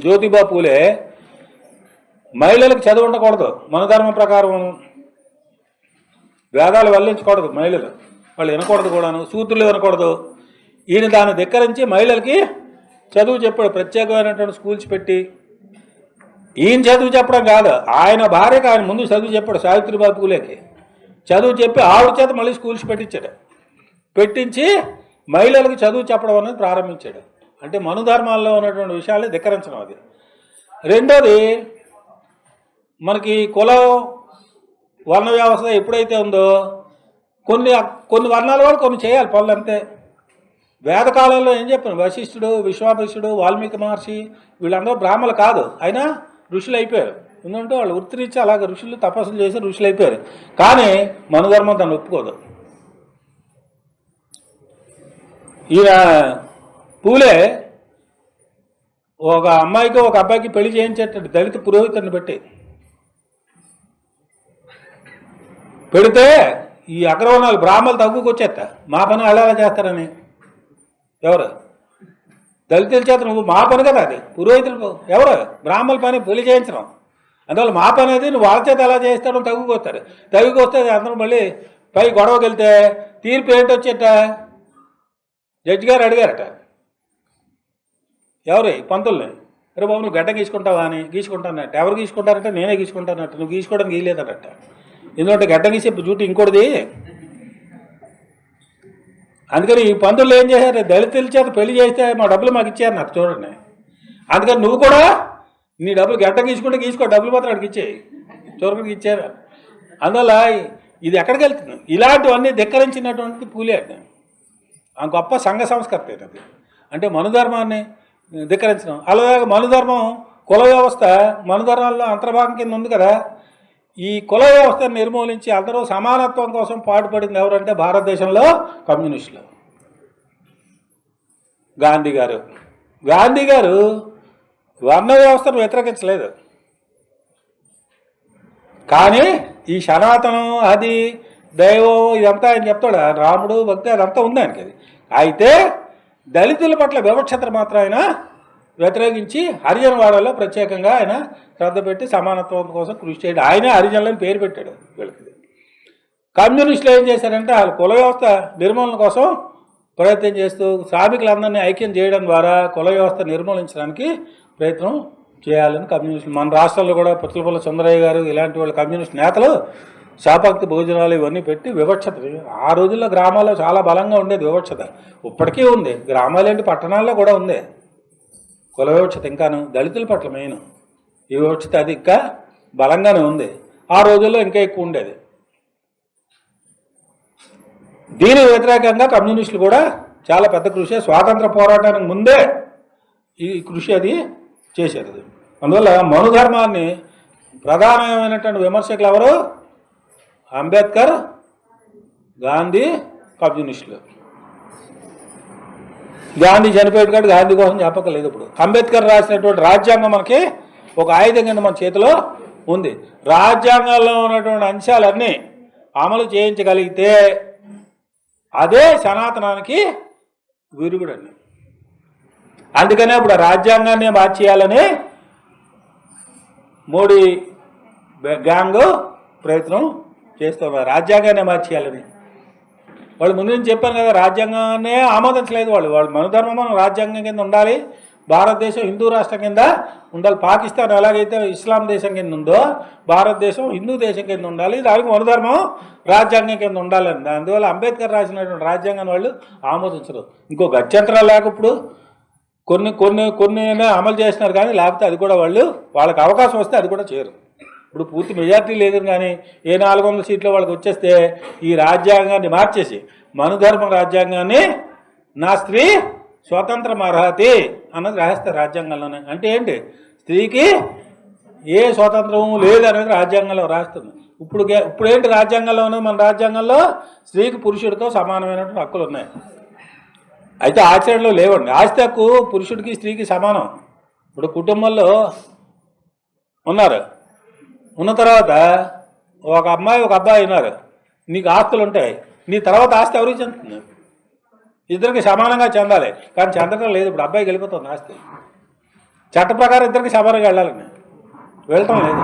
జ్యోతిబా పూలే. మహిళలకు చదువు ఉండకూడదు, మనుధర్మం ప్రకారం వేదాలు వల్లించకూడదు, మహిళలు వాళ్ళు వినకూడదు కూడాను, సూత్రులు వినకూడదు. ఈయన దాన్ని ధిక్కరించి మహిళలకి చదువు చెప్పాడు. ప్రత్యేకమైనటువంటి స్కూల్స్ పెట్టి, ఈయన చదువు చెప్పడం కాదు, ఆయన భార్యకి ఆయన ముందు చదువు చెప్పాడు. సావిత్రిబాయి పూలేకి చదువు చెప్పి ఆవిడ చేత మళ్ళీ స్కూల్స్ పెట్టించి మహిళలకు చదువు చెప్పడం అనేది ప్రారంభించాడు. అంటే మనుధర్మాల్లో ఉన్నటువంటి విషయాలు ధిక్కరించడం అది. రెండోది, మనకి కులం వర్ణ వ్యవస్థ ఎప్పుడైతే ఉందో కొన్ని వర్ణాల వాళ్ళు కొన్ని చేయాలి పనులు అంతే. వేదకాలంలో ఏం చెప్పాను, వశిష్ఠుడు, విశ్వామిత్రుడు, వాల్మీకి మహర్షి వీళ్ళందరూ బ్రాహ్మణులు కాదు, అయినా ఋషులు అయిపోయారు. ఎందుకంటే వాళ్ళు వృత్తిరీత్యా అలాగే ఋషులు తపస్సులు చేసి ఋషులు అయిపోయారు. కానీ మనుధర్మం దాన్ని ఒప్పుకోదు. ఈయన పూలే ఒక అమ్మాయికి ఒక అబ్బాయికి పెళ్లి చేయించేటట్టు దళిత పురోహితుడిని పెడితే ఈ అగ్రవర్ణాలు బ్రాహ్మణులు తగ్గుకొచ్చేస్తా, మా పని అలా చేస్తారని. ఎవరు? దళితుల చేత నువ్వు మా పని కదా అది, పురోహితులు ఎవరు? బ్రాహ్మణుల పని పెళ్లి చేయించడం. అందువల్ల మా పని అది, నువ్వు వాళ్ళ చేత ఎలా చేస్తాడో తగ్గుకొస్తే అందరూ మళ్ళీ పై గొడవకి వెళ్తే తీర్పు ఏంటి వచ్చేట, జడ్జి గారు అడిగారట ఎవరు పంతుల్ని, అరే బాబు నువ్వు గడ్డ గీసుకుంటావా అని. గీసుకుంటానట. ఎవరు గీసుకుంటారంటే నేనే గీసుకుంటానట. నువ్వు గీసుకోవడానికి గీయలేదట. ఎందుకంటే గడ్డ గీసే డ్యూటీ ఇంకోటిది. అందుకని ఈ పంతులు ఏం చేశారు, దళితుల చేత పెళ్లి చేస్తే మా డబ్బులు మాకు ఇచ్చారు నాకు చూడండి. అందుకని నువ్వు కూడా నీ డబ్బులు గడ్డ గీసుకో, డబ్బులు మాత్రం అక్కడికి ఇచ్చేయి, చూడడానికి ఇచ్చారు. అందువల్ల ఇది ఎక్కడికి వెళ్తుంది? ఇలాంటివన్నీ ధిక్కరించినటువంటి పూలే అంటే ఆ గొప్ప సంఘ సంస్కర్త అది. అంటే మనుధర్మాన్ని ధిక్కరించడం. అలాగే మనుధర్మం కుల వ్యవస్థ మనుధర్మాల్లో అంతర్భాగం కింద ఉంది కదా. ఈ కుల వ్యవస్థను నిర్మూలించి అందరూ సమానత్వం కోసం పాటుపడింది ఎవరంటే భారతదేశంలో కమ్యూనిస్టులు. గాంధీ గారు వర్ణ వ్యవస్థను వ్యతిరేకించలేదు, కానీ ఈ సనాతనం అది దైవం ఇదంతా ఆయన చెప్తాడు, రాముడు భక్తి అదంతా ఉంది ఆయనకి. అది అయితే దళితుల పట్ల వివక్షతను మాత్రం ఆయన వ్యతిరేకించి హరిజనవాడలో ప్రత్యేకంగా ఆయన శ్రద్ధ పెట్టి సమానత్వం కోసం కృషి చేయడం. ఆయనే హరిజనులని పేరు పెట్టాడు వీళ్ళకి. కమ్యూనిస్టులు ఏం చేశారంటే వాళ్ళ కుల వ్యవస్థ నిర్మూలన కోసం ప్రయత్నం చేస్తూ శ్రామికులందరినీ ఐక్యం చేయడం ద్వారా కుల వ్యవస్థ నిర్మూలించడానికి ప్రయత్నం చేయాలని కమ్యూనిస్టులు. మన రాష్ట్రంలో కూడా పుచ్చలపల్లి సుందరయ్య గారు ఇలాంటి వాళ్ళు కమ్యూనిస్ట్ నేతలు శాపక్తి భోజనాలు ఇవన్నీ పెట్టి వివక్షత. ఆ రోజుల్లో గ్రామాల్లో చాలా బలంగా ఉండేది వివక్షత, ఇప్పటికీ ఉంది. గ్రామాలేంటి పట్టణాల్లో కూడా ఉంది. కుల వివక్షత ఇంకాను, దళితుల పట్ల మెయిన్ ఈ వివక్షత అది ఇంకా బలంగానే ఉంది. ఆ రోజుల్లో ఇంకా ఎక్కువ ఉండేది. దీనికి వ్యతిరేకంగా కమ్యూనిస్టులు కూడా చాలా పెద్ద కృషి, స్వాతంత్ర పోరాటానికి ముందే ఈ కృషి అది చేశారు. అందువల్ల మనుధర్మాన్ని ప్రధానమైనటువంటి విమర్శకులు ఎవరు? అంబేద్కర్, గాంధీ, కమ్యూనిస్టులు. గాంధీ చనిపోయాడు కాబట్టి గాంధీ కోసం చెప్పకలేదు. ఇప్పుడు అంబేద్కర్ రాసినటువంటి రాజ్యాంగం మనకి ఒక ఆయుధం కింద మన చేతిలో ఉంది. రాజ్యాంగంలో ఉన్నటువంటి అంశాలన్నీ అమలు చేయించగలిగితే అదే సనాతనానికి విరుగుడండి. అందుకనే ఇప్పుడు రాజ్యాంగాన్ని మార్చేయాలని మోడీ గ్యాంగ్ ప్రయత్నం చేస్తున్నారు. రాజ్యాంగాన్ని మార్చేయాలని వాళ్ళు ముందు నుంచి చెప్పాను కదా, రాజ్యాంగాన్నే ఆమోదించలేదు వాళ్ళు. మనుధర్మం మనం రాజ్యాంగం కింద ఉండాలి, భారతదేశం హిందూ రాష్ట్రం కింద ఉండాలి. పాకిస్తాన్ ఎలాగైతే ఇస్లాం దేశం కింద ఉందో భారతదేశం హిందూ దేశం కింద ఉండాలి, దానికి మనుధర్మం రాజ్యాంగం కింద ఉండాలని. అందువల్ల అంబేద్కర్ రాసినటువంటి రాజ్యాంగాన్ని వాళ్ళు ఆమోదించరు. ఇంకో గత్యంతరాలు లేక ఇప్పుడు కొన్ని కొన్ని కొన్ని అమలు చేస్తున్నారు, కానీ లేకపోతే అది కూడా వాళ్ళకి అవకాశం వస్తే అది కూడా చేయరు. ఇప్పుడు పూర్తి మెజార్టీ లేదు, కానీ ఏ 400 సీట్లు వాళ్ళకి వచ్చేస్తే ఈ రాజ్యాంగాన్ని మార్చేసి మనుధర్మ రాజ్యాంగాన్ని నా స్త్రీ స్వతంత్రం అర్హతి అన్నది రాస్తారు రాజ్యాంగంలోనే. అంటే ఏంటి? స్త్రీకి ఏ స్వతంత్రము లేదు అనేది రాజ్యాంగంలో రాస్తుంది. ఇప్పుడు ఏంటి రాజ్యాంగంలో ఉన్నది? మన రాజ్యాంగంలో స్త్రీకి పురుషుడితో సమానమైనటువంటి హక్కులు ఉన్నాయి. అయితే ఆచరణలో లేవండి. ఆస్తి హక్కు పురుషుడికి స్త్రీకి సమానం. ఇప్పుడు కుటుంబంలో ఉన్న తర్వాత ఒక అమ్మాయి ఒక అబ్బాయి ఉన్నారు, నీకు ఆస్తులు ఉంటాయి, నీ తర్వాత ఆస్తి ఎవరికి చెందుతుంది? ఇద్దరికి సమానంగా చెందాలి, కానీ చెందడం లేదు. ఇప్పుడు అబ్బాయికి వెళ్ళిపోతుంది ఆస్తి. చట్ట ప్రకారం ఇద్దరికి సమానంగా వెళ్ళాలని వెళ్ళటం లేదు.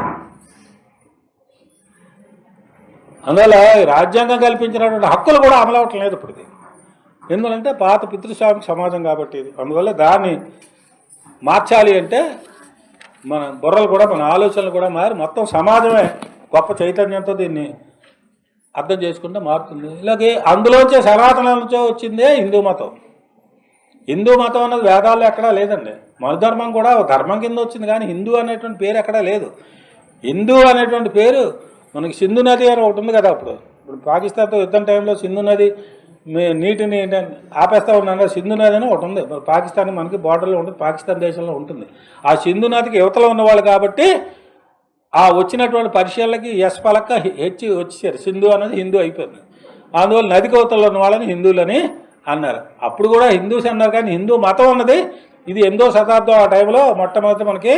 అందువల్ల రాజ్యాంగం కల్పించినటువంటి హక్కులు కూడా అమలు అవ్వటం లేదు ఇప్పుడు. ఎందుకంటే పాత పితృస్వామిక సమాజం కాబట్టి ఇది. అందువల్ల దాన్ని మార్చాలి అంటే మన బుర్రలు కూడా, మన ఆలోచనలు కూడా మారి మొత్తం సమాజమే గొప్ప చైతన్యంతో దీన్ని అర్థం చేసుకుంటే మారుతుంది. ఇలాగే అందులోంచే సనాతనం నుంచో వచ్చిందే హిందూ మతం. హిందూ మతం అన్నది వేదాల్లో ఎక్కడా లేదండి. మనుధర్మం కూడా ధర్మం కింద వచ్చింది, కానీ హిందూ అనేటువంటి పేరు ఎక్కడా లేదు. హిందూ అనేటువంటి పేరు మనకి సింధు నది అని ఒకటి ఉంది కదా. ఇప్పుడు పాకిస్తాన్తో యుద్ధం టైంలో సింధు నది నీటిని ఆపేస్తూ ఉన్నాను. సింధు నది అని ఒకటి ఉంది పాకిస్తాన్, మనకి బార్డర్లో ఉంటుంది, పాకిస్తాన్ దేశంలో ఉంటుంది. ఆ సింధు నదికి యువతలో ఉన్నవాళ్ళు కాబట్టి ఆ వచ్చినటువంటి పరిశీలనకి ఎస్ పలక్క వచ్చేసారు. సింధు అనేది హిందూ అయిపోయింది. అందువల్ల నది కవతల్లో ఉన్న వాళ్ళని హిందువులని అన్నారు. అప్పుడు కూడా హిందూస్ అన్నారు, కానీ హిందూ మతం అన్నది ఇది 8వ శతాబ్దం. ఆ టైంలో మొట్టమొదటి మనకి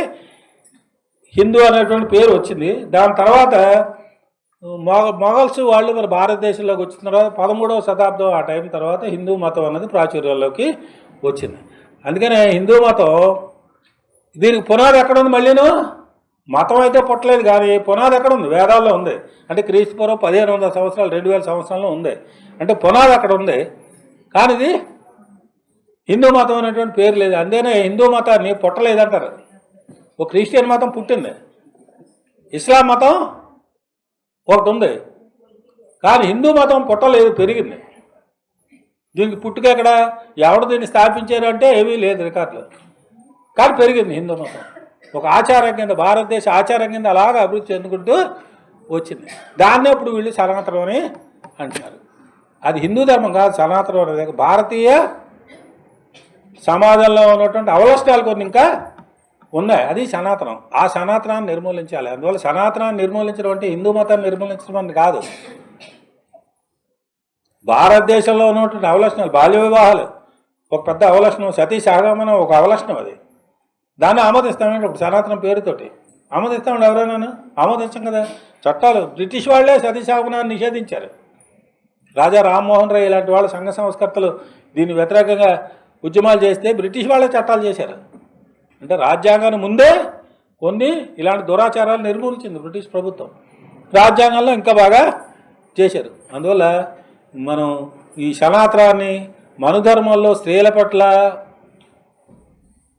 హిందూ అనేటువంటి పేరు వచ్చింది. దాని తర్వాత మొఘల్స్ వాళ్ళు మరి భారతదేశంలోకి వచ్చిన తర్వాత 13వ శతాబ్దం ఆ టైం తర్వాత హిందూ మతం అన్నది ప్రాచుర్యంలోకి వచ్చింది. అందుకనే హిందూ మతం దీనికి పునాది ఎక్కడుంది? మళ్ళీను మతం అయితే పుట్టలేదు, కానీ పునాది ఎక్కడ ఉంది? వేదాల్లో ఉంది. అంటే క్రీస్తు పూర్వం 1500 సంవత్సరాలు 2000 సంవత్సరాల్లో ఉంది. అంటే పునాది అక్కడ ఉంది, కానీ ఇది హిందూ మతం అనేటువంటి పేరు లేదు. అందుకనే హిందూ మతాన్ని పుట్టలేదంటారు. ఒక క్రిస్టియన్ మతం పుట్టింది, ఇస్లాం మతం ఒకటి ఉంది, కానీ హిందూ మతం పుట్టలేదు, పెరిగింది. దీనికి పుట్టుక ఎక్కడ? ఎవడు దీన్ని స్థాపించారు అంటే ఏమీ లేదు రికార్డులు, కానీ పెరిగింది హిందూ మతం. ఒక ఆచారం కింద, భారతదేశ ఆచారం కింద అలాగా అభివృద్ధి చెందుకుంటూ వచ్చింది. దాన్నే ఇప్పుడు వీళ్ళు సనాతనం అని అంటున్నారు. అది హిందూ ధర్మం కాదు సనాతనం అనేది. భారతీయ సమాజంలో ఉన్నటువంటి అవలక్షణాలు కొన్ని ఇంకా ఉన్నాయి, అది సనాతనం. ఆ సనాతనాన్ని నిర్మూలించాలి. అందువల్ల సనాతనాన్ని నిర్మూలించడం అంటే హిందూ మతాన్ని నిర్మూలించడం అని కాదు. భారతదేశంలో ఉన్నటువంటి అవలక్షణాలు, బాల్య వివాహాలు ఒక పెద్ద అవలక్షణం, సతీ సహగమనం ఒక అవలక్షణం. అది దాన్ని ఆమోదిస్తామండి. ఇప్పుడు సనాతనం పేరుతోటి ఆమోదిస్తామండి. ఎవరైనా ఆమోదించం కదా. చట్టాలు బ్రిటిష్ వాళ్ళే సతీ సహగమనాన్ని నిషేధించారు. రాజా రామ్మోహన్ రాయ్ ఇలాంటి వాళ్ళ సంఘ సంస్కర్తలు దీన్ని వ్యతిరేకంగా ఉద్యమాలు చేస్తే బ్రిటిష్ వాళ్ళే చట్టాలు చేశారు. అంటే రాజ్యాంగాన్ని ముందే కొన్ని ఇలాంటి దురాచారాలు నిర్మూలించింది బ్రిటిష్ ప్రభుత్వం. రాజ్యాంగంలో ఇంకా బాగా చేశారు. అందువల్ల మనం ఈ సనాతనాన్ని, మనుధర్మంలో స్త్రీల పట్ల,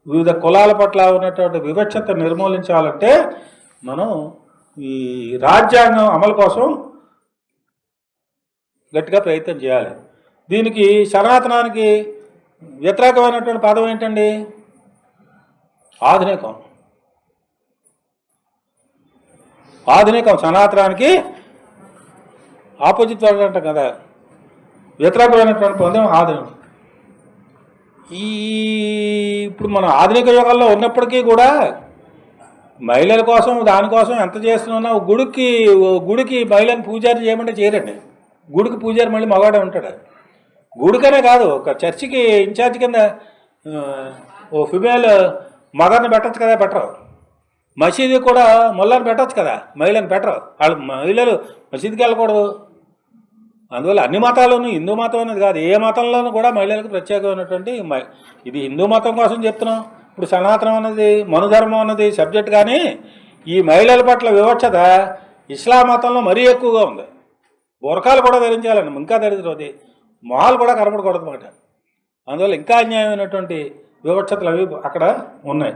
వివిధ కులాల పట్ల ఉన్నటువంటి వివక్షత నిర్మూలించాలంటే మనం ఈ రాజ్యాంగం అమలు కోసం గట్టిగా ప్రయత్నం చేయాలి. దీనికి సనాతనానికి వ్యతిరేకమైనటువంటి పదం ఏంటండి? ఆధునికం ఆధునికం సనాతనానికి ఆపోజిట్ వర్డ్ అంటాం కదా, వ్యతిరేకమైనటువంటి పొందడం ఆధునికం. ఇప్పుడు మనం ఆధునిక యుగాల్లో ఉన్నప్పటికీ కూడా మహిళల కోసం దానికోసం ఎంత చేస్తున్నా గుడికి మహిళని పూజారి చేయమంటే చేయరండి. గుడికి పూజారి మళ్ళీ మగాడే ఉంటాడు. గుడికనే కాదు, ఒక చర్చికి ఇన్ఛార్జ్ కింద ఓ ఫిమేల్ మదర్ని పెట్టచ్చు కదా, పెట్టరు. మసీదు కూడా మొల్లని పెట్టచ్చు కదా, మహిళని పెట్టరు. వాళ్ళు మహిళలు మసీదుకి వెళ్ళకూడదు. అందువల్ల అన్ని మతాల్లోనూ, హిందూ మతం అనేది కాదు, ఏ మతంలోనూ కూడా మహిళలకు ప్రత్యేకమైనటువంటి ఇది హిందూ మతం కోసం చెప్తున్నాం. ఇప్పుడు సనాతనం అన్నది మనుధర్మం అన్నది సబ్జెక్ట్, కానీ ఈ మహిళల పట్ల వివక్షత ఇస్లాం మతంలో మరీ ఎక్కువగా ఉంది. బురకాలు కూడా ధరించాలండి, ఇంకా దరిద్రం అది, మొహాలు కూడా కనపడకూడదు అన్నమాట. అందువల్ల ఇంకా అన్యాయమైనటువంటి వివక్షతలు అవి అక్కడ ఉన్నాయి.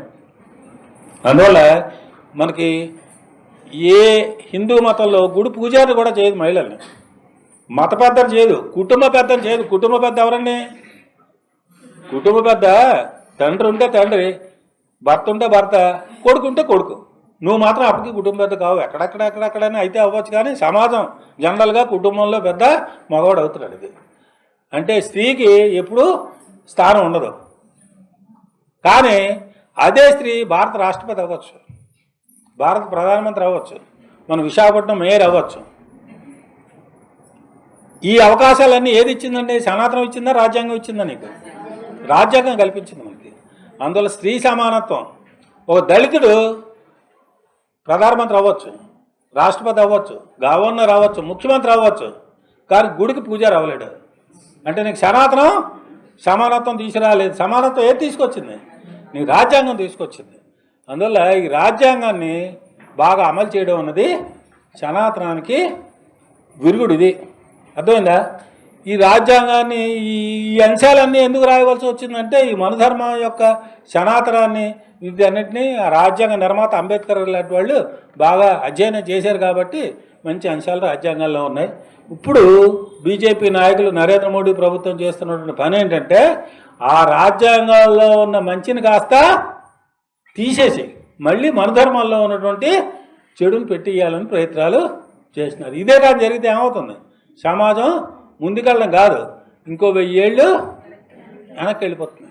అందువల్ల మనకి ఏ హిందూ మతంలో గుడి పూజారి కూడా చేయదు మహిళల్ని, మత పెద్దలు చేయదు, కుటుంబ పెద్దలు చేయదు. కుటుంబ పెద్ద ఎవరండి? కుటుంబ పెద్ద తండ్రి ఉంటే తండ్రి, భర్త ఉంటే భర్త, కొడుకు ఉంటే కొడుకు. నువ్వు మాత్రం అప్పటికి కుటుంబ పెద్ద కావు. ఎక్కడెక్కడైనా అయితే అవ్వచ్చు, కానీ సమాజం జనరల్గా కుటుంబంలో పెద్ద మగవాడు అవుతున్నాడు. ఇది అంటే స్త్రీకి ఎప్పుడూ స్థానం ఉండదు. కానీ అదే స్త్రీ భారత రాష్ట్రపతి అవ్వచ్చు, భారత ప్రధానమంత్రి అవ్వచ్చు, మన విశాఖపట్నం మేయర్ అవ్వచ్చు. ఈ అవకాశాలన్నీ ఏది ఇచ్చిందండి? సనాతనం ఇచ్చిందా, రాజ్యాంగం ఇచ్చిందా? నీకు రాజ్యాంగం కల్పించింది మనకి. అందువల్ల స్త్రీ సమానత్వం. ఒక దళితుడు ప్రధానమంత్రి అవ్వచ్చు, రాష్ట్రపతి అవ్వచ్చు, గవర్నర్ అవ్వచ్చు, ముఖ్యమంత్రి అవ్వచ్చు, కానీ గుడికి పూజారి అవ్వలేడు. అంటే నీకు సమానత్వం తీసుకురాలేదు. సమానత్వం ఏది తీసుకొచ్చింది? నీకు రాజ్యాంగం తీసుకొచ్చింది. అందువల్ల ఈ రాజ్యాంగాన్ని బాగా అమలు చేయడం అన్నది సనాతనానికి విరుగుడు. ఇది అర్థమైందా? ఈ రాజ్యాంగాన్ని ఈ అంశాలన్నీ ఎందుకు రాయవలసి వచ్చిందంటే ఈ మనుధర్మం యొక్క సనాతనాన్ని ఇది అన్నింటినీ ఆ రాజ్యాంగ నిర్మాత అంబేద్కర్ లాంటి వాళ్ళు బాగా అధ్యయనం చేశారు కాబట్టి మంచి అంశాలు రాజ్యాంగాల్లో ఉన్నాయి. ఇప్పుడు బీజేపీ నాయకులు నరేంద్ర మోడీ ప్రభుత్వం చేస్తున్నటువంటి పని ఏంటంటే ఆ రాజ్యాంగాల్లో ఉన్న మంచిని కాస్త తీసేసి మళ్ళీ మనుధర్మాల్లో ఉన్నటువంటి చెడును పెట్టియాలని ప్రయత్నాలు చేస్తున్నారు. ఇదే కానీ జరిగితే ఏమవుతుంది? సమాజం ముందుకెళ్ళడం కాదు, ఇంకో 1000 ఏళ్ళు వెనక్కి వెళ్ళిపోతుంది.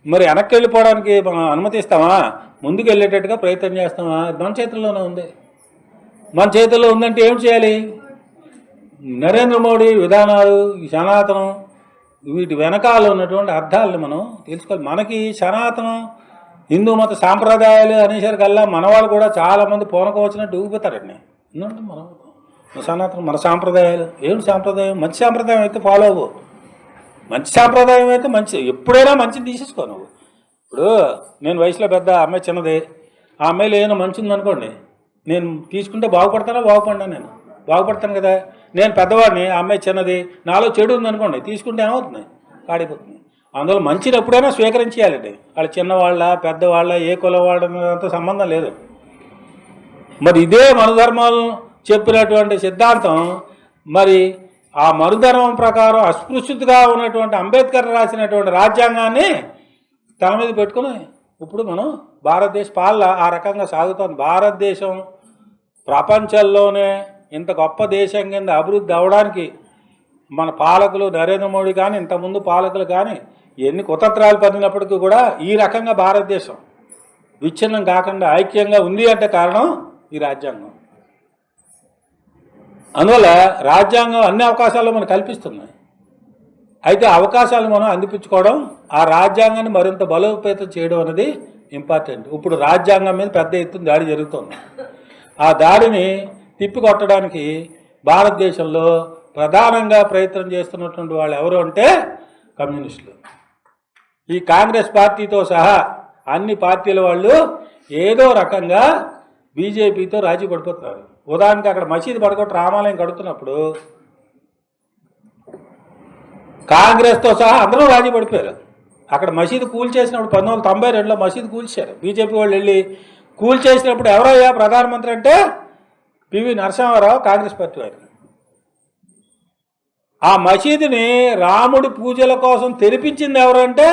మరి వెనక్కి వెళ్ళిపోవడానికి మనం అనుమతిస్తామా? ముందుకు వెళ్ళేటట్టుగా ప్రయత్నం చేస్తామా? మన చేతుల్లోనే ఉంది. మన చేతుల్లో ఉందంటే ఏం చేయాలి? నరేంద్ర మోడీ విధానాలు, ఈ సనాతనం, వీటి వెనకాల ఉన్నటువంటి అర్థాలను మనం తెలుసుకోవాలి. మనకి సనాతనం హిందూ మత సాంప్రదాయాలు అనేసరికల్లా మనవాళ్ళు కూడా చాలామంది పోనకోవచ్చినట్టు ఊగిపోతారండి. ఎందుకంటే మనం సనాతనం మన సాంప్రదాయాలు ఏమిటి? సాంప్రదాయం మంచి సాంప్రదాయం అయితే ఫాలో అవ్వు. మంచి సాంప్రదాయం అయితే మంచి, ఎప్పుడైనా మంచిని తీసేసుకో నువ్వు. ఇప్పుడు నేను వయసులో పెద్ద, అమ్మాయి చిన్నది, ఆ అమ్మాయిలో ఏమైనా మంచి ఉందనుకోండి, నేను తీసుకుంటే బాగుపడతానా? నేను బాగుపడతాను కదా. నేను పెద్దవాడిని, ఆ అమ్మాయి చిన్నది, నాలో చెడు ఉందనుకోండి, తీసుకుంటే ఏమవుతుంది? పాడైపోతుంది. అందువల్ల మంచిని ఎప్పుడైనా స్వీకరించేయాలండి. వాళ్ళు చిన్నవాళ్ళ పెద్దవాళ్ళ ఏ కులవాళ్ళంత సంబంధం లేదు. మరి ఇదే మనుధర్మాలు చెప్పినటువంటి సిద్ధాంతం మరి ఆ మనుధర్మం ప్రకారం అస్పృశ్యతగా ఉన్నటువంటి అంబేద్కర్ రాసినటువంటి రాజ్యాంగాన్ని తన మీద పెట్టుకుని ఇప్పుడు మనం భారతదేశ పాలన ఆ రకంగా సాగుతోంది. భారతదేశం ప్రపంచంలోనే ఇంత గొప్ప దేశం కింద అభివృద్ధి అవ్వడానికి మన పాలకులు నరేంద్ర మోడీ కానీ ఇంతకుముందు పాలకులు కానీ ఎన్ని కుతంత్రాలు పడినప్పటికీ కూడా ఈ రకంగా భారతదేశం విచ్ఛిన్నం కాకుండా ఐక్యంగా ఉంది అంటే కారణం ఈ రాజ్యాంగం. అందువల్ల రాజ్యాంగం అన్ని అవకాశాలు మనకు కల్పిస్తుంది. అయితే అవకాశాలు మనం అందిపించుకోవడం, ఆ రాజ్యాంగాన్ని మరింత బలోపేతం చేయడం అనేది ఇంపార్టెంట్. ఇప్పుడు రాజ్యాంగం మీద పెద్ద ఎత్తున దాడి జరుగుతుంది. ఆ దాడిని తిప్పికొట్టడానికి భారతదేశంలో ప్రధానంగా ప్రయత్నం చేస్తున్నటువంటి వాళ్ళు ఎవరు అంటే కమ్యూనిస్టులు. ఈ కాంగ్రెస్ పార్టీతో సహా అన్ని పార్టీల వాళ్ళు ఏదో రకంగా బీజేపీతో రాజీ పడిపోతున్నారు. ఉదాహరణకి అక్కడ మసీదు పడగొట్టి రామాలయం కడుతున్నప్పుడు కాంగ్రెస్తో సహా అందరూ రాజీ పడిపోయారు. అక్కడ మసీదు కూల్చేసినప్పుడు 1992లో మసీదు కూల్చారు. బీజేపీ వాళ్ళు వెళ్ళి కూల్చేసినప్పుడు ఎవరయ్యా ప్రధానమంత్రి అంటే పివి నరసింహారావు, కాంగ్రెస్ పార్టీ వారు. ఆ మసీదుని రాముడి పూజల కోసం తెరిపించింది ఎవరంటే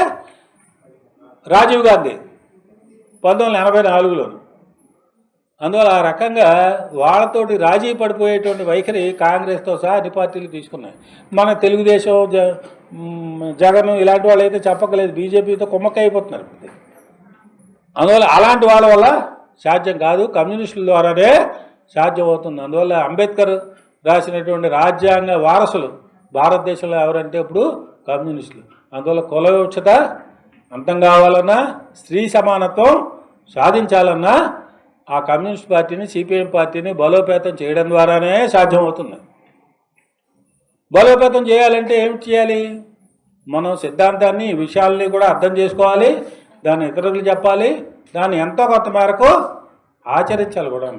రాజీవ్ గాంధీ. 1984లోను. అందువల్ల ఆ రకంగా వాళ్ళతోటి రాజీ పడిపోయేటువంటి వైఖరి కాంగ్రెస్తో సహా అన్ని పార్టీలు తీసుకున్నాయి. మన తెలుగుదేశం జగన్ ఇలాంటి వాళ్ళు అయితే చెప్పకలేదు, బీజేపీతో కుమ్మక్కైపోతున్నారు. అందువల్ల అలాంటి వాళ్ళ వల్ల సాధ్యం కాదు, కమ్యూనిస్టుల ద్వారానే సాధ్యం అవుతుంది. అందువల్ల అంబేద్కర్ రాసినటువంటి రాజ్యాంగ వారసులు భారతదేశంలో ఎవరంటే ఇప్పుడు కమ్యూనిస్టులు. అందువల్ల కుల వివక్షత అంతం కావాలన్నా, స్త్రీ సమానత్వం సాధించాలన్నా ఆ కమ్యూనిస్ట్ పార్టీని, సిపిఎం పార్టీని బలోపేతం చేయడం ద్వారానే సాధ్యమవుతుంది. బలోపేతం చేయాలంటే ఏమిటి చేయాలి? మనం సిద్ధాంతాన్ని, విషయాల్ని కూడా అర్థం చేసుకోవాలి, దాన్ని ఇతరులకు చెప్పాలి, దాన్ని ఎంతో కొంత మేరకు ఆచరించాలి కూడా.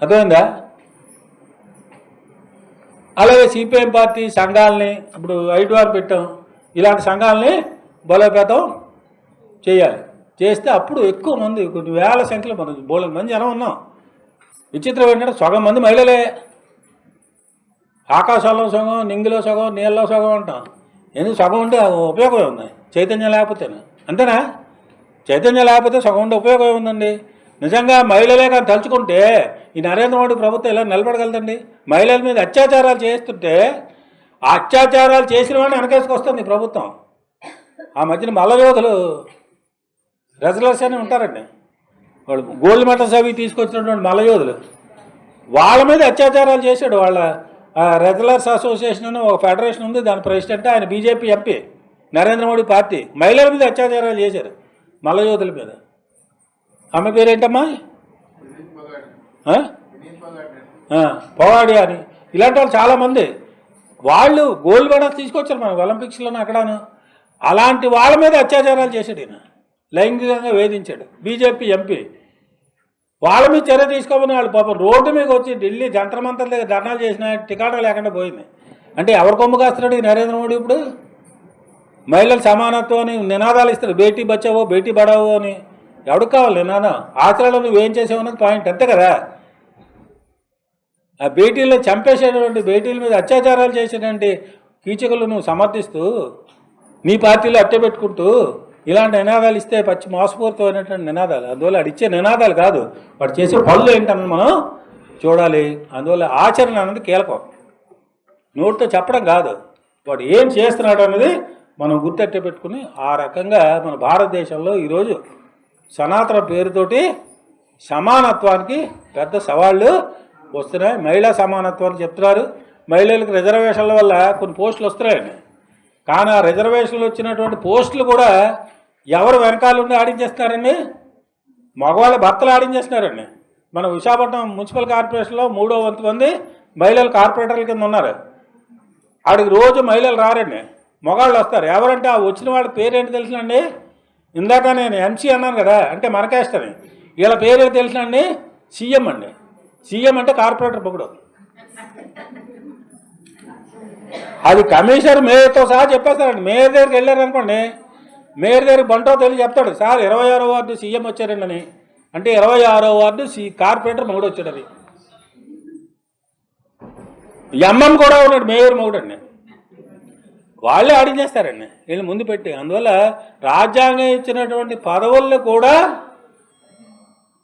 అర్థమైందా? అలాగే సిపిఎం పార్టీ సంఘాలని ఇప్పుడు ఐటీఆర్ పెట్టాం, ఇలాంటి సంఘాలని బలోపేతం చేయాలి. చేస్తే అప్పుడు ఎక్కువ మంది, కొన్ని వేల సంఖ్యలో మనం బోలెడు మంది జనం ఉన్నాం. విచిత్రం ఏంటంటే సగం మంది మహిళలే. ఆకాశంలో సగం, నింగిలో సగం, నీళ్ళలో సగం అంటాం. ఎందుకు సగం ఉంటే ఉపయోగం ఉంది? చైతన్యం లేకపోతేనే. అంతేనా? చైతన్యం లేకపోతే సగం ఉండే ఉపయోగం ఏముందండి? నిజంగా మహిళలే కానీ తలుచుకుంటే ఈ నరేంద్ర మోడీ ప్రభుత్వం ఇలా నిలబడగలదండి? మహిళల మీద అత్యాచారాలు చేస్తుంటే ఆ అత్యాచారాలు చేసిన వాడిని వెనకేసుకొస్తుంది ఈ ప్రభుత్వం. ఆ మధ్యన మల్లయోధులు రెజ్లర్స్ అని ఉంటారండి, వాళ్ళు గోల్డ్ మెడల్స్ అవి తీసుకొచ్చినటువంటి మల్లయోధులు, వాళ్ళ మీద అత్యాచారాలు చేశాడు. వాళ్ళ రెజ్లర్స్ అసోసియేషన్ అని ఒక ఫెడరేషన్ ఉంది, దాని ప్రెసిడెంట్ ఆయన BJP MP, Narendra Modi party. మహిళల మీద అత్యాచారాలు చేశారు, మల్లయోధుల మీద. ఆమె పేరేంటమ్మా? పొగాడి అని. ఇలాంటి వాళ్ళు చాలామంది, వాళ్ళు గోల్డ్ మెడల్స్ తీసుకొచ్చారు మనకు ఒలింపిక్స్లోనూ అక్కడను. అలాంటి వాళ్ళ మీద అత్యాచారాలు చేశాడు ఈయన, లైంగికంగా వేధించాడు. బీజేపీ ఎంపీ వాళ్ళ మీద చర్య తీసుకోమని వాళ్ళు పాపం రోడ్డు మీద వచ్చి ఢిల్లీ జంతర్ మంతర్ దగ్గర ధర్నాలు చేసిన టికాటా లేకుండా పోయింది. అంటే ఎవరు కొమ్ము కాస్తున్నాడు ఈ నరేంద్ర మోడీ? ఇప్పుడు మహిళల సమానత్వం అని నినాదాలు ఇస్తాడు, బేటీ బచావో బేటీ పడావో అని. ఎవరికి కావాలి నినాదం? ఆచరణలో నువ్వేం చేసావు అన్నది పాయింట్, అంతే కదా. ఆ బేటీలను చంపేసేటువంటి, బేటీల మీద అత్యాచారాలు చేసేటువంటి కీచకులు నువ్వు సమర్థిస్తూ నీ పార్టీలో అట్టెపెట్టుకుంటూ ఇలాంటి నినాదాలు ఇస్తే పచ్చి మోసపూరితమైనటువంటి నినాదాలు. అందువల్ల వాడు ఇచ్చే నినాదాలు కాదు, వాడు చేసే పనులు ఏంటన్నది మనం చూడాలి. అందువల్ల ఆచరణ అన్నది కీలకం, నోటితో చెప్పడం కాదు, వాడు ఏం చేస్తున్నాడు అన్నది మనం గుర్తెట్టే పెట్టుకుని ఆ రకంగా మన భారతదేశంలో ఈరోజు సనాతన పేరుతోటి సమానత్వానికి పెద్ద సవాళ్ళు వస్తున్నాయి. మహిళా సమానత్వాన్ని చెప్తున్నారు, మహిళలకు రిజర్వేషన్ల వల్ల కొన్ని పోస్టులు వస్తున్నాయండి. కానీ ఆ రిజర్వేషన్లు వచ్చినటువంటి పోస్టులు కూడా ఎవరు వెనకాల ఉండి ఆడించేస్తున్నారండి? మగవాళ్ళ భర్తలు ఆడించేస్తున్నారండి. మన విశాఖపట్నం మున్సిపల్ కార్పొరేషన్లో 3వ వంతు మంది మహిళలు కార్పొరేటర్ల కింద ఉన్నారు. ఆడికి రోజు మహిళలు రారండి, మగవాళ్ళు వస్తారు. ఎవరంటే ఆ వచ్చిన వాళ్ళ పేరేంటి తెలుసునండి? ఇందాక నేను ఎంసీ అన్నాను కదా, అంటే మనకేష్టని. వీళ్ళ పేరేంటి తెలుసునండి? సీఎం అండి. సీఎం అంటే కార్పొరేటర్ పొగడు. అది కమిషనర్ మేయర్తో సహా చెప్పేస్తారండి. మేయర్ దగ్గరికి వెళ్ళారనుకోండి, మేయర్ దగ్గరికి బంటో తెలిసి చెప్తాడు, సార్ 26వ వార్డు సీఎం వచ్చారండి అని. అంటే 26వ వార్డు కార్పొరేటర్ మొగుడు వచ్చాడని. ఎంఎం కూడా ఉన్నాడు, మేయర్ మొగుడండి. వాళ్ళే ఆడించేస్తారండి వీళ్ళు ముందు పెట్టి. అందువల్ల రాజ్యాంగం ఇచ్చినటువంటి పదవుల్లో కూడా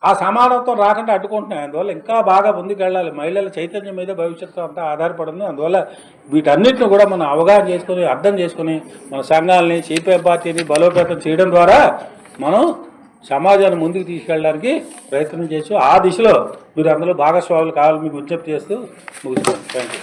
ఆ సమానత్వం రాకుండా అడ్డుకుంటున్నాయి. అందువల్ల ఇంకా బాగా ముందుకెళ్ళాలి. మహిళల చైతన్యం మీద భవిష్యత్తు అంతా ఆధారపడింది. అందువల్ల వీటన్నిటిని కూడా మనం అవగాహన చేసుకుని, అర్థం చేసుకుని, మన సంఘాలని, సిపిఎం పార్టీని బలోపేతం చేయడం ద్వారా మనం సమాజాన్ని ముందుకు తీసుకెళ్ళడానికి ప్రయత్నం చేసి ఆ దిశలో మీరు అందరూ భాగస్వాములు కావాలని మీకు విజ్ఞప్తి చేస్తూ ముగిస్తున్నాను. Thank you.